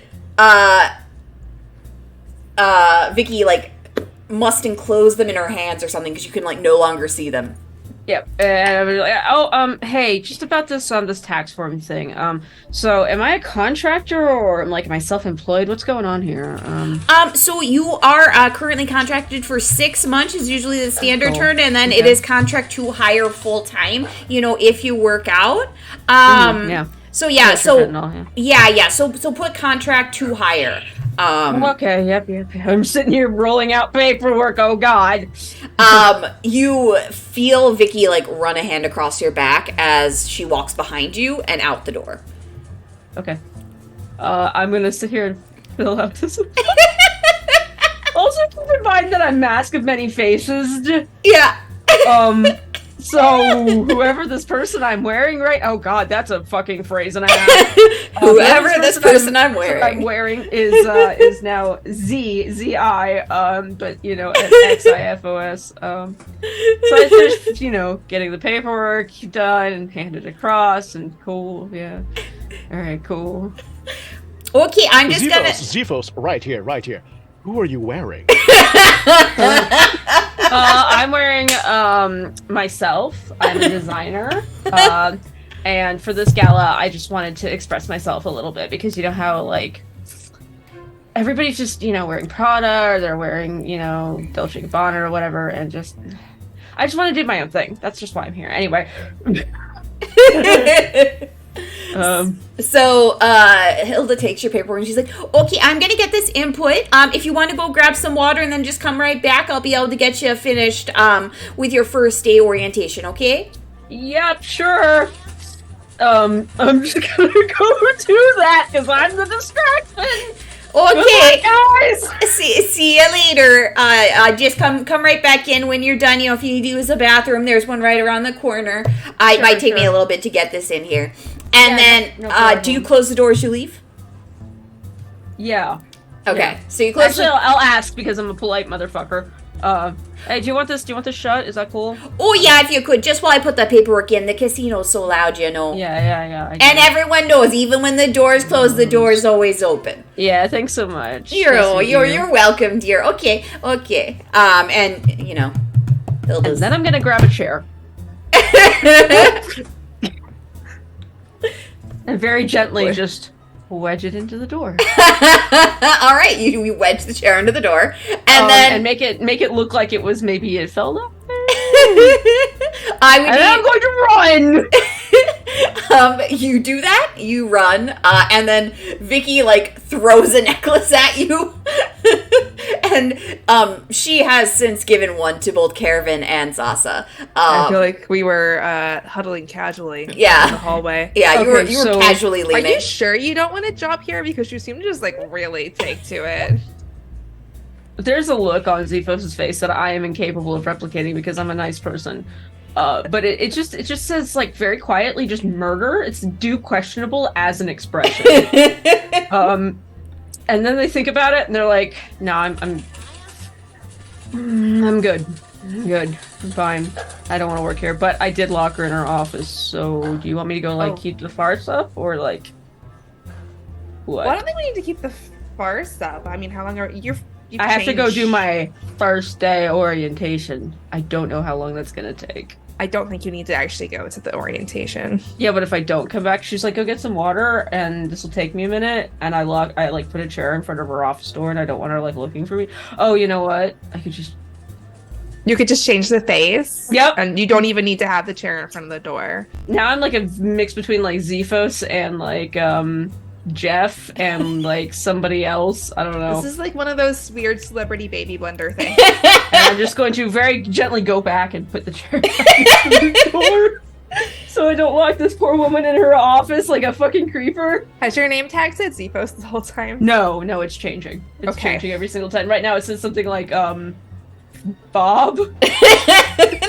F: Vicky like must enclose them in her hands or something because you can like no longer see them.
D: Yep. And I was like, hey, just about this this tax form thing. So am I a contractor or am I self-employed? What's going on here?
F: So you are currently contracted for 6 months is usually the standard term, and then it is contract to hire full time. If you work out.
D: Yeah.
F: So yeah, So put contract to hire.
D: Okay, yep. I'm sitting here rolling out paperwork. Oh God.
F: You feel Vicky like run a hand across your back as she walks behind you and out the door.
D: Okay. I'm gonna sit here and fill out this. Also, keep in mind that I'm Mask of Many Faces.
F: Yeah.
D: So whoever this person I'm wearing oh God, that's a fucking phrase and I have.
F: Whoever this person I'm wearing
D: is now Z-I, but XIFOS. So I finished, getting the paperwork done and handed across and cool, yeah. Alright, cool.
F: Okay, I'm just gonna
C: Zephos, right here. Who are you wearing?
D: I'm wearing myself. I'm a designer. And for this gala, I just wanted to express myself a little bit because you know how everybody's just wearing Prada or they're wearing Dolce & Gabbana or whatever, and I just want to do my own thing. That's just why I'm here. Anyway.
F: So Hilda takes your paperwork and she's like, okay, I'm gonna get this input. If you want to go grab some water and then just come right back, I'll be able to get you finished with your first day orientation, okay?
D: Yep, sure. I'm just gonna go do that because I'm the distraction.
F: Okay,
D: guys.
F: See you later. Just come right back in when you're done. If you need to use the bathroom, there's one right around the corner. It might take me a little bit to get this in here. And then, do you close the door as you leave?
D: Yeah.
F: Okay,
D: yeah.
F: So you close.
D: Actually, I'll ask because I'm a polite motherfucker. Hey, do you want this shut? Is that cool?
F: Oh yeah, if you could, just while I put the paperwork in. The casino's so loud,
D: Yeah.
F: And everyone knows, even when the door's closed, the door's always open.
D: Yeah, thanks so much.
F: You're welcome, dear. Okay. And
D: and then I'm gonna grab a chair. And very gently just wedge it into the door.
F: All right, you wedge the chair into the door, and then
D: make it look like it was maybe it fell down.
F: I'm
D: going to run.
F: You do that. You run, and then Vicky throws a necklace at you, and she has since given one to both Caravan and Sasa.
B: I feel like we were huddling casually in the hallway.
F: Yeah, you were casually leaning.
B: Are you sure you don't want a job here? Because you seem to just really take to it.
D: There's a look on Zephos' face that I am incapable of replicating because I'm a nice person. But it just says very quietly just murder. It's due questionable as an expression. And then they think about it and they're like, no, I'm good. I'm good. I'm fine. I don't want to work here. But I did lock her in her office. So do you want me to go keep the farce up or what?
B: Well, I don't think we need to keep the farce up. I mean, how long are you?
D: I have to go do my first day orientation. I don't know how long that's gonna take.
B: I don't think you need to actually go to the orientation.
D: Yeah, but if I don't come back, she's like, go get some water, and this will take me a minute. And I put a chair in front of her office door, and I don't want her looking for me. Oh, you know what? I could just
B: You could just change the face.
D: Yep.
B: And you don't even need to have the chair in front of the door.
D: Now I'm like a mix between like Zephos and like Jeff and like somebody else. I don't know.
B: This is like one of those weird celebrity baby blender things.
D: And I'm just going to very gently go back and put the chair back into the door. So I don't lock this poor woman in her office like a fucking creeper.
B: Has your name tag said Zephos the whole time?
D: No, it's changing. It's changing every single time. Right now it says something like Bob.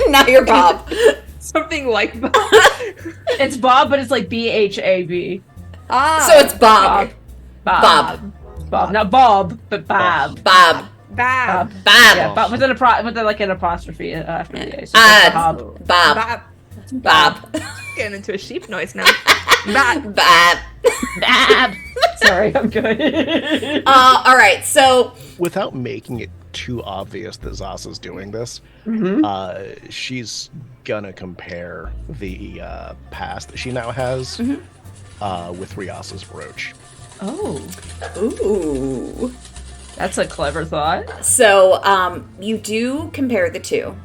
F: Now you're Bob.
B: Something like Bob.
D: It's Bob, but it's like BHAB.
B: Ah.
F: So it's Bob.
D: Bob. Not Bob, but Bob.
F: Bob.
B: Bob.
D: Yeah, Bob with like an apostrophe after the A. So
F: Bob.
B: Bob.
F: Bob.
B: Getting into a sheep noise now. Bob.
F: Bob.
D: Bob. Sorry, I'm good.
F: All right, so
C: Without making it too obvious that Zasa's doing this, she's gonna compare the past that she now has with Ryasa's brooch.
D: Oh,
F: ooh.
D: that's a clever thought.
F: So, you do compare the two.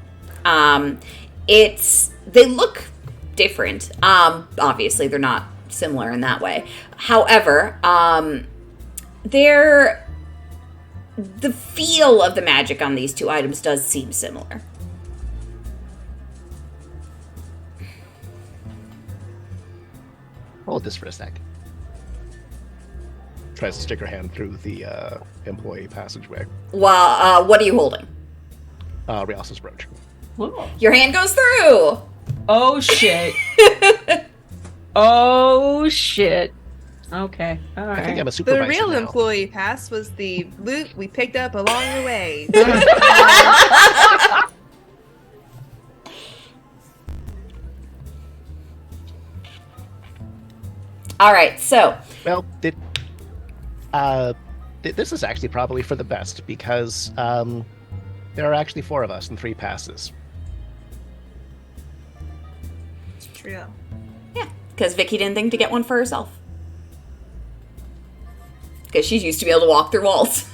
F: They look different. Obviously, they're not similar in that way. However, the feel of the magic on these two items does seem similar.
C: Hold this for a sec. Tries to stick her hand through the employee passageway.
F: Well, what are you holding?
C: Ryasa's brooch.
D: Whoa.
F: Your hand goes through.
D: Oh shit. Oh shit. Okay. All right.
C: I think I'm a supervisor
B: The real
C: now.
B: employee pass was the loot we picked up along the way.
F: All right, so
C: Well, this is actually probably for the best because there are actually 4 of us and 3 passes.
B: It's true.
F: yeah, because Vicky didn't think to get one for herself. Because she's used to be able to walk through walls.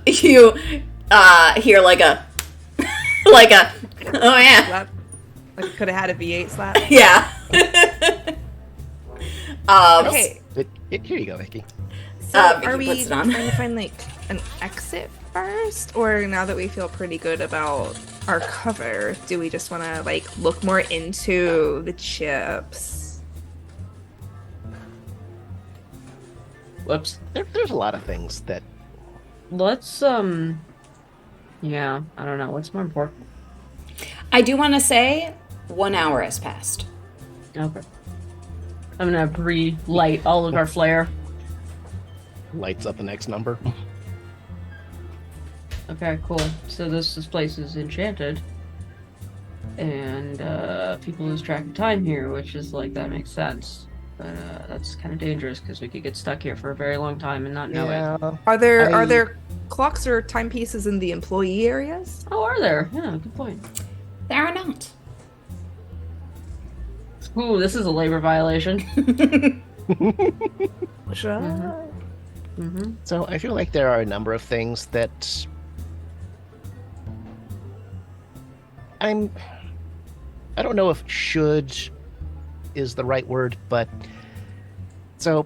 F: You hear like a, oh yeah,
B: Slap. Like could have had a V8 slap.
F: yeah.
B: Okay.
C: Here you go, Vicky.
B: So
F: Vicky
B: are we
F: puts it on.
B: trying to find like an exit first, or now that we feel pretty good about our cover, do we just want to like look more into the chips?
D: Whoops.
C: There's a lot of things that
D: Let's yeah, I don't know. What's more important?
F: I do want to say 1 hour has passed.
D: Okay. I'm gonna relight all of our flare.
C: lights up the next number.
D: Okay, cool. So this place is enchanted. And people lose track of time here, which is like, that makes sense. But that's kind of dangerous because we could get stuck here for a very long time and not know it.
B: Are there clocks or timepieces in the employee areas?
D: Oh, are there? Yeah, good point.
F: There are not.
D: Ooh, this is a labor violation.
B: Sure.
D: Mm-hmm.
C: So I feel like there are a number of things that I don't know if should is the right word, but so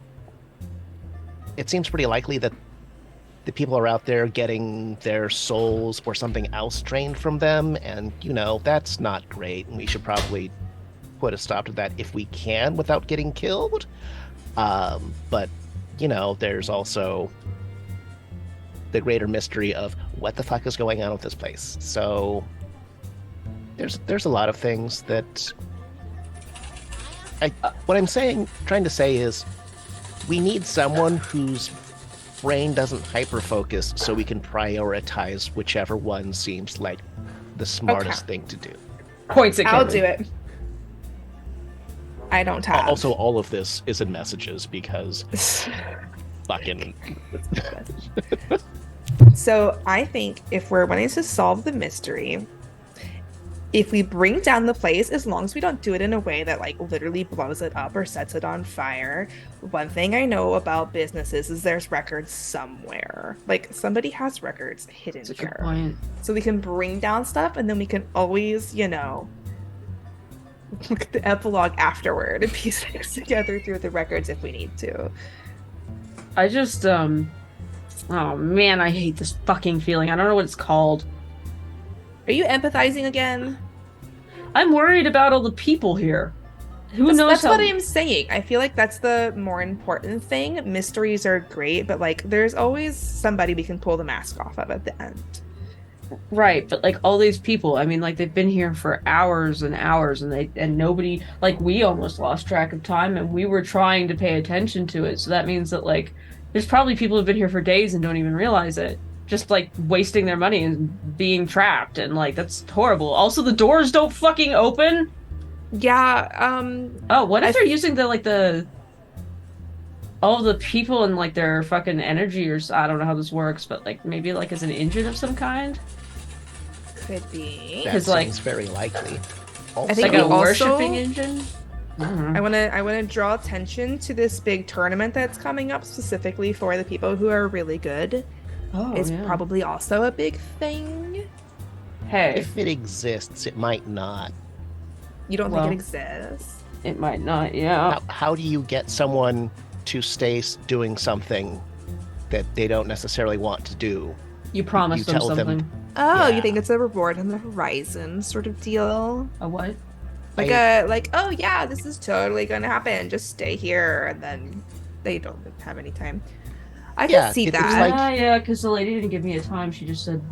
C: it seems pretty likely that the people are out there getting their souls or something else drained from them, and that's not great, and we should probably put a stop to that if we can without getting killed. But there's also the greater mystery of what the fuck is going on with this place. So there's a lot of things that what I'm trying to say is we need someone whose brain doesn't hyper focus so we can prioritize whichever one seems like the smartest thing to do.
D: Points it.
B: I'll do it. I don't have.
C: Also, all of this is in messages because fucking.
B: So I think if we're wanting to solve the mystery, if we bring down the place, as long as we don't do it in a way that like literally blows it up or sets it on fire. One thing I know about businesses is there's records somewhere. Like somebody has records hidden
D: That's a good
B: here.
D: point.
B: So we can bring down stuff and then we can always, you know, look at the epilogue afterward and piece things together through the records if we need to.
D: I just, oh man, I hate this fucking feeling. I don't know what it's called.
B: Are you empathizing again?
D: I'm worried about all the people here. Who knows
B: That's
D: how...
B: what I'm saying. I feel like that's the more important thing. Mysteries are great, but like there's always somebody we can pull the mask off of at the end.
D: Right, but like all these people, I mean, like they've been here for hours and hours, and nobody, like we almost lost track of time, and we were trying to pay attention to it. So that means that like there's probably people who've been here for days and don't even realize it, just like wasting their money and being trapped, and like that's horrible. Also, the doors don't fucking open.
B: Yeah.
D: Oh, what if they're using all the people and like their fucking energy, or I don't know how this works, but like maybe like as an engine of some kind.
B: Could be.
C: That
D: Because, like,
C: seems very likely.
B: I think
D: Like
B: we
D: a
B: also-
D: worshipping engine.
B: I wanna draw attention to this big tournament that's coming up specifically for the people who are really good.
D: Oh,
B: It's
D: yeah.
B: probably also a big thing.
D: Hey,
C: If it exists, it might not.
B: You don't
D: Well.
B: think it exists?
D: it might not. Yeah.
C: How do you get someone to stay doing something that they don't necessarily want to do?
D: You promised them
C: tell them-
D: something.
B: Oh,
C: Yeah.
B: you think it's a reward on the horizon sort of deal?
D: A what?
B: Like oh yeah, this is totally gonna happen. Just stay here, and then they don't have any time. I
C: Yeah,
B: can see
C: it's
B: that.
C: like-
D: Yeah, because the lady didn't give me a time. She just said,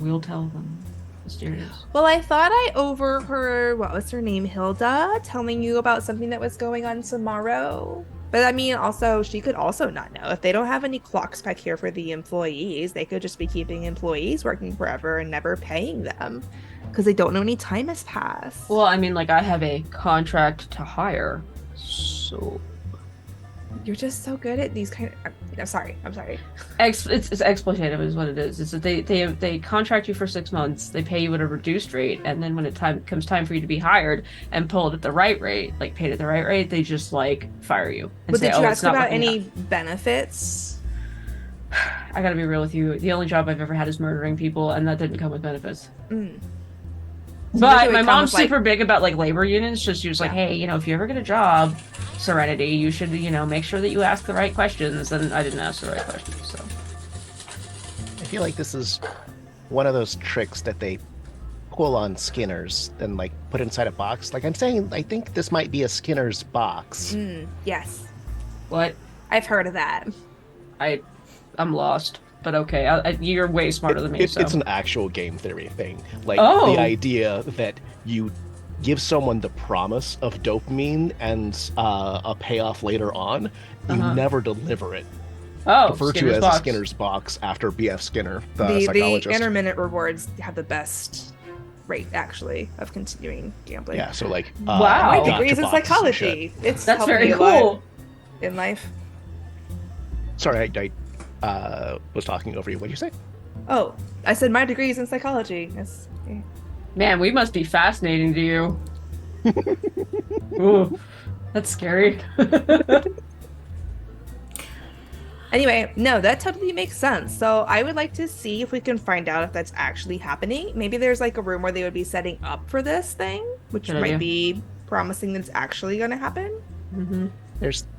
D: we'll tell them. Mysterious.
B: Well, I thought I overheard what was her name, Hilda, telling you about something that was going on tomorrow. But I mean, also she could also not know if they don't have any clocks back here for the employees. They could just be keeping employees working forever and never paying them because they don't know any time has passed.
D: Well, I mean, like I have a contract to hire, so
B: You're just so good at these kind of. I'm sorry.
D: it's exploitative is what it is. It's that they contract you for 6 months, they pay you at a reduced rate, and then when it comes time for you to be hired and pulled at the right rate, like paid at the right rate, they just like fire you. And
B: But
D: say,
B: did you
D: "Oh,
B: ask
D: it's not
B: about
D: working
B: any
D: out."
B: benefits?
D: I gotta be real with you. The only job I've ever had is murdering people, and that didn't come with benefits.
B: Mm.
D: But
B: Usually
D: my
B: it
D: mom's
B: comes, like-
D: super big about like labor unions. So she was like,
B: Yeah.
D: "Hey, if you ever get a job, Serenity, you should, make sure that you ask the right questions." And I didn't ask the right questions, so.
C: I feel like this is one of those tricks that they pull on Skinners and like put inside a box. Like I'm saying, I think this might be a Skinner's box.
B: Yes,
D: What?
B: I've heard of that.
D: I'm lost. But okay, you're way smarter than me.
C: It's
D: So
C: an actual game theory thing. Like
D: Oh.
C: the idea that you give someone the promise of dopamine and a payoff later on, you
D: Uh-huh.
C: never deliver it. Refer to
D: Skinner's
C: as
D: box.
C: a Skinner's box after B.F. Skinner, the
B: The
C: psychologist.
B: intermittent rewards have the best rate actually of continuing gambling.
C: Yeah, so like
D: Wow.
B: My
D: Gotcha
B: degree's in
C: boxes and
B: psychology.
C: shit.
B: It's
D: That's
B: helped
D: very
B: me a lot
D: cool.
B: in life.
C: Sorry, I was talking over you. What did you say?
B: Oh, I said my degree's in psychology. Yes.
D: Man, we must be fascinating to you. Ooh, that's scary.
B: Anyway, no, that totally makes sense. So I would like to see if we can find out if that's actually happening. Maybe there's like a room where they would be setting up for this thing, which
D: Good
B: might
D: idea.
B: be promising that it's actually going to happen.
D: Mm-hmm.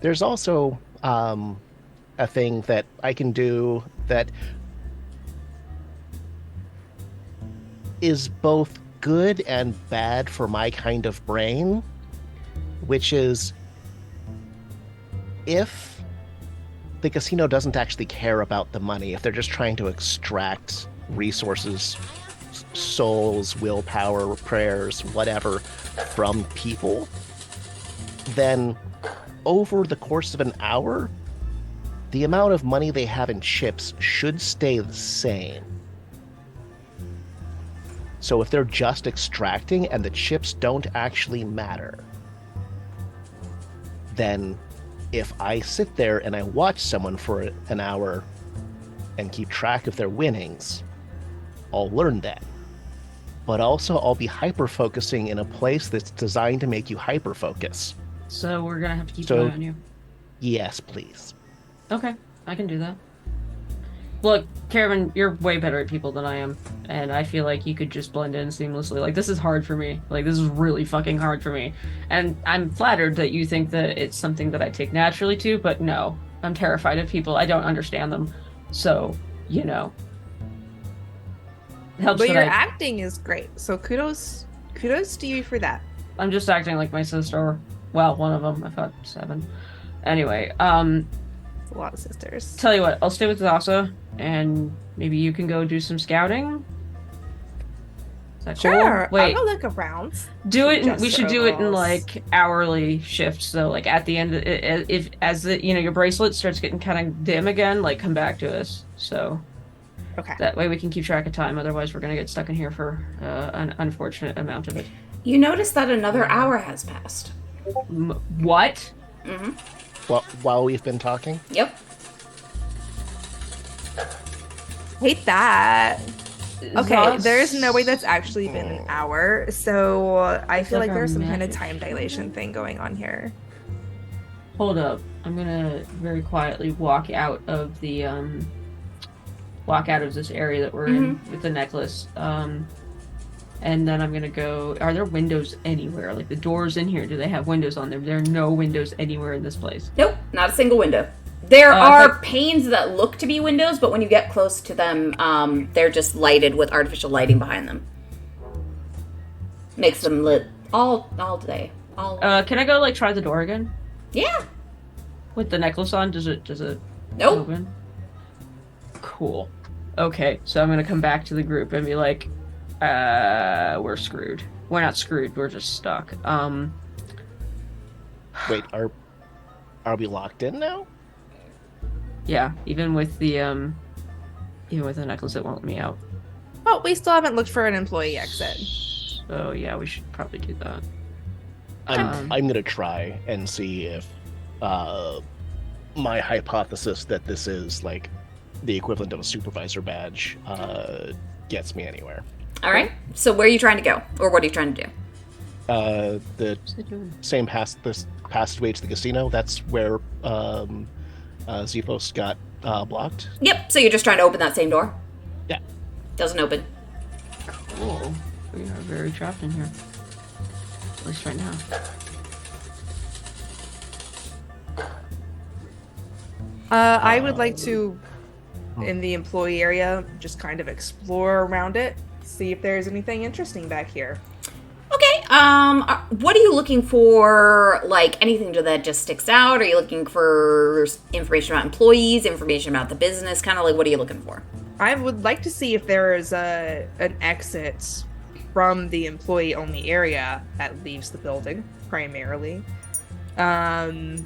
C: There's also a thing that I can do that is both good and bad for my kind of brain, which is if the casino doesn't actually care about the money, if they're just trying to extract resources, souls, willpower, prayers, whatever, from people, then over the course of an hour, the amount of money they have in chips should stay the same. So if they're just extracting and the chips don't actually matter, then if I sit there and I watch someone for an hour and keep track of their winnings, I'll learn that. but also I'll be hyper-focusing in a place that's designed to make you hyper-focus.
D: So we're gonna have to keep
C: So-
D: an eye on you.
C: Yes, please.
D: Okay, I can do that. Look, Karen, you're way better at people than I am, and I feel like you could just blend in seamlessly. Like, this is hard for me. Like, this is really fucking hard for me. And I'm flattered that you think that it's something that I take naturally to, but no. I'm terrified of people. I don't understand them. So, you know. It helps
B: But
D: that
B: your
D: I-
B: acting is great, so kudos to you for that.
D: I'm just acting like my sister. Well, one of them. I've got 7. Anyway,
B: It's a lot of sisters.
D: tell you what, I'll stay with Zasa, and maybe you can go do some scouting. Is that
B: Sure,
D: cool?
B: I'll
D: Wait,
B: go look around.
D: do it.
B: Just
D: We should do it in
B: overalls.
D: like hourly shifts. So like at the end, if as the your bracelet starts getting kind of dim again, like come back to us. So
B: Okay.
D: that way we can keep track of time. Otherwise, we're gonna get stuck in here for an unfortunate amount of it.
F: You notice that another hour has passed.
D: What?
F: Mm-hmm.
C: While we've been talking?
F: Yep.
B: Hate that. Okay,
D: Zas-
B: there's no way that's actually been an hour, so I feel
D: like
B: like
D: our
B: there's some kind of
D: magic.
B: time dilation thing going on here.
D: Hold up. I'm gonna very quietly walk out of the this area that we're in with the necklace. And then I'm gonna go. Are there windows anywhere? Like the doors in here, do they have windows on them? There are no windows anywhere in this place.
F: Nope, not a single window. There
D: I
F: are
D: think-
F: panes that look to be windows, but when you get close to them, they're just lighted with artificial lighting behind them. Makes them lit all day.
D: Can I go like try the door again
F: Yeah.
D: with the necklace on? Does it
F: Nope.
D: open? Cool. Okay, so I'm gonna come back to the group and be like, we're screwed. We're not screwed. We're just stuck.
C: Wait, are we locked in now?
D: Yeah. Even with the necklace, it won't let me out.
B: Oh, we still haven't looked for an employee exit.
D: So yeah, we should probably do that.
C: I'm gonna try and see if my hypothesis that this is like the equivalent of a supervisor badge gets me anywhere.
F: All right. So where are you trying to go, or what are you trying to do?
C: The
D: What's it doing?
C: same passageway to the casino. That's where Zephos got blocked.
F: Yep. So you're just trying to open that same door.
C: Yeah.
F: Doesn't open.
D: Cool. We are very trapped in here. At least right now.
B: I would like to, in the employee area, just kind of explore around it, see if there's anything interesting back here.
F: Okay. What are you looking for? Like anything that just sticks out? Are you looking for information about employees, information about the business? Kind of like what are you looking for?
B: I would like to see if there is an exit from the employee-only area that leaves the building, primarily. The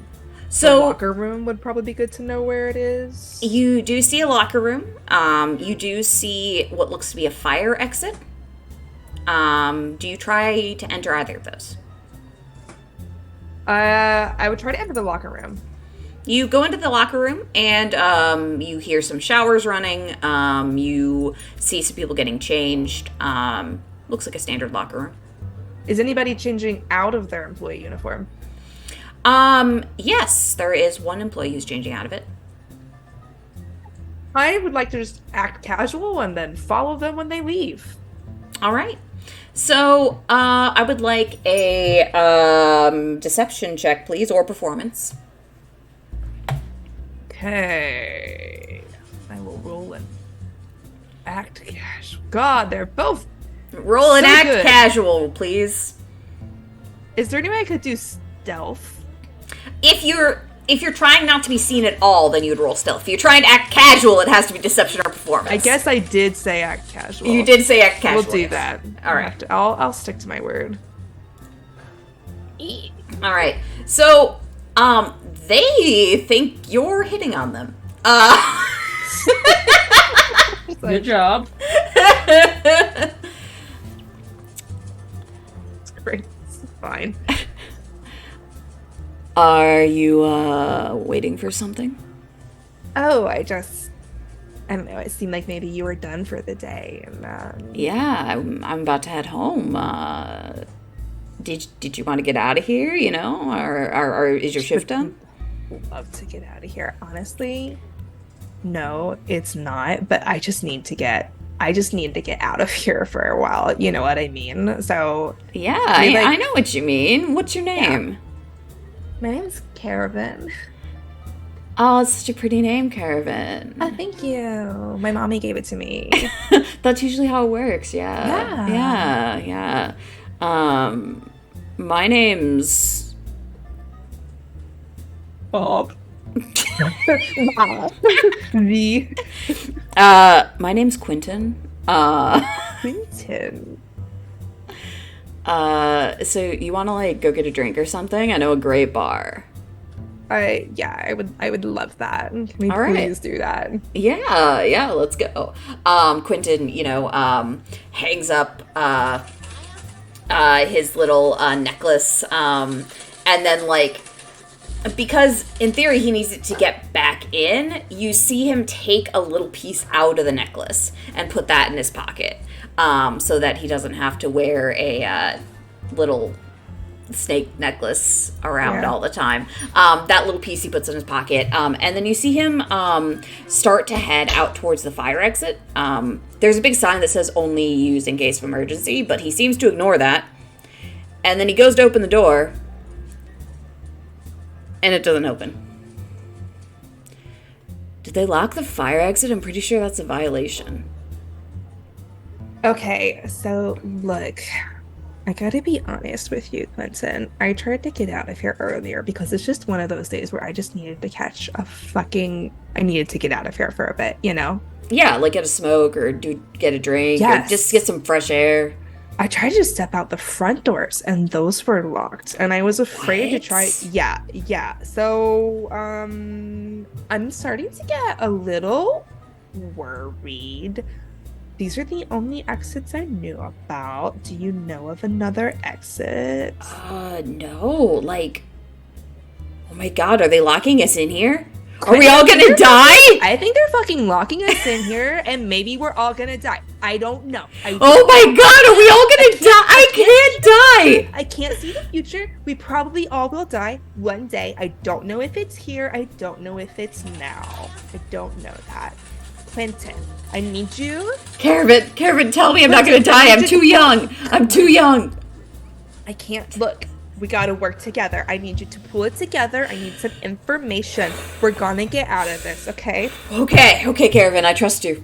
F: So
B: locker room would probably be good to know where it is.
F: you do see a locker room. You do see what looks to be a fire exit. Do you try to enter either of those?
B: I would try to enter the locker room.
F: You go into the locker room and you hear some showers running. You see some people getting changed. Looks like a standard locker room.
B: Is anybody changing out of their employee uniform?
F: Yes, there is one employee who's changing out of it.
B: I would like to just act casual and then follow them when they leave.
F: All right. So, I would like a deception check, please, or performance.
B: Okay. I will roll and act casual. God, they're both.
F: Roll an
B: So
F: act
B: good.
F: casual, please.
B: Is there any way I could do stealth?
F: If you're trying not to be seen at all, then you'd roll stealth. If you're trying to act casual, it has to be deception or performance.
B: I guess I did say act casual.
F: you did say act casual.
B: We'll do
F: yes.
B: that.
F: All right.
B: I'll stick to my word.
F: All right. So, they think you're hitting on them.
D: Good job.
B: It's great. It's fine.
F: Are you waiting for something?
B: Oh, I just I don't know. It seemed like maybe you were done for the day. And,
F: Yeah, I'm about to head home. Did you want to get out of here? You know, or is your shift done?
B: love to get out of here. Honestly, no, it's not. But I just need to get out of here for a while. You know what I mean? So
F: Yeah,
B: like,
F: I know what you mean. What's your name?
B: my name's Caravan.
F: Oh, it's such a pretty name, Caravan.
B: Oh, thank you. My mommy gave it to me.
F: That's usually how it works. Yeah. My name's
D: Bob.
F: my name's Quentin.
B: Quentin.
F: So you want to like go get a drink or something? I know a great bar.
B: I would love that. Can we
F: All right.
B: please do that?
F: Yeah, let's go. Quentin, hangs up his little necklace, and then like, because in theory he needs it to get back in, you see him take a little piece out of the necklace and put that in his pocket, so that he doesn't have to wear a little snake necklace around all the time. That little piece he puts in his pocket, and then you see him start to head out towards the fire exit. There's a big sign that says only use in case of emergency, but he seems to ignore that, and then he goes to open the door and it doesn't open. Did they lock the fire exit? I'm pretty sure that's a violation.
B: Okay, so look, I gotta be honest with you, Quentin. I tried to get out of here earlier because it's just one of those days where I just needed to I needed to get out of here for a bit, you know?
F: Yeah, like get a smoke or get a drink
B: Yes.
F: or just get some fresh air.
B: I tried to step out the front doors and those were locked, and I was afraid to try. Yeah. So, I'm starting to get a little worried. These are the only exits I knew about. Do you know of another exit?
F: No, like, oh my god, are they locking us in here? Are we all gonna die?
B: I think they're fucking locking us in here, and maybe we're all gonna die. I don't know.
F: Oh my god, are we all gonna die? I can't die!
B: I can't see the future. We probably all will die one day. I don't know if it's here. I don't know if it's now. I don't know that. Quentin, I need you.
F: Caravan, tell me I'm not gonna die. I'm too young.
B: I can't. Look, we gotta work together. I need you to pull it together. I need some information. We're gonna get out of this, okay?
F: Okay, Caravan, I trust you.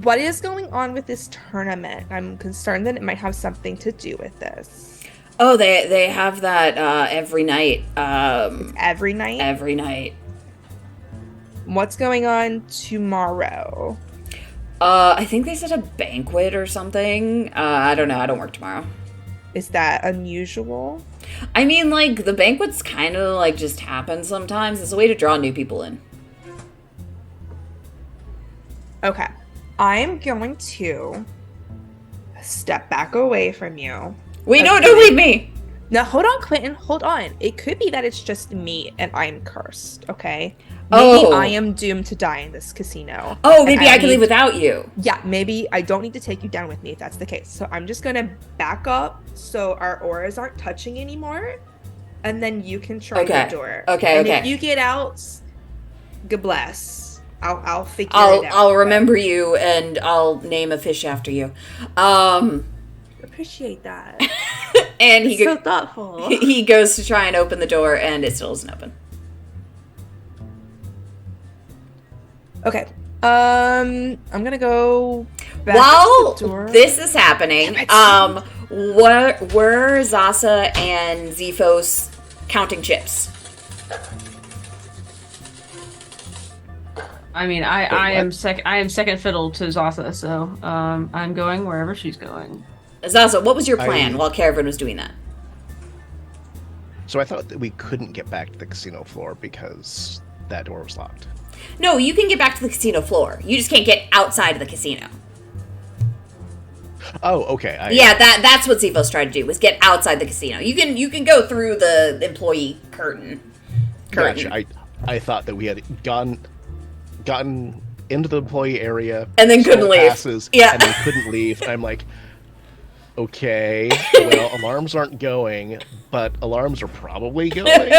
B: What is going on with this tournament? I'm concerned that it might have something to do with this.
F: Oh, they have that every night.
B: Every night?
F: Every night.
B: What's going on tomorrow?
F: I think they said a banquet or something. I don't know. I don't work tomorrow.
B: Is that unusual?
F: I mean, like, the banquets kind of, like, just happen sometimes. It's a way to draw new people in.
B: Okay. I'm going to step back away from you.
F: Wait, no, don't leave me!
B: Now, hold on, Quentin. Hold on. It could be that it's just me and I'm cursed, okay? Maybe I am doomed to die in this casino.
F: Oh, maybe I can leave without you.
B: Yeah, maybe I don't need to take you down with me if that's the case. So I'm just going to back up so our auras aren't touching anymore. And then you can try the door.
F: Okay.
B: If you get out, God bless. I'll figure it out.
F: I'll remember you and I'll name a fish after you.
B: Appreciate that.
F: And
B: so thoughtful.
F: He goes to try and open the door and it still isn't open.
B: Okay. I'm gonna go back
F: while
B: to the door.
F: This is happening, were Zasa and Zephos counting chips?
D: I mean, I am second fiddle to Zasa, so I'm going wherever she's going.
F: Zasa, what was your plan while Caravan was doing that?
C: So I thought that we couldn't get back to the casino floor because that door was locked.
F: No, you can get back to the casino floor. You just can't get outside of the casino.
C: Oh, okay.
F: That's what Zephos tried to do, was get outside the casino. You can go through the employee curtain.
C: Gotcha. I thought that we had gotten into the employee area,
F: And then couldn't leave.
C: passes,
F: Yeah.
C: and then couldn't leave. And I'm like, okay, well, alarms aren't going, but alarms are probably going.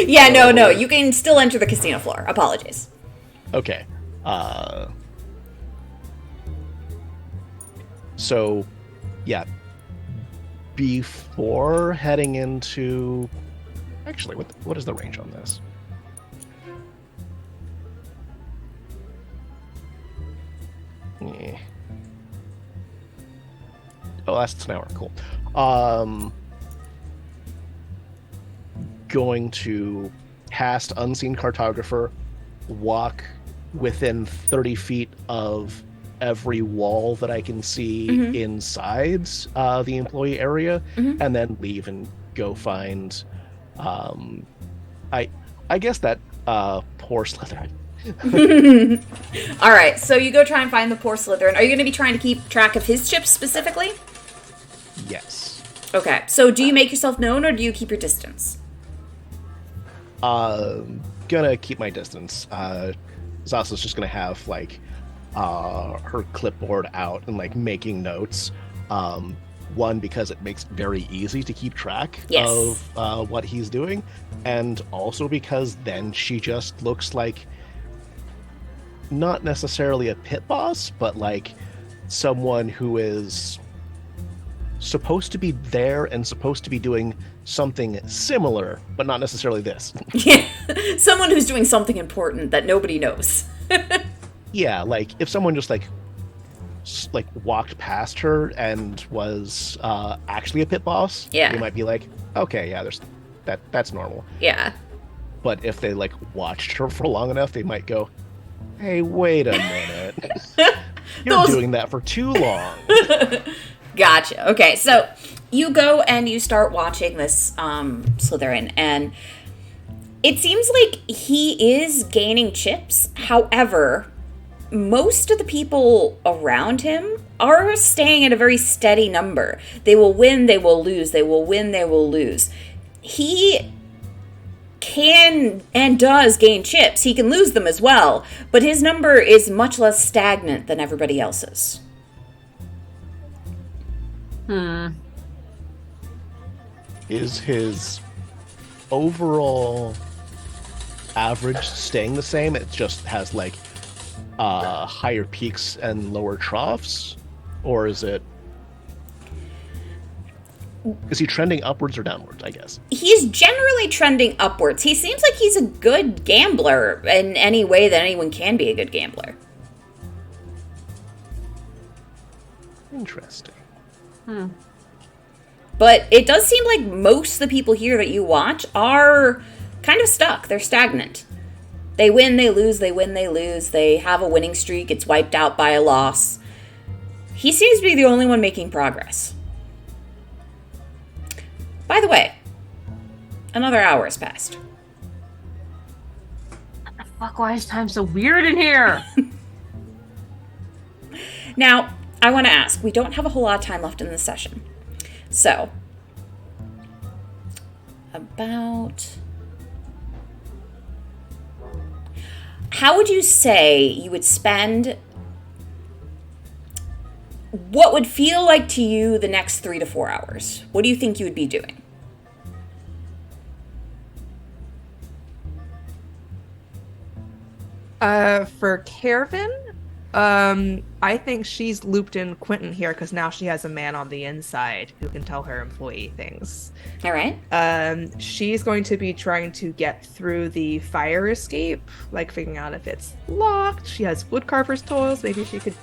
F: Yeah, no, you can still enter the casino floor. Apologies.
C: Okay. So, yeah. Before heading into... Actually, what is the range on this? Yeah. Oh, that's an hour. Cool. Going to cast Unseen Cartographer, walk within 30 feet of every wall that I can see inside the employee area, and then leave and go find I guess that poor Slytherin.
F: All right, so you go try and find the poor Slytherin. Are you going to be trying to keep track of his chips specifically?
C: Yes.
F: Okay, so do you make yourself known or do you keep your distance?
C: Gonna keep my distance. Zasa's just gonna have like her clipboard out and like making notes. One, because it makes it very easy to keep track of what he's doing, and also because then she just looks like not necessarily a pit boss, but like someone who is supposed to be there and supposed to be doing something similar, but not necessarily this.
F: Yeah, someone who's doing something important that nobody knows.
C: Yeah, like if someone just like walked past her and was actually a pit boss,
F: yeah,
C: you might be like, okay, yeah, there's that's normal.
F: Yeah.
C: But if they like watched her for long enough, they might go, hey, wait a minute. You're doing that for too long.
F: Gotcha. Okay, so you go and you start watching this Slytherin, and it seems like he is gaining chips. However, most of the people around him are staying at a very steady number. They will win, they will lose, they will win, they will lose. He can and does gain chips. He can lose them as well, but his number is much less stagnant than everybody else's.
C: Is his overall average staying the same? It just has like higher peaks and lower troughs? Or is he trending upwards or downwards, I guess?
F: He's generally trending upwards. He seems like he's a good gambler in any way that anyone can be a good gambler.
C: Interesting.
F: But it does seem like most of the people here that you watch are kind of stuck. They're stagnant. They win, they lose, they win, they lose. They have a winning streak. It's wiped out by a loss. He seems to be the only one making progress. By the way, another hour has passed.
D: What the fuck? Why is time so weird in here?
F: Now, I want to ask, we don't have a whole lot of time left in this session. So, how would you say you would spend what would feel like to you the next 3 to 4 hours? What do you think you would be doing?
B: For Kervin, I think she's looped in Quentin here because now she has a man on the inside who can tell her employee things.
F: All right.
B: She's going to be trying to get through the fire escape, like figuring out if it's locked. She has woodcarver's tools. Maybe she could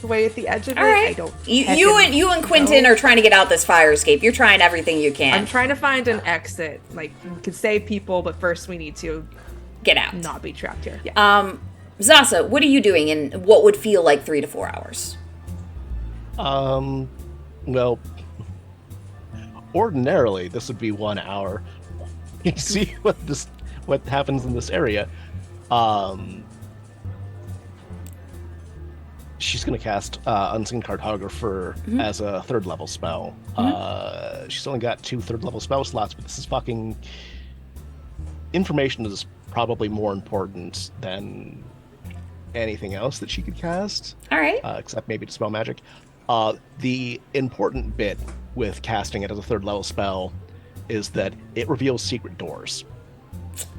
B: sway at the edge of it.
F: Right.
B: I don't.
F: You and Quentin are trying to get out this fire escape. You're trying everything you can.
B: I'm trying to find an exit. Like we could save people, but first we need to
F: get out.
B: Not be trapped here. Yeah.
F: Zasa, what are you doing in what would feel like 3 to 4 hours?
C: Well, ordinarily this would be 1 hour. You see what happens in this area. She's gonna cast Unseen Cartographer as a 3rd level spell. She's only got 2 3rd level spell slots, but this is fucking information is probably more important than anything else that she could cast.
F: All right.
C: Except maybe dispel magic. The important bit with casting it as a 3rd level spell is that it reveals secret doors.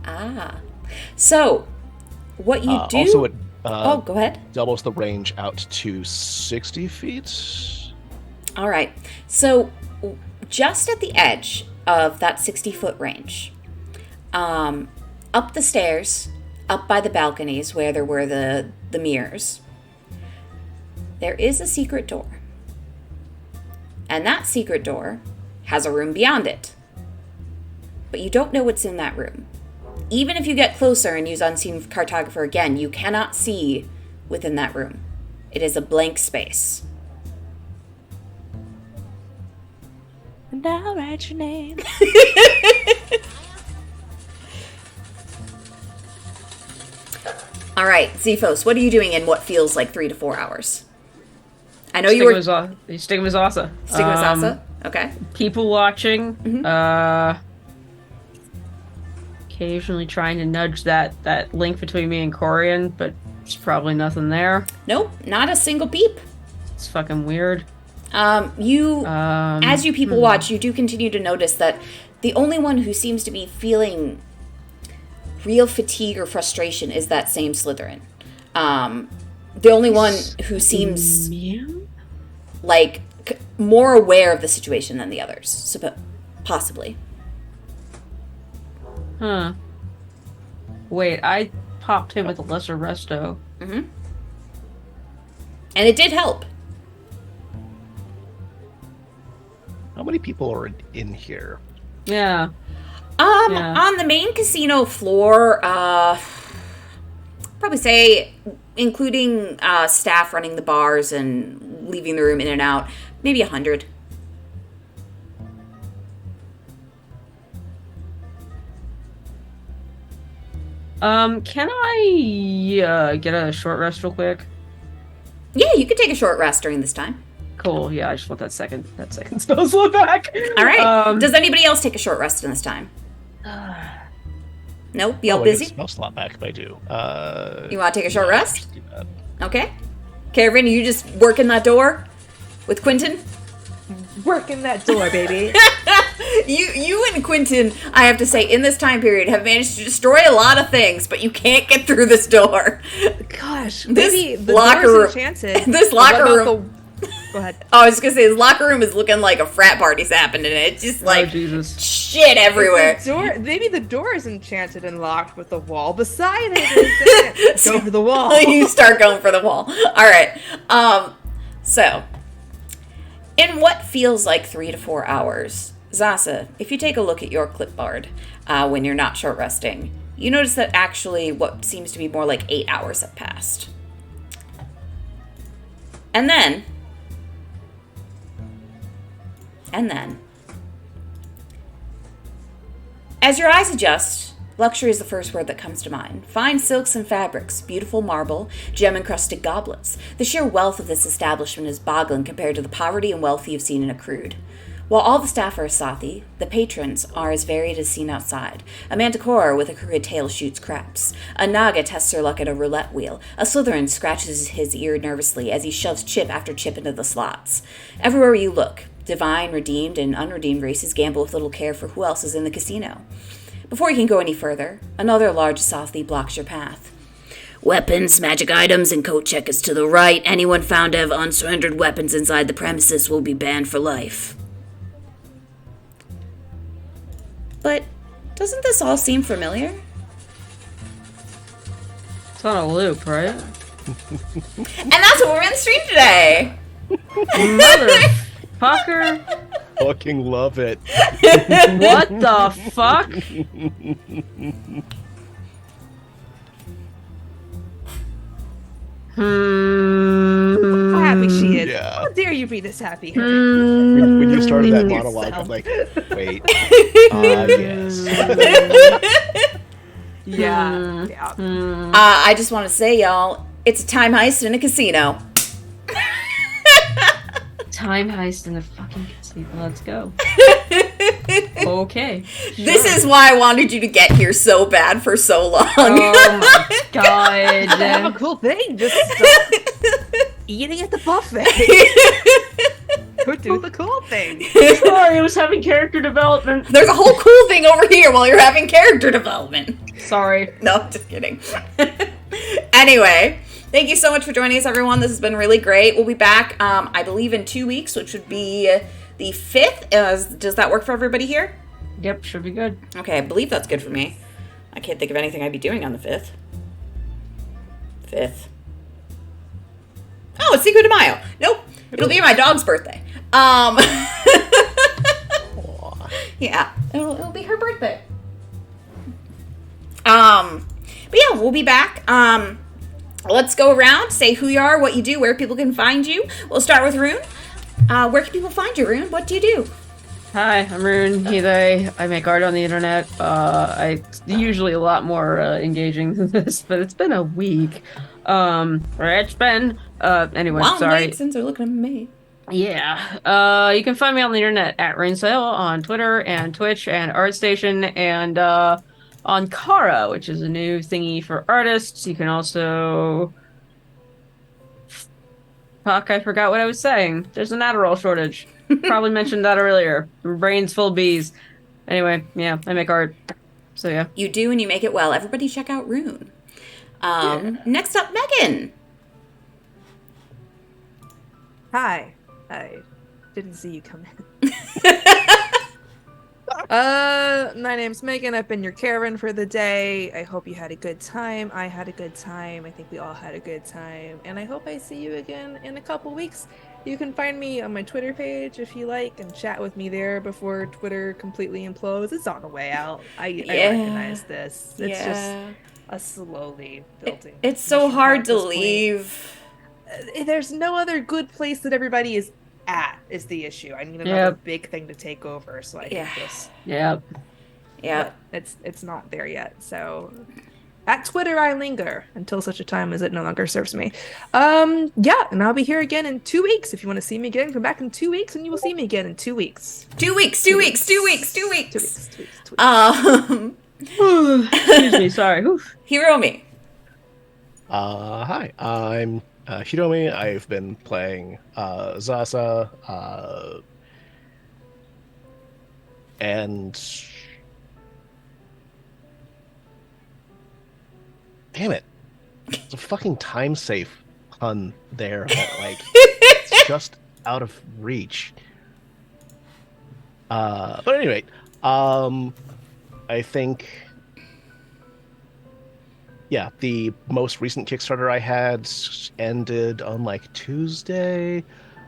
F: Ah. So, what you do...
C: Also, it
F: go ahead.
C: doubles the range out to 60 feet.
F: All right. So, just at the edge of that 60-foot range, up the stairs, up by the balconies where there were the mirrors, there is a secret door. And that secret door has a room beyond it. But you don't know what's in that room. Even if you get closer and use Unseen Cartographer again, you cannot see within that room. It is a blank space.
H: And I'll write your name.
F: All right, Zephos, what are you doing in what feels like 3 to 4 hours? I know you were
D: Sticking with Zasa.
F: sticking with Sasa. Okay.
D: People watching.
F: Mm-hmm.
D: Occasionally trying to nudge that link between me and Corian, but there's probably nothing there.
F: Nope, not a single peep.
D: It's fucking weird.
F: As you people watch, you do continue to notice that the only one who seems to be feeling real fatigue or frustration is that same Slytherin. The only one who seems like more aware of the situation than the others, possibly.
D: Huh. Wait, I popped him with a lesser resto.
F: Mm-hmm. And it did help.
C: How many people are in here?
D: Yeah.
F: On the main casino floor, probably say, including staff running the bars and leaving the room in and out, maybe 100.
D: Can I get a short rest real quick?
F: Yeah, you could take a short rest during this time.
D: Cool. Yeah, I just want that second spell slot back.
F: All right. Does anybody else take a short rest in this time? Nope. You all busy?
C: I get spell slot back if I do.
F: You want to take a short rest?
C: Just do that.
F: Okay. Karen, you just working that door with Quentin?
B: Working that door, baby.
F: You and Quentin, I have to say, in this time period, have managed to destroy a lot of things, but you can't get through this door.
B: Gosh,
F: This
B: maybe the
F: locker
B: door's
F: room-
B: enchanted.
F: this locker
B: What about
F: room-
B: Go ahead.
F: Oh, I was gonna say, his locker room is looking like a frat party's happening in it. It's just like
D: Jesus.
F: shit everywhere.
B: The door, maybe the door is enchanted and locked, but the wall beside it is go for the wall.
F: You start going for the wall. All right. So, in what feels like 3 to 4 hours, Zasa, if you take a look at your clipboard when you're not short resting, you notice that actually what seems to be more like 8 hours have passed. And then, as your eyes adjust, luxury is the first word that comes to mind. Fine silks and fabrics, beautiful marble, gem-encrusted goblets. The sheer wealth of this establishment is boggling compared to the poverty and wealth you've seen in Accrued. While all the staff are Asathi, the patrons are as varied as seen outside. A manticore with a crooked tail shoots craps. A Naga tests her luck at a roulette wheel. A Slytherin scratches his ear nervously as he shoves chip after chip into the slots. Everywhere you look, divine, redeemed, and unredeemed races gamble with little care for who else is in the casino. Before you can go any further, another large Asathi blocks your path. Weapons, magic items, and coat checkers to the right. Anyone found to have unsurrendered weapons inside the premises will be banned for life. But doesn't this all seem familiar?
D: It's on a loop, right?
F: And that's what we're in the stream today!
D: Motherfucker!
C: Fucking love it.
D: What the fuck?
B: How happy she is.
C: Yeah.
B: How dare you be this happy?
C: When you started that
B: Yourself.
C: monologue, I'm like, wait. Yes.
B: Yeah.
F: I just want to say, y'all, it's a time heist in a casino.
D: Time heist in the fucking casino. Let's go. Okay.
F: This is why I wanted you to get here so bad for so long.
D: Oh my
B: I have
D: god.
B: a cool thing. Just stop eating at the buffet. Go do the cool thing.
G: Sorry, I was having character development.
F: There's a whole cool thing over here while you're having character development.
D: Sorry.
F: No, just kidding. Anyway, thank you so much for joining us, everyone. This has been really great. We'll be back, I believe, in 2 weeks, which would be the 5th. Does that work for everybody here?
D: Yep, should be good.
F: Okay, I believe that's good for me. I can't think of anything I'd be doing on the 5th. 5th. Oh, it's Cinco de Mayo. Nope. It'll be my dog's birthday. Yeah, it'll be her birthday. But yeah, we'll be back. Let's go around, say who you are, what you do, where people can find you. We'll start with Rune. Where can people find you, Rune? What do you do?
D: Hi, I'm Rune. He, they. I make art on the internet. It's usually a lot more engaging than this, but it's been a week. Anyway,
F: Long
D: sorry.
F: wait since they're looking at me.
D: Yeah. You can find me on the internet at Rainsale on Twitter and Twitch and ArtStation and on Kara, which is a new thingy for artists. You can also... Fuck, I forgot what I was saying. There's an Adderall shortage. Probably mentioned that earlier. My brain's full of bees. Anyway, yeah, I make art. So yeah.
F: You do, and you make it well. Everybody check out Rune. Next up, Megan.
B: Hi. I didn't see you come in. My name's Megan. I've been your Karen for the day. I hope you had a good time. I had a good time. I think we all had a good time. And I hope I see you again in a couple weeks. You can find me on my Twitter page if you like and chat with me there before Twitter completely implodes. It's on the way out. I recognize this. It's just a slowly building.
F: It's so hard to leave.
B: There's no other good place that everybody is at is the issue. I need another big thing to take over so I can just...
D: Yep.
F: Yeah.
B: It's not there yet. So at Twitter I linger until such a time as it no longer serves me. Yeah, and I'll be here again in 2 weeks. If you want to see me again, come back in 2 weeks and you will see me again in 2 weeks.
F: 2 weeks, 2 weeks, 2 weeks, 2 weeks.
B: 2 weeks, 2 weeks, 2 weeks.
D: Excuse me, sorry.
F: Hiromi.
C: Hi, I'm Hiromi. I've been playing Zasa, and damn it, it's a fucking time safe pun there that like it's just out of reach. But anyway, I think. Yeah, the most recent Kickstarter I had ended on like Tuesday,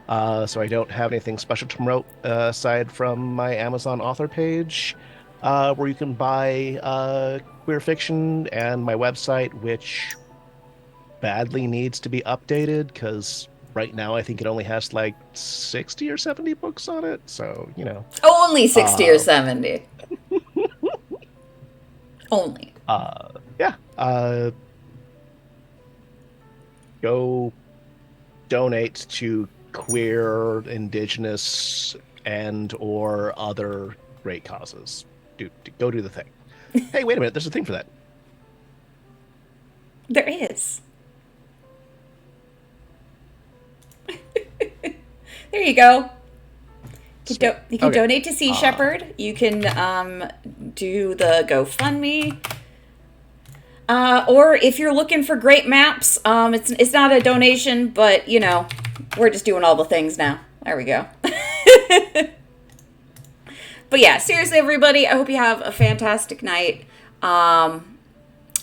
C: so I don't have anything special to promote aside from my Amazon author page, where you can buy queer fiction, and my website, which badly needs to be updated because right now I think it only has like 60 or 70 books on it, so, you know.
F: Only 60 or 70. Only.
C: Yeah. Go donate to queer, indigenous, and or other great causes. Go do the thing. Hey, wait a minute. There's a thing for that.
F: There is. There you go. You can donate to Sea Shepherd. You can do the GoFundMe. Or if you're looking for great maps, it's not a donation, but, you know, we're just doing all the things now. There we go. But yeah, seriously, everybody, I hope you have a fantastic night.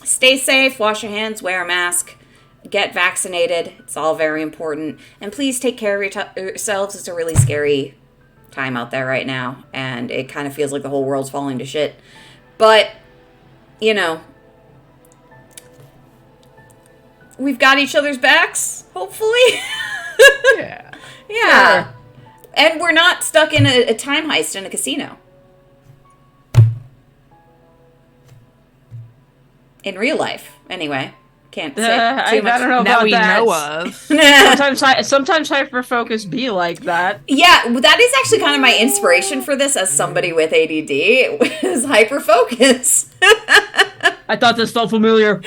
F: Stay safe, wash your hands, wear a mask, get vaccinated. It's all very important. And please take care of yourselves. It's a really scary time out there right now, and it kind of feels like the whole world's falling to shit. But, you know, we've got each other's backs, hopefully.
C: Yeah.
F: Yeah. Sure. And we're not stuck in a time heist in a casino. In real life, anyway. Can't say too much.
D: I don't know
B: Now
D: about
B: we
D: that.
B: know of.
D: Sometimes hyperfocus be like that.
F: Yeah, that is actually kind of my inspiration for this as somebody with ADD. It was hyperfocus.
C: Mm-hmm.
D: I thought this felt familiar.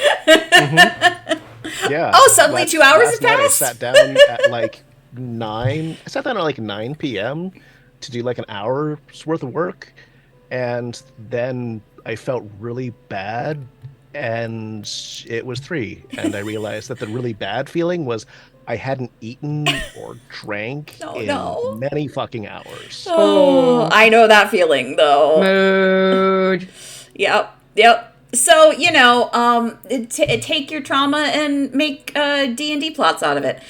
C: Yeah.
F: Oh, suddenly 2 hours have
C: last night
F: passed?
C: I sat down at like 9. I sat down at like 9 p.m. to do like an hour's worth of work, and then I felt really bad, and it was 3, and I realized that the really bad feeling was I hadn't eaten or drank in many fucking hours.
F: Oh, I know that feeling though.
D: Mood.
F: Yep. So, you know, take your trauma and make D&D plots out of it.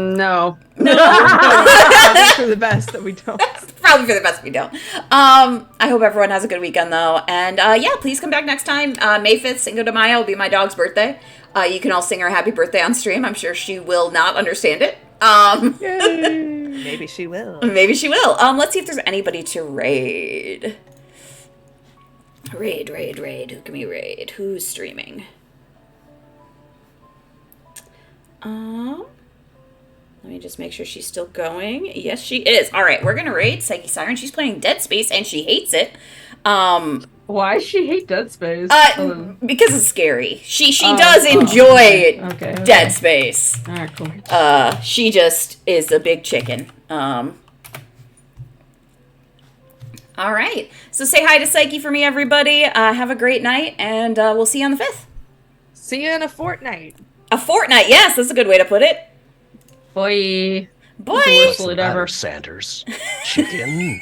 D: No.
B: Probably for the best that we don't.
F: Probably for the best we don't. I hope everyone has a good weekend though. And yeah, please come back next time. May 5th, Cinco de Mayo will be my dog's birthday. You can all sing her happy birthday on stream. I'm sure she will not understand it.
B: Maybe she will.
F: Maybe she will. Let's see if there's anybody to raid. Raid. Who can we raid? Who's streaming? Let me just make sure she's still going. Yes, she is. All right, we're gonna raid Psyche Siren. She's playing Dead Space and she hates it.
D: Why does she hate Dead Space?
F: Because it's scary. She does enjoy
D: okay.
F: Dead Space.
D: All right, cool.
F: She just is a big chicken. All right. So say hi to Psyche for me, everybody. Have a great night, and we'll see you on the 5th.
B: See you in a fortnight.
F: A fortnight. Yes, that's a good way to put it.
D: Boy.
F: Boy.
C: What's the matter, Sanders? Chicken.